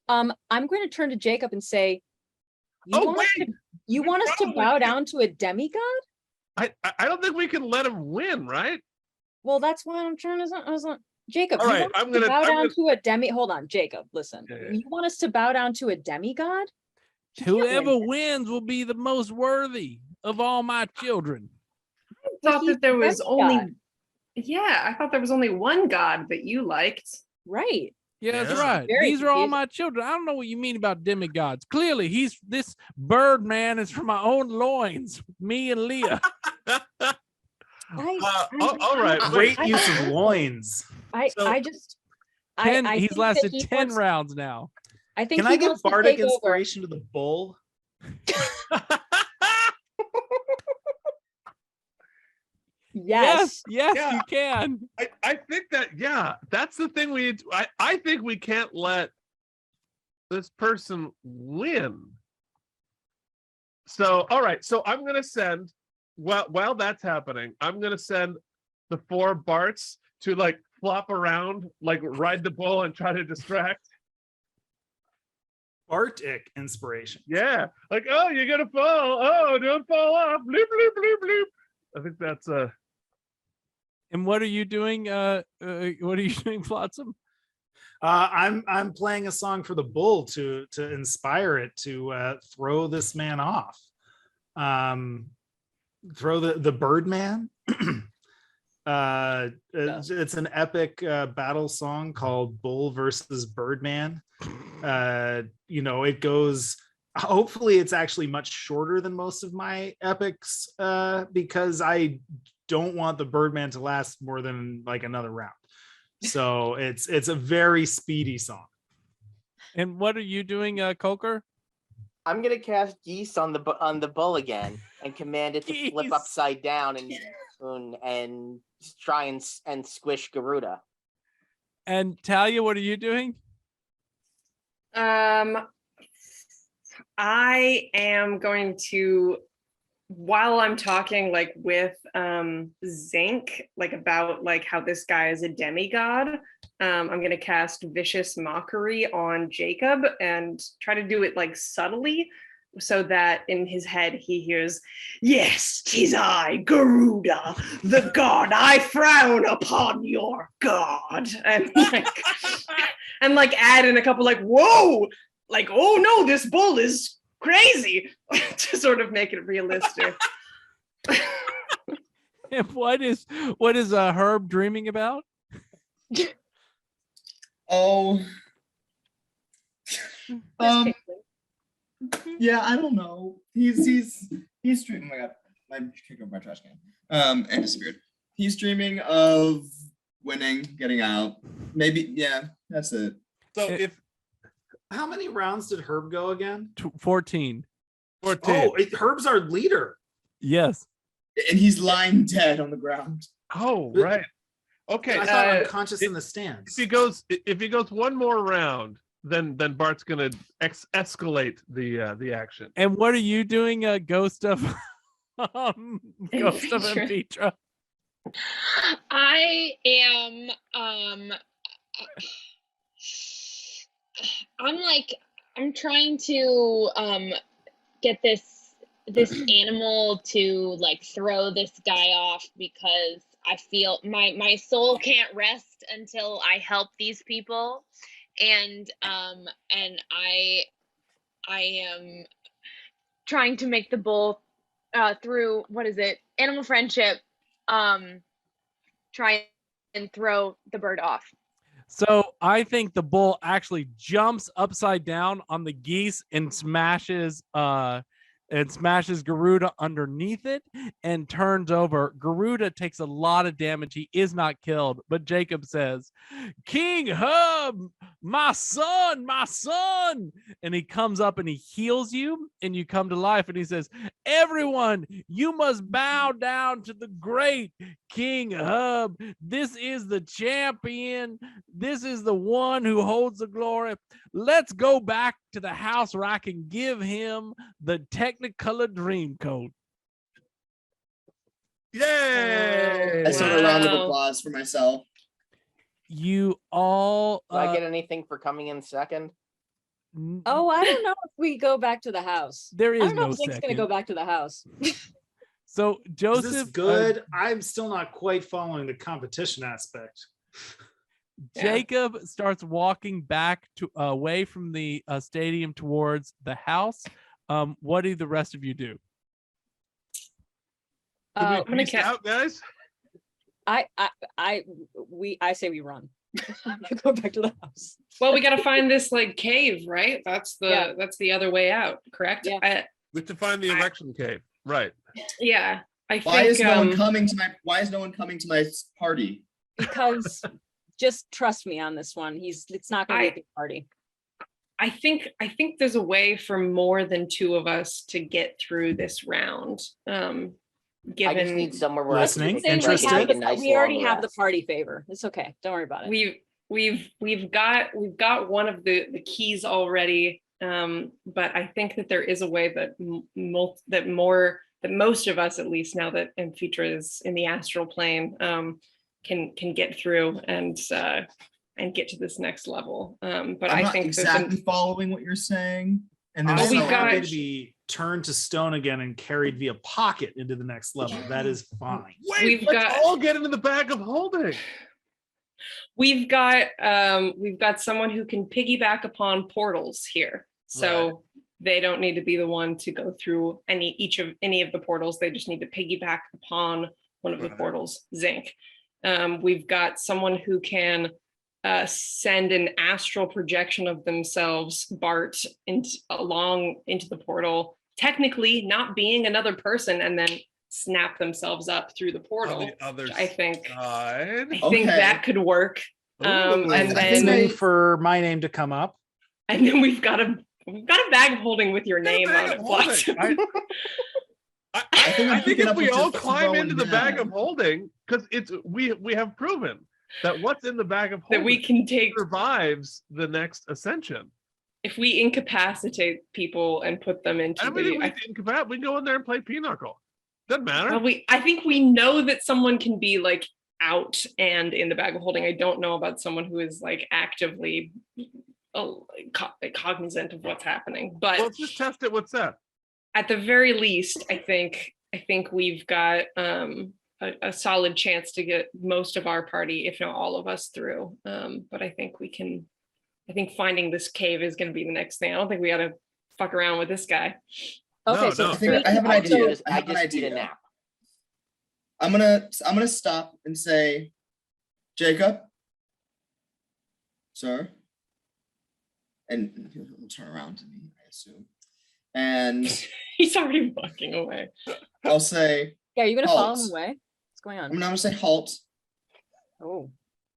I'm going to turn to Jacob and say, you want us to bow down to a demigod? I don't think we can let him win, right? Well, that's why I'm trying to. Jacob, All you right, want us I'm to gonna- bow I'm down gonna- to a demi. Hold on, Jacob. Listen, Yeah. you want us to bow down to a demigod? Whoever wins will be the most worthy of all my children. I thought that there was demigod. I thought there was only one god that you liked. Right. Yeah, that's Yeah. right. Very These are all confusing. my children. I don't know what you mean about demigods. Clearly, this bird man is from my own loins. Me and Leah. All right. Great wait. use of loins. He's think lasted that he 10 wants- rounds now. I think Can he I give wants to bardic take over. inspiration to the bull? Yes. Yes, Yeah. you can. I think that, yeah, that's the thing I think we can't let this person win. So, all right. So I'm going to send, while that's happening, I'm going to send the 4 Barts to like flop around, like ride the bull and try to distract. Bardic inspiration. Yeah. Like, oh, you're going to fall. Oh, don't fall off. Bloop, bloop, bloop, bloop. I think that's And what are you doing? What are you doing, Flotsam? I'm playing a song for the bull to inspire it to throw this man off. Throw the Birdman. It's an epic battle song called Bull versus Birdman. It goes. Hopefully, it's actually much shorter than most of my epics because I don't want the Birdman to last more than like another round. So it's a very speedy song. And what are you doing, Kolker? I'm gonna cast geese on the bull again and command it to flip Geese. upside down and try and squish Garuda. And Talia, what are you doing? I am going to, while I'm talking like with Zinc, like about like how this guy is a demigod, I'm gonna cast Vicious Mockery on Jacob and try to do it like subtly. so that in his head he hears, "Yes, 'tis I, Garuda, the god. I frown upon your god," and like add in a couple like, "Whoa, like, oh no, this bull is crazy," to sort of make it realistic. And what is Herb dreaming about? Oh. Yeah, I don't know. He's dreaming. Oh my god, my kicked over my trash can. And disappeared. He's dreaming of winning, getting out. Maybe, yeah, that's it. So How many rounds did Herb go again? 14. 14. Oh, Herb's our leader. Yes. And he's lying dead on the ground. Oh, right. Okay. I thought unconscious in the stands. If he goes one more round, then Bart's gonna escalate the action. And what are you doing, Ghost of Amphitre? I am I'm trying to get this animal to like throw this guy off, because I feel my soul can't rest until I help these people, and I am trying to make the bull through animal friendship try and throw the bird off. So I think the bull actually jumps upside down on the geese and smashes Garuda underneath it and turns over. Garuda takes a lot of damage. He is not killed, but Jacob says, "King Herb, my son, my son." And he comes up and he heals you and you come to life. And he says, "Everyone, you must bow down to the great King Herb. This is the champion. This is the one who holds the glory. Let's go back to the house where I can give him the Technicolor Dreamcoat." Yay! I start a round of applause for myself. You all Do I get anything for coming in second? Oh, I don't know if we go back to the house. There is I don't know no if Zink's second. gonna go back to the house. So Joseph, Is this good? I'm still not quite following the competition aspect. Jacob starts walking back to away from the stadium towards the house. What do the rest of you do? I'm gonna out, guys. I say we run. I'm gonna go back to the house. Well, we got to find this like cave, right? That's the other way out, correct? Yeah. We have to find the election cave, right? Yeah, I think. Why is no one coming to my party? Because just trust me on this one. It's not gonna be a big party. I think there's a way for more than two of us to get through this round. I just need somewhere where listening, interested. We already have the party favor. It's okay. Don't worry about it. We've got one of the keys already, but I think that there is a way that most of us, at least now that Amphitre is in the astral plane, can get through and get to this next level. But I'm I think not exactly following what you're saying. And then I'm we've got happy to be turned to stone again and carried via pocket into the next level. That is fine. Wait, let's all get into the bag of holding. We've got someone who can piggyback upon portals here, so they don't need to be the one to go through any of the portals. They just need to piggyback upon one of the portals. Zink. We've got someone who can send an astral projection of themselves, Bart, along into the portal, technically not being another person, and then snap themselves up through the portal. I think that could work. And then for my name to come up. And then we've got a bag of holding with your name on it. Flotsam. I think if we all climb into the bag of holding, because we have proven that what's in the bag of holding that we can take survives the next ascension. If we incapacitate people and put them into we can go in there and play pinochle. Doesn't matter. Well, I think we know that someone can be like out and in the bag of holding. I don't know about someone who is like actively cognizant of what's happening. But let's just test it. What's that? At the very least, I think we've got a solid chance to get most of our party, if not all of us, through. But I think finding this cave is going to be the next thing. I don't think we got to fuck around with this guy. Okay, No, so I have an idea. I just need a nap. I'm gonna stop and say, Jacob, sir, and he'll turn around to me, I assume, and he's already walking away. I'll say, yeah, are you gonna follow halt. him away? What's going on? I'm gonna say halt. Oh,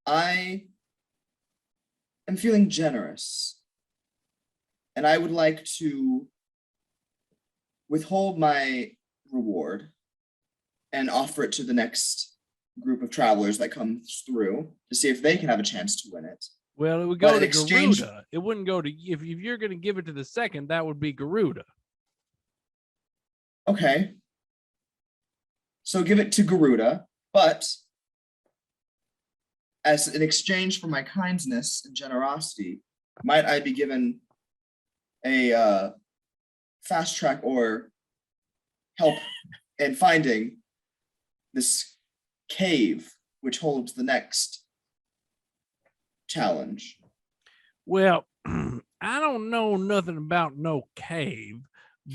I am feeling generous, and I would like to withhold my reward and offer it to the next group of travelers that comes through to see if they can have a chance to win it. Well, it would But go in to exchange- Garuda. It wouldn't go to if you're going to give it to the second. That would be Garuda. Okay. So give it to Garuda, but as an exchange for my kindness and generosity, might I be given a fast track or help in finding this cave which holds the next challenge? Well, I don't know nothing about no cave,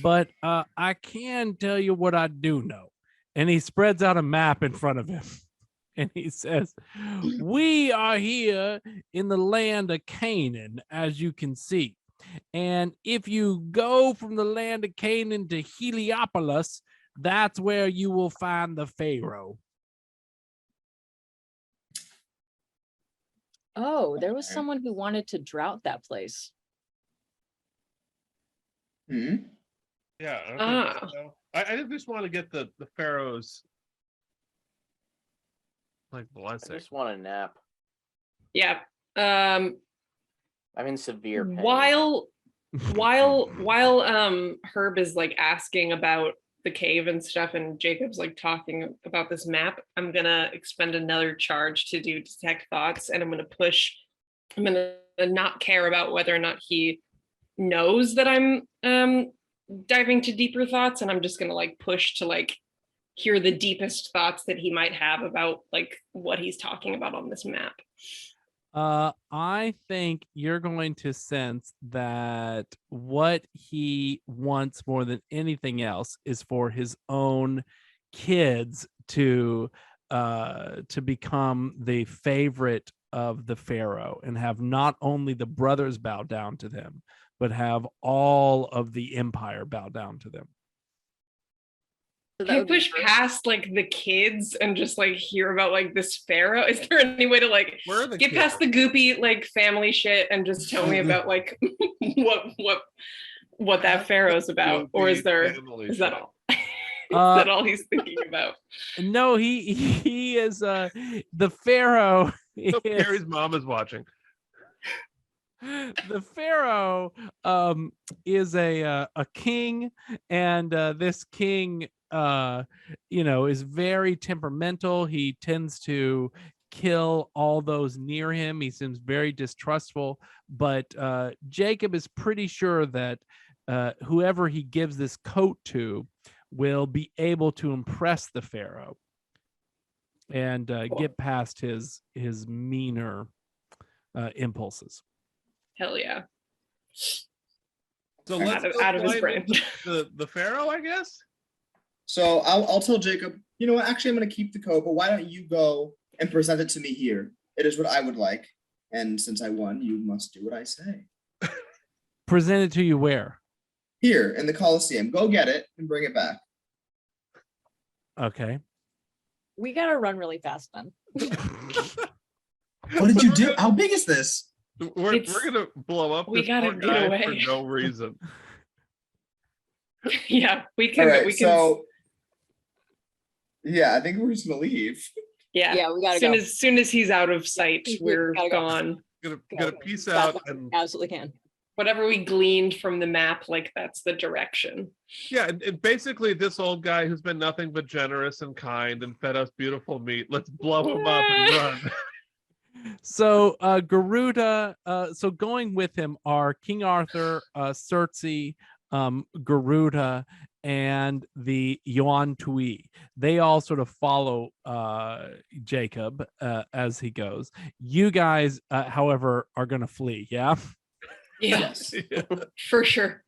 but I can tell you what I do know. And he spreads out a map in front of him. And he says, we are here in the land of Canaan, as you can see. And if you go from the land of Canaan to Heliopolis, that's where you will find the Pharaoh. oh, there was someone who wanted to drought that place. Hmm? Yeah. I don't think so. I just want to get the pharaoh's like blessing. I just want a nap. Yeah. I'm in severe pain. While Herb is like asking about the cave and stuff, and Jacob's like talking about this map, I'm gonna expend another charge to do detect thoughts, and I'm gonna not care about whether or not he knows that I'm diving to deeper thoughts, and I'm just gonna like push to like hear the deepest thoughts that he might have about like what he's talking about on this map. I think you're going to sense that what he wants more than anything else is for his own kids to become the favorite of the pharaoh and have not only the brothers bow down to them, but have all of the empire bow down to them. Can you push past like the kids and just like hear about like this pharaoh? Is there any way to like get past the goopy like family shit and just tell me about like what that pharaoh's about? Or is that all? Is that all he's thinking about? No, he is the pharaoh. Harry's mom is watching. The pharaoh is a king, and this king is very temperamental. He tends to kill all those near him. He seems very distrustful, but Jacob is pretty sure that whoever he gives this coat to will be able to impress the pharaoh and get past his meaner impulses. Hell yeah. So let's out of his brain. The pharaoh, I guess. So I'll tell Jacob, you know what, actually I'm going to keep the coat, but why don't you go and present it to me here? It is what I would like. And since I won, you must do what I say. Present it to you where? Here in the Coliseum. Go get it and bring it back. Okay. We gotta run really fast then. What did you do? How big is this? We're gonna blow up we this gotta poor get guy away. for no reason. Yeah, we can. All right, we can. so yeah, I think we're just gonna leave. Yeah, we gotta soon go. As soon as he's out of sight, we're gotta go. gone. Gonna peace out and Absolutely can. Whatever we gleaned from the map, like that's the direction. yeah, and basically this old guy who's been nothing but generous and kind and fed us beautiful meat. Let's blow him up and run. So Garuda, so going with him are King Arthur, Circe, Garuda, and the Yuan-Ti. They all sort of follow Jacob as he goes. You guys, however, are going to flee. Yeah. Yes, for sure.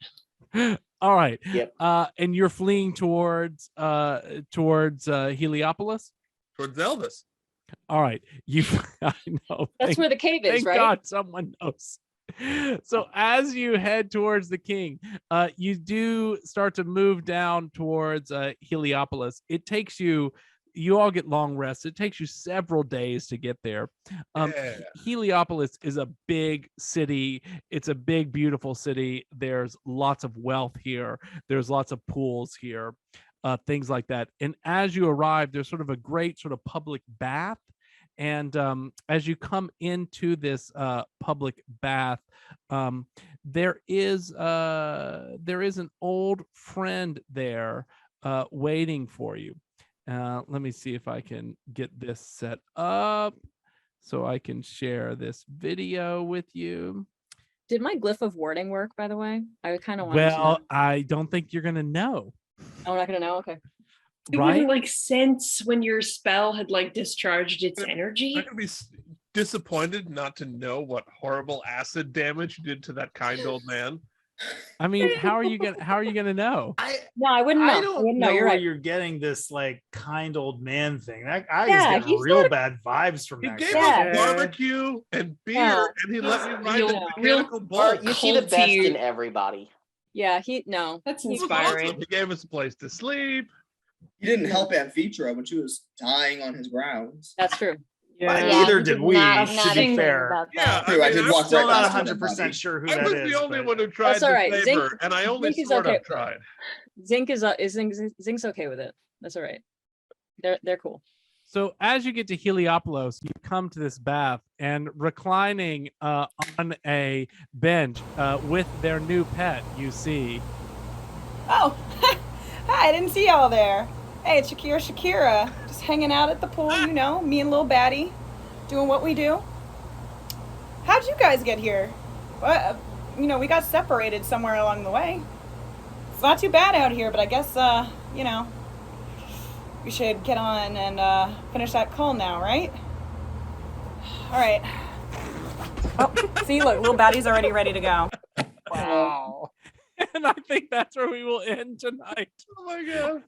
All right. Yep. And you're fleeing towards Heliopolis. Towards Elvis. All right. I know. That's where the cave is, Thank right? God someone knows. So as you head towards the king, you do start to move down towards Heliopolis. It takes you all get long rests. It takes you several days to get there. Heliopolis is a big city. It's a big, beautiful city. There's lots of wealth here. There's lots of pools here. Things like that. And as you arrive, there's sort of a great sort of public bath. And as you come into this public bath, there is an old friend there waiting for you. Let me see if I can get this set up so I can share this video with you. Did my glyph of warding work, by the way? I kind of want to Well, know. I don't think you're gonna know. Oh, we're not gonna know. Okay. It Right? wouldn't like sense when your spell had like discharged its energy. I'm gonna be disappointed not to know what horrible acid damage you did to that kind old man. I mean, how are you gonna know? No, I wouldn't know. I I don't wouldn't know know. You're where right. you're getting this like kind old man thing. That I Yeah, was getting he's real not a- bad vibes from He that gave guy. us barbecue and beer, Yeah. and he let me ride Real- the mechanical bull. Bart, you see the Cold best tea. in everybody. Yeah, that's It was inspiring. awesome. He gave us a place to sleep. He didn't help Amphitre when she was dying on his grounds. That's true. But Yeah. neither he did did we, not to have be anything fair. about Yeah, that. True, I did I'm walk Still right not past 100% everybody. sure who I that was is. the only but- one who tried That's all the right. flavor, Zinc- and I only Zinc is sort okay. of tried. Zinc's okay with it. That's all right. They're cool. So as you get to Heliopolis, you come to this bath, and reclining on a bench with their new pet, you see. Oh, hi, I didn't see y'all there. Hey, it's Shakira. Just hanging out at the pool, you know, me and Lil Batty, doing what we do. How'd you guys get here? What, you know, we got separated somewhere along the way. It's not too bad out here, but I guess, you know, we should get on and finish that CULL now, right? All right. Oh, see, look, Lil Batty's already ready to go. Wow. And I think that's where we will end tonight. Oh my god.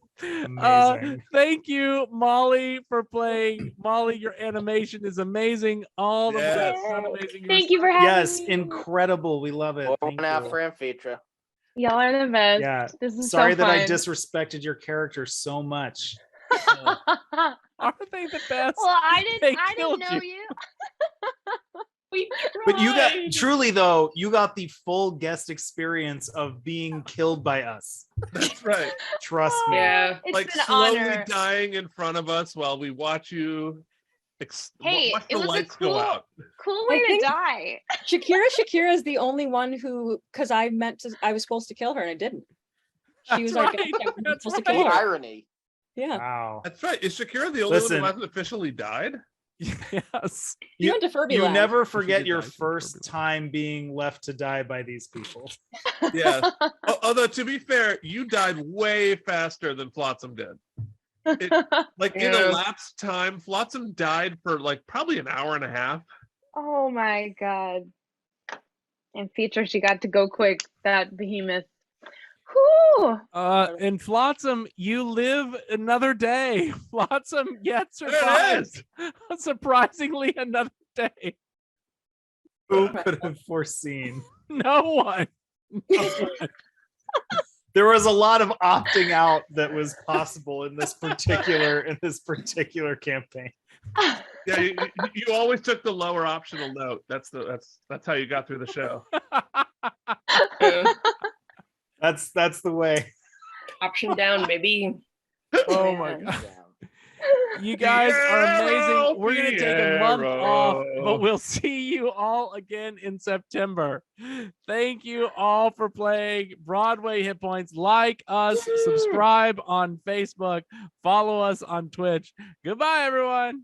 Amazing. Thank you, Molly, for playing. Molly, your animation is amazing. All the Yes. way it's amazing. Thank you for having Yes, me. incredible. We love it. Thank One out you. for Amphitre. Y'all are the best. Yeah. This is Sorry so that I fun. disrespected your character so much. Aren't they the best? Well, I They didn't killed know you. We But you got tried. truly though, you got the full guest experience of being killed by us. That's right. Trust me. Yeah. It's Like an slowly honor. dying in front of us while we watch you. Hey, watch it the was a lights go cool- out. Cool I way to think- die. Shakira is the only one who, because I was supposed to kill her and I didn't. She was That's like, right. "Okay, I'm That's supposed to right. kill her." Irony. Yeah. Wow. That's right. Is Shakira the only Listen. one who hasn't officially died? Yes. You went to Furby You Land. never She forget did your die, she did first Furby time being left to die by these people. Yeah. Although to be fair, you died way faster than Flotsam did. Like in Yeah. elapsed time, Flotsam died for like probably an hour and a half. Oh my god. And feature, she got to go quick. That behemoth. Whew. And Flotsam, you live another day. Flotsam yet There it survived. Surprisingly, another day. Who could have foreseen? No one. No one. There was a lot of opting out that was possible in this particular campaign. Yeah, you always took the lower optional note. That's how you got through the show. That's the way. Option down, maybe. Oh my god. You guys are amazing. We're going to take a month off, but we'll see you all again in September. Thank you all for playing Broadway Hit Points. Like us, subscribe on Facebook, follow us on Twitch. Goodbye, everyone.